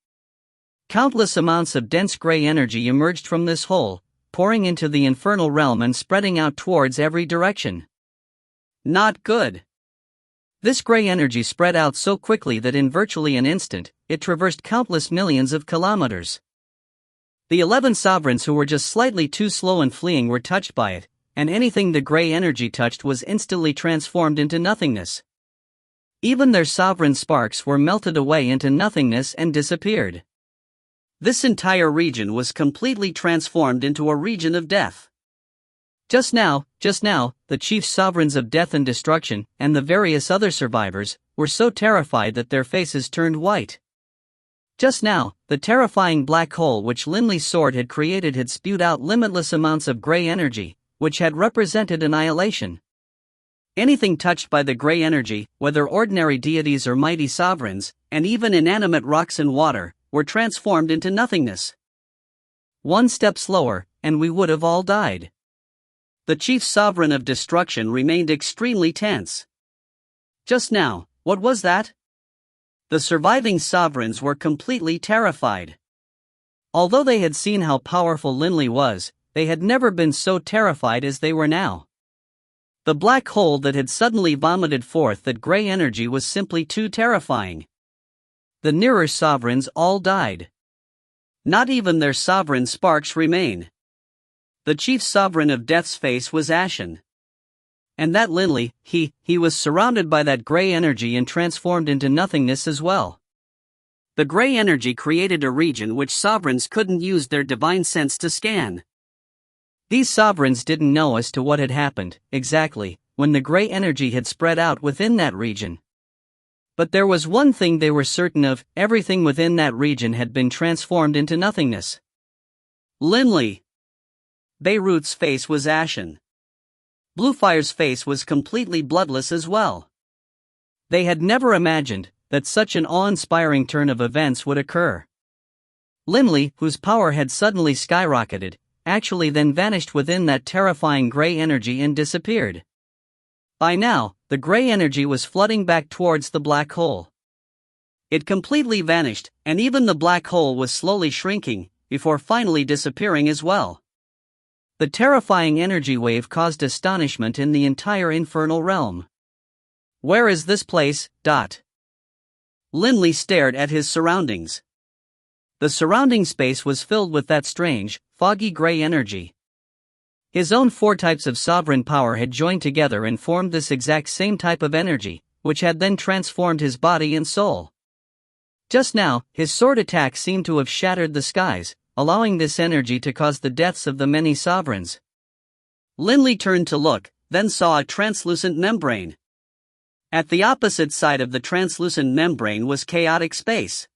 Countless amounts of dense gray energy emerged from this hole, pouring into the infernal realm and spreading out towards every direction. Not good. This gray energy spread out so quickly that in virtually an instant, it traversed countless millions of kilometers. The 11 sovereigns who were just slightly too slow in fleeing were touched by it, and anything the gray energy touched was instantly transformed into nothingness. Even their sovereign sparks were melted away into nothingness and disappeared. This entire region was completely transformed into a region of death. Just now, the chief sovereigns of death and destruction, and the various other survivors, were so terrified that their faces turned white. Just now, the terrifying black hole which Linley's sword had created had spewed out limitless amounts of gray energy, which had represented annihilation. Anything touched by the gray energy, whether ordinary deities or mighty sovereigns, and even inanimate rocks and water, were transformed into nothingness. One step slower, and we would have all died. The chief sovereign of destruction remained extremely tense. Just now, what was that? The surviving sovereigns were completely terrified. Although they had seen how powerful Linley was, they had never been so terrified as they were now. The black hole that had suddenly vomited forth that gray energy was simply too terrifying. The nearer sovereigns all died. Not even their sovereign sparks remain. The chief sovereign of death's face was ashen. And that Linley, he was surrounded by that gray energy and transformed into nothingness as well. The gray energy created a region which sovereigns couldn't use their divine sense to scan. These sovereigns didn't know as to what had happened, exactly, when the gray energy had spread out within that region. But there was one thing they were certain of: everything within that region had been transformed into nothingness. Linley. Beirut's face was ashen. Bluefire's face was completely bloodless as well. They had never imagined that such an awe-inspiring turn of events would occur. Linley, whose power had suddenly skyrocketed, actually then vanished within that terrifying gray energy and disappeared. By now, the gray energy was flooding back towards the black hole. It completely vanished, and even the black hole was slowly shrinking, before finally disappearing as well. The terrifying energy wave caused astonishment in the entire infernal realm. Where is this place? Linley stared at his surroundings. The surrounding space was filled with that strange, foggy gray energy. His own 4 types of sovereign power had joined together and formed this exact same type of energy, which had then transformed his body and soul. Just now, his sword attack seemed to have shattered the skies, allowing this energy to cause the deaths of the many sovereigns. Linley turned to look, then saw a translucent membrane. At the opposite side of the translucent membrane was chaotic space.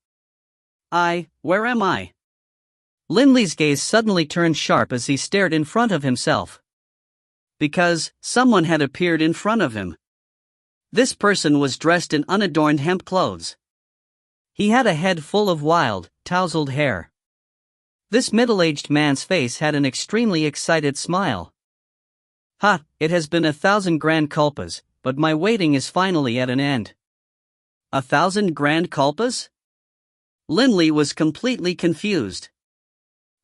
Where am I? Linley's gaze suddenly turned sharp as he stared in front of himself. Because someone had appeared in front of him. This person was dressed in unadorned hemp clothes. He had a head full of wild, tousled hair. This middle-aged man's face had an extremely excited smile. It has been 1,000 grand culpas, but my waiting is finally at an end. 1,000 grand culpas? Linley was completely confused.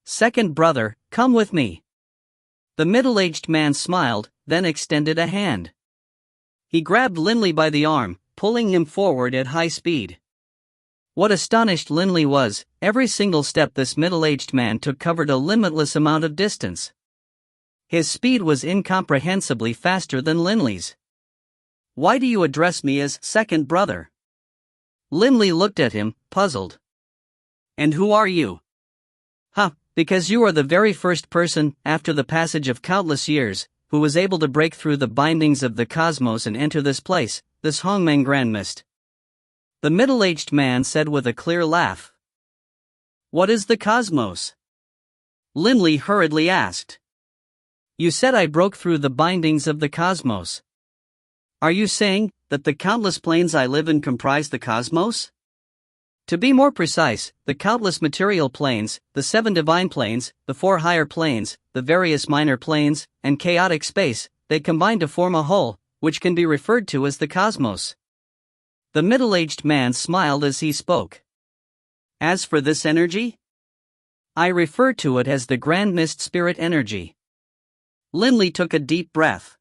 Second brother, come with me. The middle-aged man smiled, then extended a hand. He grabbed Linley by the arm, pulling him forward at high speed. What astonished Linley was, every single step this middle-aged man took covered a limitless amount of distance. His speed was incomprehensibly faster than Linley's. Why do you address me as second brother? Linley looked at him, puzzled. And who are you? Because you are the very first person, after the passage of countless years, who was able to break through the bindings of the cosmos and enter this place, this Hongmeng Grand Mist. The middle-aged man said with a clear laugh. What is the cosmos? Linley hurriedly asked. You said I broke through the bindings of the cosmos. Are you saying that the countless planes I live in comprise the cosmos? To be more precise, the countless material planes, the 7 divine planes, the 4 higher planes, the various minor planes, and chaotic space, they combine to form a whole, which can be referred to as the cosmos. The middle-aged man smiled as he spoke. As for this energy? I refer to it as the Grand Mist Spirit Energy. Linley took a deep breath.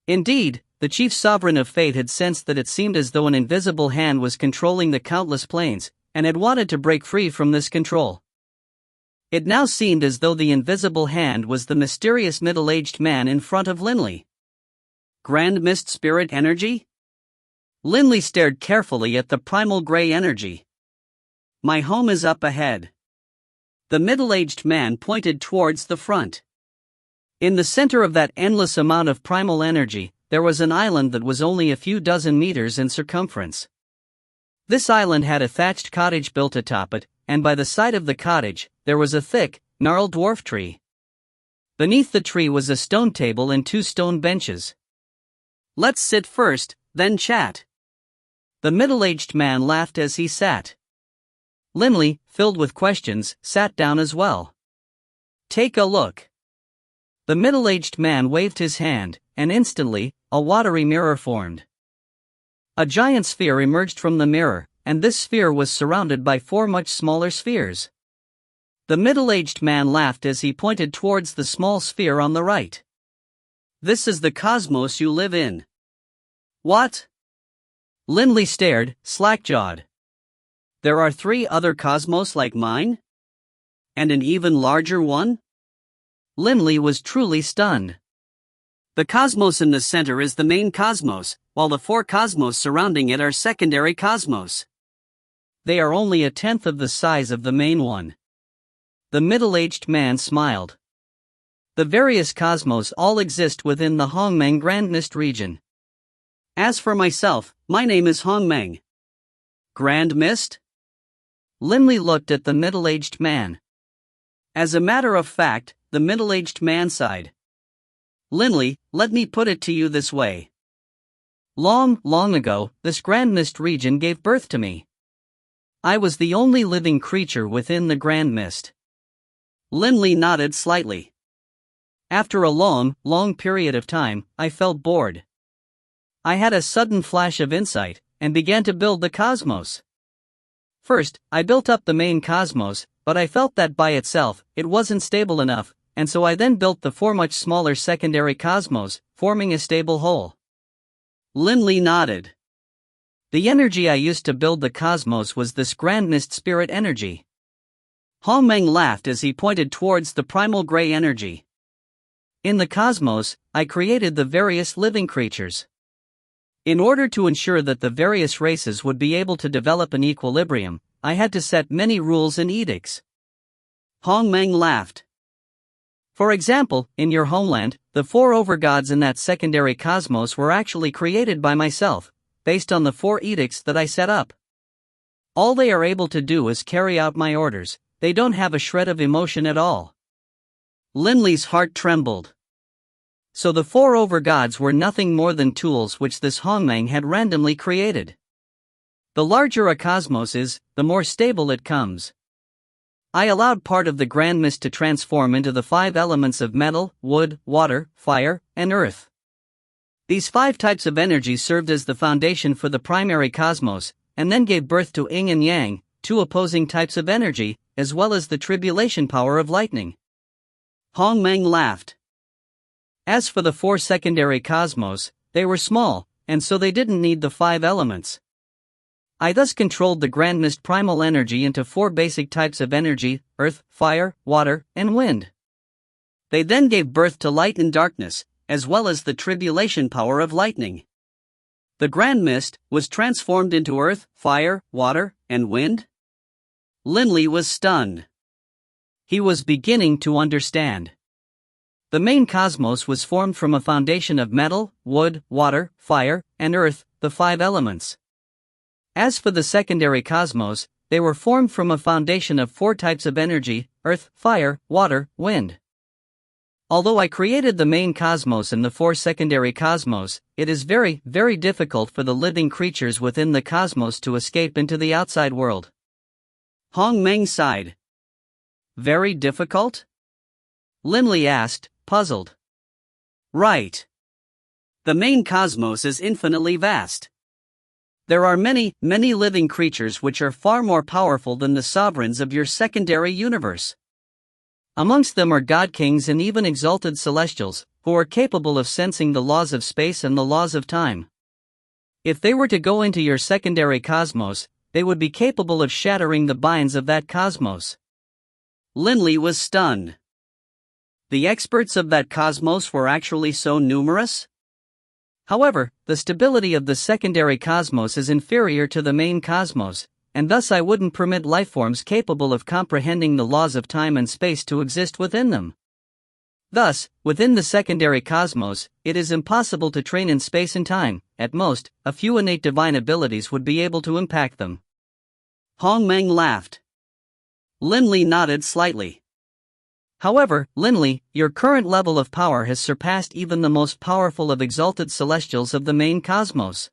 Indeed, the chief sovereign of fate had sensed that it seemed as though an invisible hand was controlling the countless planes, and had wanted to break free from this control. It now seemed as though the invisible hand was the mysterious middle-aged man in front of Linley. Grand Mist Spirit Energy? Linley stared carefully at the primal gray energy. My home is up ahead. The middle-aged man pointed towards the front. In the center of that endless amount of primal energy, there was an island that was only a few dozen meters in circumference. This island had a thatched cottage built atop it, and by the side of the cottage, there was a thick, gnarled dwarf tree. Beneath the tree was a stone table and 2 stone benches. Let's sit first, then chat. The middle-aged man laughed as he sat. Linley, filled with questions, sat down as well. Take a look. The middle-aged man waved his hand, and instantly, a watery mirror formed. A giant sphere emerged from the mirror, and this sphere was surrounded by 4 much smaller spheres. The middle-aged man laughed as he pointed towards the small sphere on the right. This is the cosmos you live in. What? Linley stared, slack-jawed. There are 3 other cosmos like mine? And an even larger one? Linley was truly stunned. The cosmos in the center is the main cosmos, while the 4 cosmos surrounding it are secondary cosmos. They are only 1/10 of the size of the main one. The middle-aged man smiled. The various cosmos all exist within the Hongmeng Grand Mist region. As for myself, my name is Hongmeng. Grand Mist? Linley looked at the middle-aged man. As a matter of fact, the middle-aged man sighed. Linley, let me put it to you this way. Long, long ago, this Grand Mist region gave birth to me. I was the only living creature within the Grand Mist. Linley nodded slightly. After a long, long period of time, I felt bored. I had a sudden flash of insight, and began to build the cosmos. First, I built up the main cosmos, but I felt that by itself, it wasn't stable enough, and so I then built the 4 much smaller secondary cosmos, forming a stable whole. Linley nodded. The energy I used to build the cosmos was this grand mist spirit energy. Hongmeng laughed as he pointed towards the primal gray energy. In the cosmos, I created the various living creatures. In order to ensure that the various races would be able to develop an equilibrium, I had to set many rules and edicts. Hongmeng laughed. For example, in your homeland, the 4 overgods in that secondary cosmos were actually created by myself, based on the 4 edicts that I set up. All they are able to do is carry out my orders, they don't have a shred of emotion at all. Linley's heart trembled. So the 4 overgods were nothing more than tools which this Hongmeng had randomly created. The larger a cosmos is, the more stable it comes. I allowed part of the grand mist to transform into the 5 elements of metal, wood, water, fire, and earth. These 5 types of energy served as the foundation for the primary cosmos, and then gave birth to yin and yang, 2 opposing types of energy, as well as the tribulation power of lightning. Hongmeng laughed. As for the 4 secondary cosmos, they were small, and so they didn't need the 5 elements. I thus controlled the grand mist primal energy into 4 basic types of energy: earth, fire, water, and wind. They then gave birth to light and darkness, as well as the tribulation power of lightning. The grand mist was transformed into earth, fire, water, and wind? Linley was stunned. He was beginning to understand. The main cosmos was formed from a foundation of metal, wood, water, fire, and earth, the 5 elements. As for the secondary cosmos, they were formed from a foundation of 4 types of energy: earth, fire, water, wind. Although I created the main cosmos and the 4 secondary cosmos, it is very, very difficult for the living creatures within the cosmos to escape into the outside world. Hongmeng sighed. Very difficult? Linley asked, puzzled. Right. The main cosmos is infinitely vast. There are many, many living creatures which are far more powerful than the sovereigns of your secondary universe. Amongst them are god kings and even exalted celestials, who are capable of sensing the laws of space and the laws of time. If they were to go into your secondary cosmos, they would be capable of shattering the binds of that cosmos. Linley was stunned. The experts of that cosmos were actually so numerous? However, the stability of the secondary cosmos is inferior to the main cosmos, and thus I wouldn't permit lifeforms capable of comprehending the laws of time and space to exist within them. Thus, within the secondary cosmos, it is impossible to train in space and time. At most, a few innate divine abilities would be able to impact them. Hongmeng laughed. Linley nodded slightly. However, Linley, your current level of power has surpassed even the most powerful of exalted celestials of the main cosmos.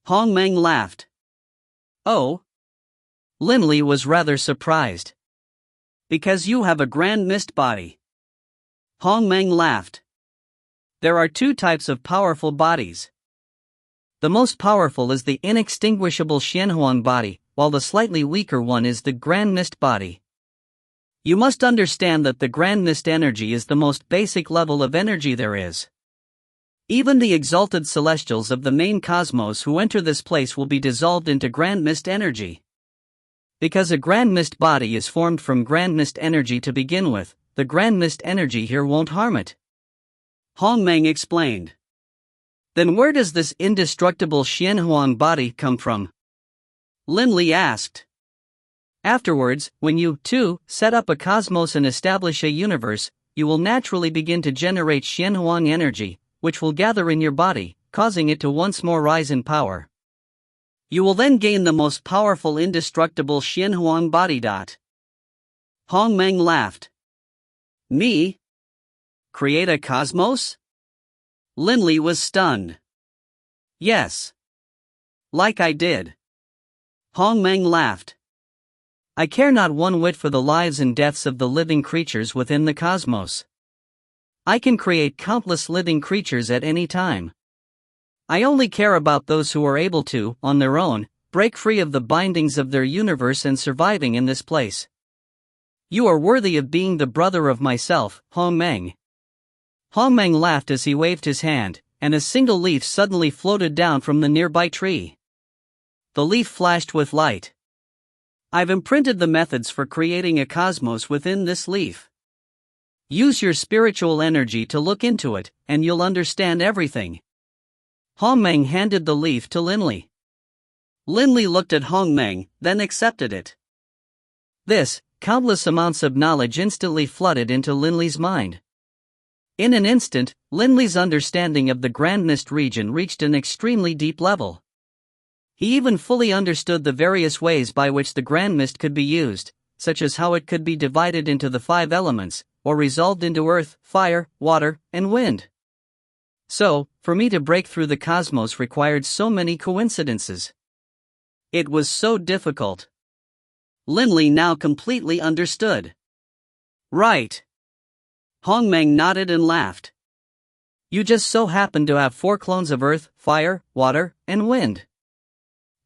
Hongmeng laughed. Oh? Linley was rather surprised. Because you have a grand mist body. Hongmeng laughed. There are 2 types of powerful bodies. The most powerful is the inextinguishable Xianhuang body, while the slightly weaker one is the grand mist body. You must understand that the grand mist energy is the most basic level of energy there is. Even the exalted celestials of the main cosmos who enter this place will be dissolved into grand mist energy. Because a grand mist body is formed from grand mist energy to begin with, the grand mist energy here won't harm it. Hongmeng explained. Then where does this indestructible Xianhuang body come from? Linley asked. Afterwards, when you, too, set up a cosmos and establish a universe, you will naturally begin to generate Xianhuang energy, which will gather in your body, causing it to once more rise in power. You will then gain the most powerful indestructible Xianhuang body. Hongmeng laughed. Me? Create a cosmos? Linley was stunned. Yes. Like I did. Hongmeng laughed. I care not one whit for the lives and deaths of the living creatures within the cosmos. I can create countless living creatures at any time. I only care about those who are able to, on their own, break free of the bindings of their universe and surviving in this place. You are worthy of being the brother of myself, Hong Meng. Hong Meng laughed as he waved his hand, and a single leaf suddenly floated down from the nearby tree. The leaf flashed with light. I've imprinted the methods for creating a cosmos within this leaf. Use your spiritual energy to look into it, and you'll understand everything. Hong Meng handed the leaf to Linley. Linley looked at Hong Meng, then accepted it. This, countless amounts of knowledge instantly flooded into Linley's mind. In an instant, Linley's understanding of the Grand Mist region reached an extremely deep level. He even fully understood the various ways by which the Grand Mist could be used, such as how it could be divided into the 5 elements, or resolved into earth, fire, water, and wind. So, for me to break through the cosmos required so many coincidences. It was so difficult. Linley now completely understood. Right. Hong Meng nodded and laughed. You just so happen to have 4 clones of earth, fire, water, and wind.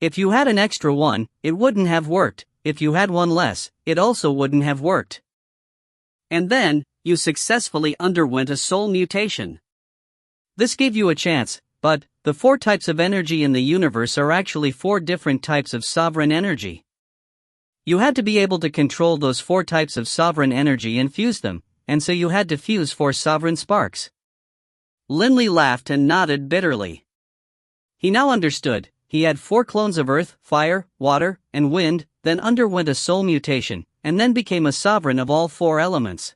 If you had an extra one, it wouldn't have worked. If you had one less, it also wouldn't have worked. And then, you successfully underwent a soul mutation. This gave you a chance, but the 4 types of energy in the universe are actually 4 different types of sovereign energy. You had to be able to control those 4 types of sovereign energy and fuse them, and so you had to fuse 4 sovereign sparks. Linley laughed and nodded bitterly. He now understood. He had 4 clones of earth, fire, water, and wind, then underwent a soul mutation, and then became a sovereign of all 4 elements.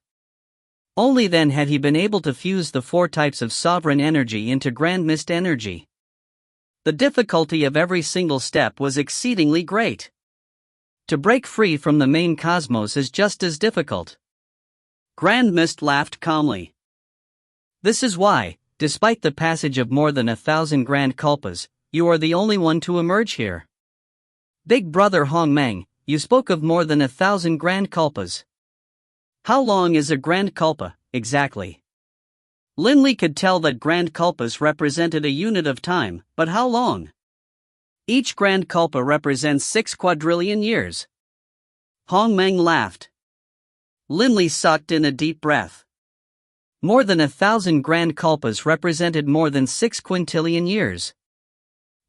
Only then had he been able to fuse the 4 types of sovereign energy into Grand Mist energy. The difficulty of every single step was exceedingly great. To break free from the main cosmos is just as difficult. Grand Mist laughed calmly. This is why, despite the passage of more than 1,000 grand kalpas, you are the only one to emerge here. Big brother Hong Meng, you spoke of more than 1,000 grand kalpas. How long is a grand kalpa, exactly? Linley could tell that grand kalpas represented a unit of time, but how long? Each grand kalpa represents 6 quadrillion years. Hong Meng laughed. Linley sucked in a deep breath. More than 1,000 grand kalpas represented more than 6 quintillion years.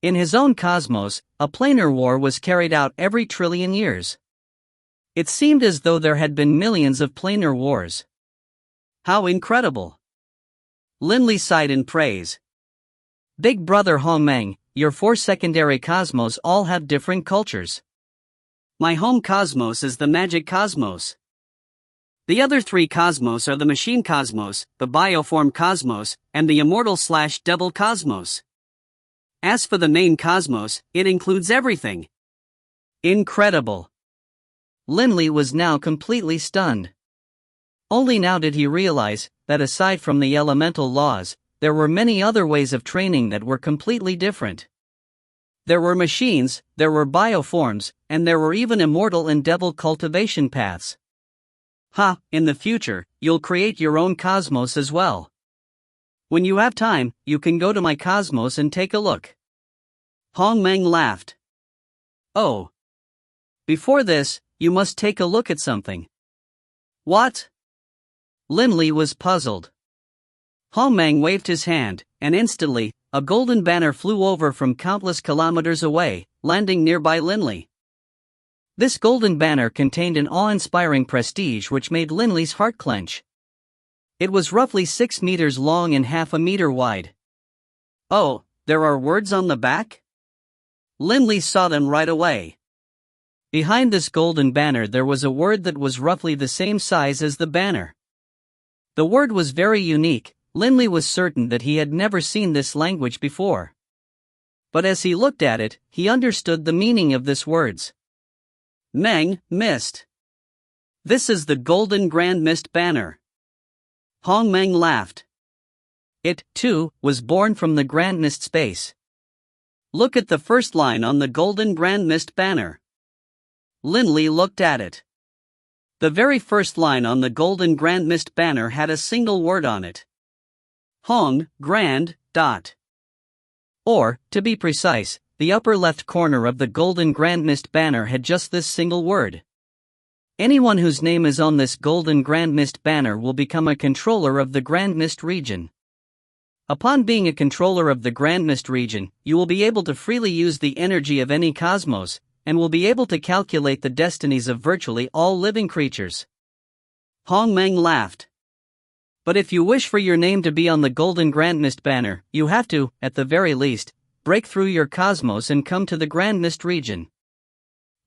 In his own cosmos, a planar war was carried out every trillion years. It seemed as though there had been millions of planar wars. How incredible! Linley sighed in praise. Big brother Hong Meng, your 4 secondary cosmos all have different cultures. My home cosmos is the magic cosmos. The other 3 cosmos are the machine cosmos, the bioform cosmos, and the immortal/double cosmos. As for the main cosmos, it includes everything. Incredible! Linley was now completely stunned. Only now did he realize that aside from the elemental laws, there were many other ways of training that were completely different. There were machines, there were bioforms, and there were even immortal and devil cultivation paths. In the future, you'll create your own cosmos as well. When you have time, you can go to my cosmos and take a look. Hong Meng laughed. Oh. Before this, you must take a look at something. What? Linley was puzzled. Hong Meng waved his hand, and instantly, a golden banner flew over from countless kilometers away, landing nearby Linley. This golden banner contained an awe-inspiring prestige which made Linley's heart clench. It was roughly 6 meters long and half a meter wide. Oh, there are words on the back? Linley saw them right away. Behind this golden banner there was a word that was roughly the same size as the banner. The word was very unique. Linley was certain that he had never seen this language before. But as he looked at it, he understood the meaning of this words. Meng, Mist. This is the Golden Grand Mist banner. Hong Meng laughed. It, too, was born from the Grand Mist space. Look at the first line on the Golden Grand Mist banner. Linley looked at it. The very first line on the Golden Grand Mist banner had a single word on it. Hong, Grand, dot. Or, to be precise, the upper left corner of the golden Grand Mist banner had just this single word. Anyone whose name is on this golden Grand Mist banner will become a controller of the Grand Mist region. Upon being a controller of the Grand Mist region, you will be able to freely use the energy of any cosmos, and will be able to calculate the destinies of virtually all living creatures. Hong Meng laughed. But if you wish for your name to be on the golden Grand Mist banner, you have to, at the very least, break through your cosmos and come to the Grand Mist region.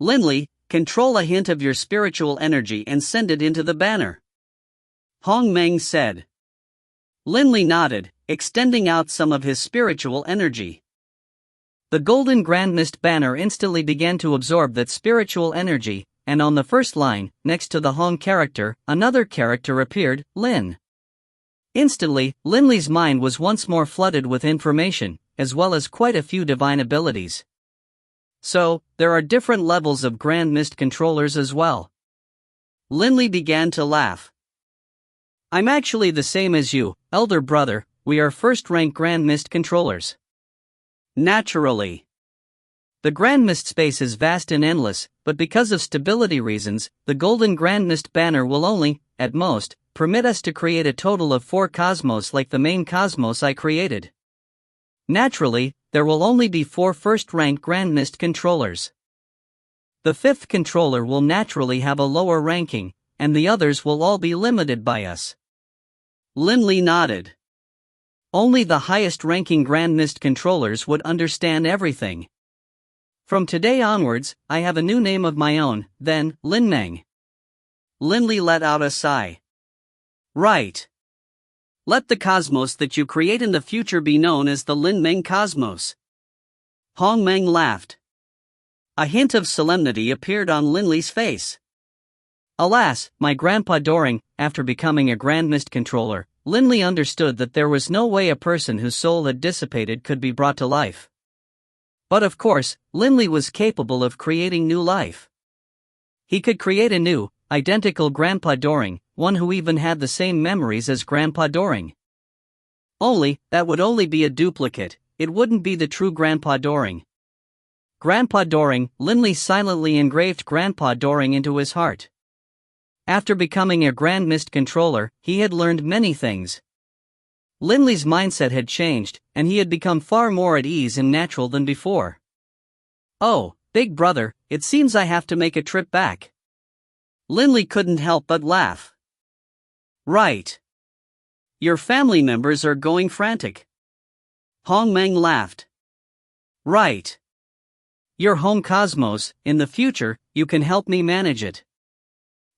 Linley, control a hint of your spiritual energy and send it into the banner. Hong Meng said. Linley nodded, extending out some of his spiritual energy. The golden Grand Mist banner instantly began to absorb that spiritual energy, and on the first line, next to the Hong character, another character appeared, Lin. Instantly, Linley's mind was once more flooded with information, as well as quite a few divine abilities. So, there are different levels of Grand Mist controllers as well. Linley began to laugh. I'm actually the same as you, elder brother, we are first-rank Grand Mist controllers. Naturally. The Grand Mist space is vast and endless, but because of stability reasons, the golden Grand Mist banner will only, at most, permit us to create a total of 4 cosmos like the main cosmos I created. Naturally, there will only be 4 first-rank Grand Mist controllers. The 5th controller will naturally have a lower ranking, and the others will all be limited by us. Linley nodded. Only the highest-ranking Grand Mist controllers would understand everything. From today onwards, I have a new name of my own, then, Lin Meng. Linley let out a sigh. Right. Let the cosmos that you create in the future be known as the Lin Meng cosmos. Hong Meng laughed. A hint of solemnity appeared on Linley's face. Alas, my grandpa Doring, after becoming a Grand Mist controller, Linley understood that there was no way a person whose soul had dissipated could be brought to life. But of course, Linley was capable of creating new life. He could create a new, identical Grandpa Doring, one who even had the same memories as Grandpa Doring. Only, that would only be a duplicate, it wouldn't be the true Grandpa Doring. Grandpa Doring, Linley silently engraved Grandpa Doring into his heart. After becoming a Grand Mist controller, he had learned many things. Linley's mindset had changed, and he had become far more at ease and natural than before. Oh, big brother, it seems I have to make a trip back. Linley couldn't help but laugh. Right. Your family members are going frantic. Hong Meng laughed. Right. Your home cosmos, in the future, you can help me manage it.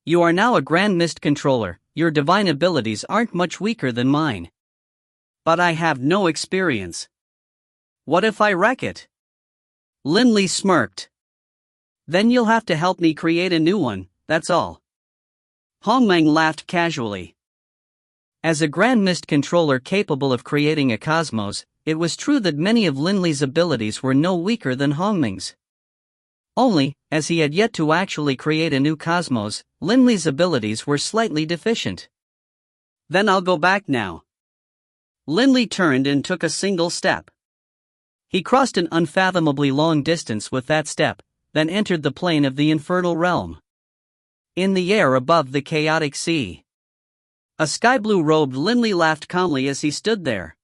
You are now a Grand Mist controller, your divine abilities aren't much weaker than mine. But I have no experience. What if I wreck it? Linley smirked. Then you'll have to help me create a new one, that's all. Hong Meng laughed casually. As a Grand Mist controller capable of creating a cosmos, it was true that many of Linley's abilities were no weaker than Hong Meng's. Only, as he had yet to actually create a new cosmos, Linley's abilities were slightly deficient. Then I'll go back now. Linley turned and took a single step. He crossed an unfathomably long distance with that step, then entered the plane of the infernal realm. In the air above the chaotic sea, a sky-blue robed Linley laughed calmly as he stood there.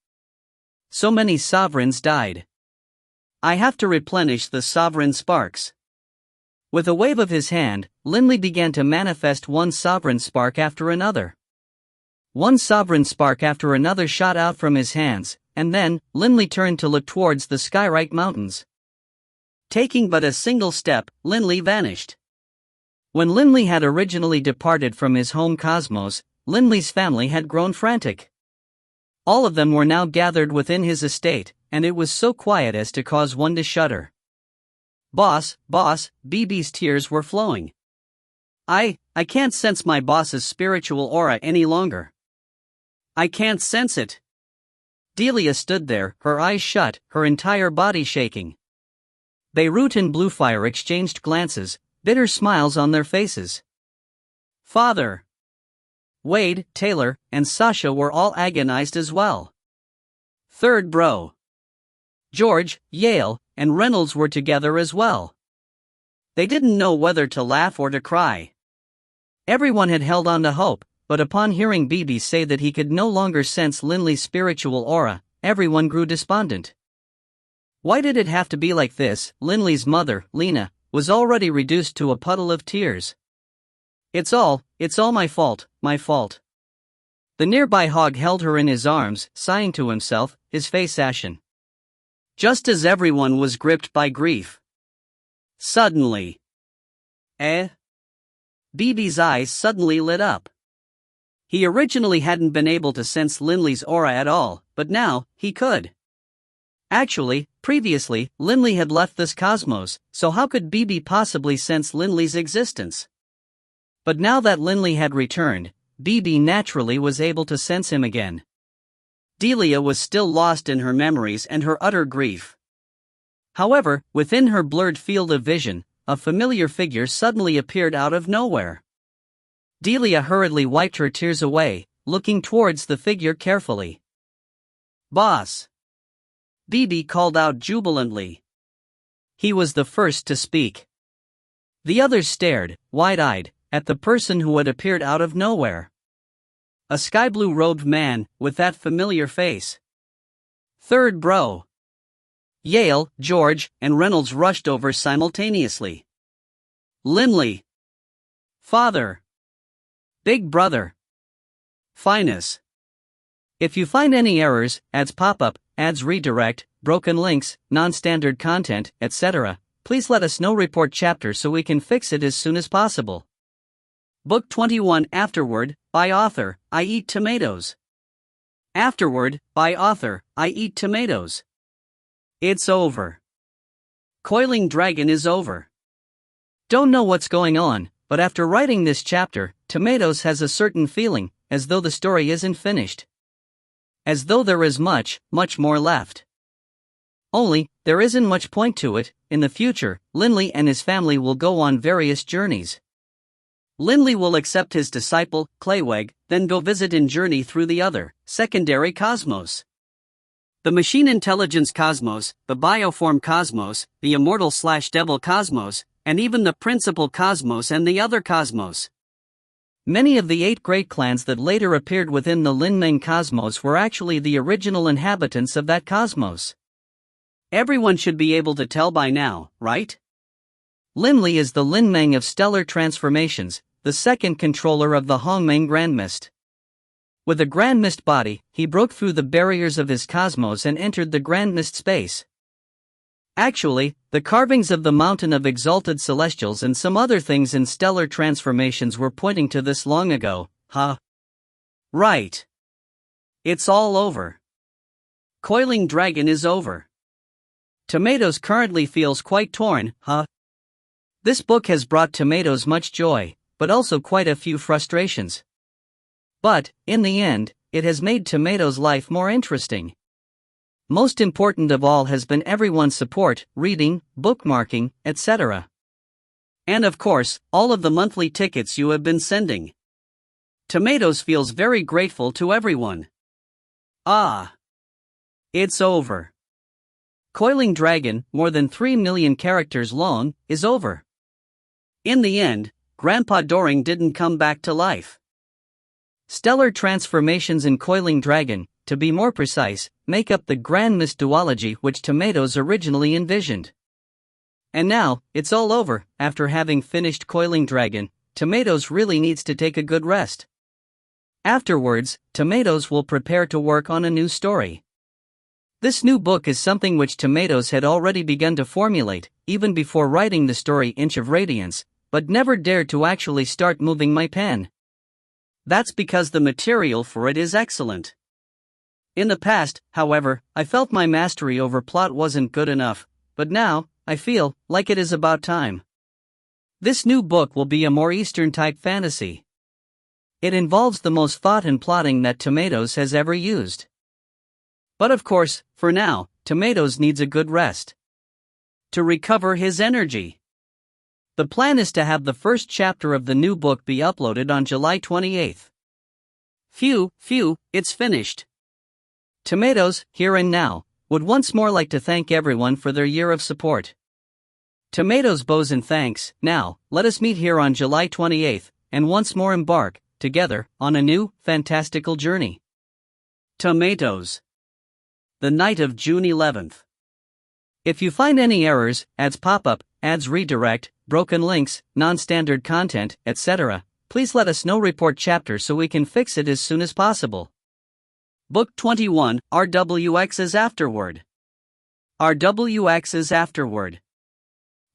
So many sovereigns died. I have to replenish the sovereign sparks. With a wave of his hand, Linley began to manifest one sovereign spark after another. One sovereign spark after another shot out from his hands, and then, Linley turned to look towards the Skyrite Mountains. Taking but a single step, Linley vanished. When Linley had originally departed from his home cosmos, Linley's family had grown frantic. All of them were now gathered within his estate, and it was so quiet as to cause one to shudder. Boss, BB's tears were flowing. I can't sense my boss's spiritual aura any longer. I can't sense it. Delia stood there, her eyes shut, her entire body shaking. Beirut and Bluefire exchanged glances, bitter smiles on their faces. Father! Wade, Taylor, and Sasha were all agonized as well. Third bro. George, Yale, and Reynolds were together as well. They didn't know whether to laugh or to cry. Everyone had held on to hope, but upon hearing Bibi say that he could no longer sense Linley's spiritual aura, everyone grew despondent. Why did it have to be like this? Linley's mother, Lena, was already reduced to a puddle of tears. It's all my fault, my fault. The nearby Hog held her in his arms, sighing to himself, his face ashen. Just as everyone was gripped by grief. Suddenly. Bibi's eyes suddenly lit up. He originally hadn't been able to sense Linley's aura at all, but now, he could. Actually, previously, Linley had left this cosmos, so how could Bibi possibly sense Linley's existence? But now that Linley had returned, Bibi naturally was able to sense him again. Delia was still lost in her memories and her utter grief. However, within her blurred field of vision, a familiar figure suddenly appeared out of nowhere. Delia hurriedly wiped her tears away, looking towards the figure carefully. "Boss!" Bibi called out jubilantly. He was the first to speak. The others stared, wide-eyed, at the person who had appeared out of nowhere. A sky-blue-robed man, with that familiar face. Third bro. Yale, George, and Reynolds rushed over simultaneously. Linley. Father. Big brother. Finus. If you find any errors, ads pop up, ads redirect, broken links, non-standard content, etc., please let us know. Report chapter so we can fix it as soon as possible. Book 21 Afterward, by author, I Eat Tomatoes. Afterward, by author, I Eat Tomatoes. It's over. Coiling Dragon is over. Don't know what's going on, but after writing this chapter, Tomatoes has a certain feeling, as though the story isn't finished. As though there is much, much more left. Only, there isn't much point to it. In the future, Linley and his family will go on various journeys. Linley will accept his disciple, Clayweg, then go visit and journey through the other, secondary cosmos. The machine intelligence cosmos, the bioform cosmos, the immortal/devil cosmos, and even the principal cosmos and the other cosmos. Many of the 8 great clans that later appeared within the Linmeng cosmos were actually the original inhabitants of that cosmos. Everyone should be able to tell by now, right? Linley is the Linmeng of stellar transformations, the second controller of the Hongmeng Grand Mist. With a Grand Mist body, he broke through the barriers of his cosmos and entered the Grand Mist space. Actually, the carvings of the Mountain of Exalted Celestials and some other things in stellar transformations were pointing to this long ago, huh? Right. It's all over. Coiling Dragon is over. Tomatoes currently feels quite torn, huh? This book has brought Tomatoes much joy, but also quite a few frustrations. But, in the end, it has made Tomatoes' life more interesting. Most important of all has been everyone's support, reading, bookmarking, etc. And of course, all of the monthly tickets you have been sending. Tomatoes feels very grateful to everyone. It's over. Coiling Dragon, more than 3 million characters long, is over. In the end, Grandpa Doring didn't come back to life. Stellar transformations in Coiling Dragon, to be more precise, make up the Grand Mist duology which Tomatoes originally envisioned. And now, it's all over. After having finished Coiling Dragon, Tomatoes really needs to take a good rest. Afterwards, Tomatoes will prepare to work on a new story. This new book is something which Tomatoes had already begun to formulate, even before writing the story Inch of Radiance, but never dared to actually start moving my pen. That's because the material for it is excellent. In the past, however, I felt my mastery over plot wasn't good enough, but now, I feel like it is about time. This new book will be a more Eastern-type fantasy. It involves the most thought and plotting that Tomatoes has ever used. But of course, for now, Tomatoes needs a good rest. To recover his energy. The plan is to have the first chapter of the new book be uploaded on July 28th. Phew, it's finished. Tomatoes, here and now, would once more like to thank everyone for their year of support. Tomatoes, bows and thanks. Now, let us meet here on July 28th, and once more embark, together, on a new, fantastical journey. Tomatoes. The night of June 11th. If you find any errors, ads pop up, ads redirect, broken links, non-standard content, etc., please let us know. Report chapter so we can fix it as soon as possible. Book 21, RWX is Afterward. RWX is Afterward.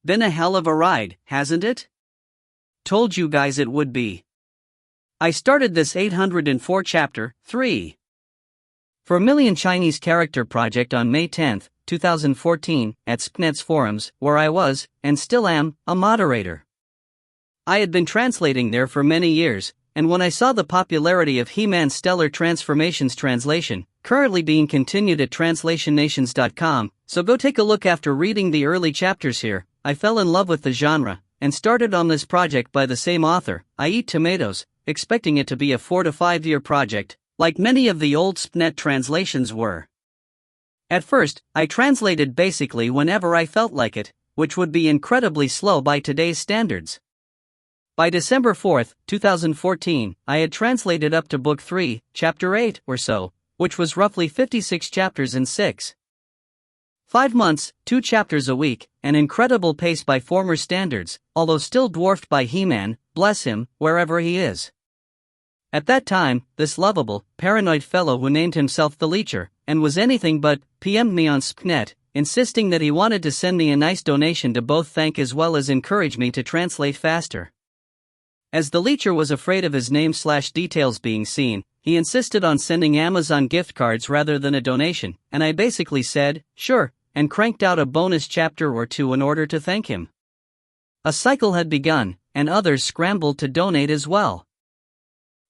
Been a hell of a ride, hasn't it? Told you guys it would be. I started this 804 chapter 3 for a million Chinese character project on May 10, 2014, at SPNet's forums, where I was, and still am, a moderator. I had been translating there for many years, and when I saw the popularity of He-Man's Stellar Transformations translation, currently being continued at translationnations.com, so go take a look. After reading the early chapters here, I fell in love with the genre, and started on this project by the same author. I eat tomatoes, expecting it to be a 4 to 5 year project, like many of the old SPNet translations were. At first, I translated basically whenever I felt like it, which would be incredibly slow by today's standards. By December 4, 2014, I had translated up to Book 3, Chapter 8 or so, which was roughly 56 chapters in 5 months, 2 chapters a week, an incredible pace by former standards, although still dwarfed by He-Man, bless him, wherever he is. At that time, this lovable, paranoid fellow who named himself the Leecher, and was anything but, PM'd me on SPNet, insisting that he wanted to send me a nice donation to both thank as well as encourage me to translate faster. As the Leecher was afraid of his name/details being seen, he insisted on sending Amazon gift cards rather than a donation, and I basically said, sure, and cranked out a bonus chapter or 2 in order to thank him. A cycle had begun, and others scrambled to donate as well.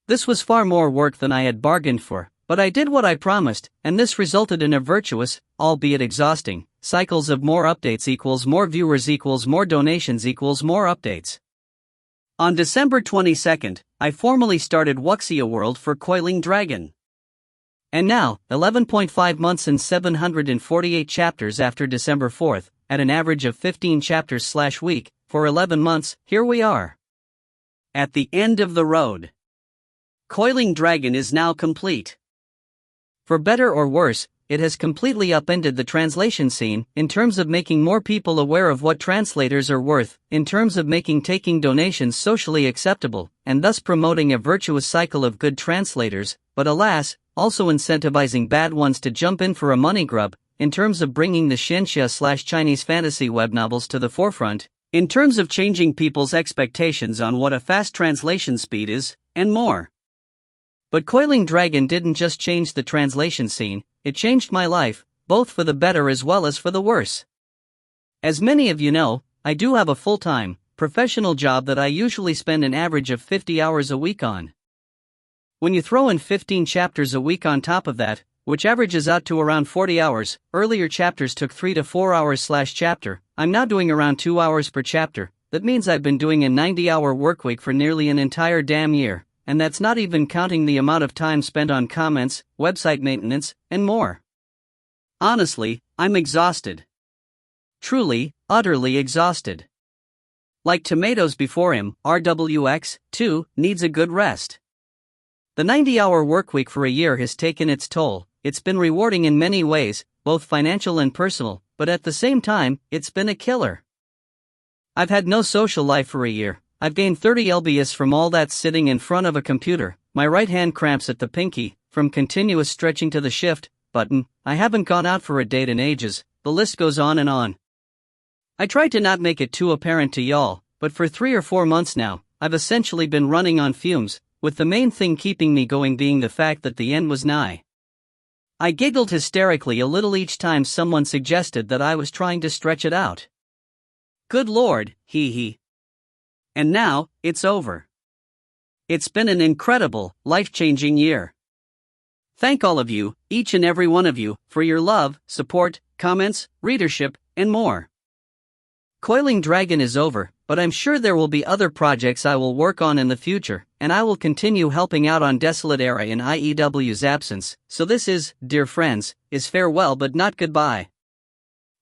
This was far more work than I had bargained for, but I did what I promised, and this resulted in a virtuous, albeit exhausting, cycles of more updates equals more viewers equals more donations equals more updates. On December 22nd, I formally started Wuxia World for Coiling Dragon. And now, 11.5 months and 748 chapters after December 4th, at an average of 15 chapters/week, for 11 months, here we are. At the end of the road. Coiling Dragon is now complete. For better or worse, it has completely upended the translation scene, in terms of making more people aware of what translators are worth, in terms of making taking donations socially acceptable, and thus promoting a virtuous cycle of good translators, but alas, also incentivizing bad ones to jump in for a money grub, in terms of bringing the Xianxia/Chinese fantasy web novels to the forefront, in terms of changing people's expectations on what a fast translation speed is, and more. But Coiling Dragon didn't just change the translation scene, it changed my life, both for the better as well as for the worse. As many of you know, I do have a full-time, professional job that I usually spend an average of 50 hours a week on. When you throw in 15 chapters a week on top of that, which averages out to around 40 hours, earlier chapters took 3 to 4 hours/chapter, I'm now doing around 2 hours per chapter. That means I've been doing a 90-hour workweek for nearly an entire damn year. And that's not even counting the amount of time spent on comments, website maintenance, and more. Honestly, I'm exhausted. Truly, utterly exhausted. Like tomatoes before him, RWX, too, needs a good rest. The 90-hour workweek for a year has taken its toll. It's been rewarding in many ways, both financial and personal, but at the same time, it's been a killer. I've had no social life for a year. I've gained 30 lbs from all that sitting in front of a computer, my right hand cramps at the pinky, from continuous stretching to the shift button, I haven't gone out for a date in ages, the list goes on and on. I tried to not make it too apparent to y'all, but for 3 or 4 months now, I've essentially been running on fumes, with the main thing keeping me going being the fact that the end was nigh. I giggled hysterically a little each time someone suggested that I was trying to stretch it out. Good Lord, hee hee. And now, it's over. It's been an incredible, life-changing year. Thank all of you, each and every one of you, for your love, support, comments, readership, and more. Coiling Dragon is over, but I'm sure there will be other projects I will work on in the future, and I will continue helping out on Desolate Era in IEW's absence, so this is, dear friends, is farewell but not goodbye.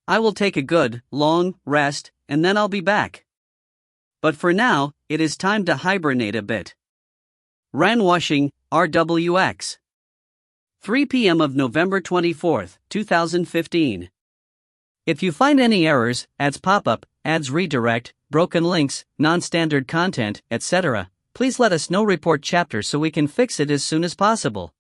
I will take a good, long rest, and then I'll be back. But for now, it is time to hibernate a bit. Ranwashing, RWX. 3 p.m. of November 24, 2015. If you find any errors, ads pop-up, ads redirect, broken links, non-standard content, etc., please let us know. Report chapter so we can fix it as soon as possible.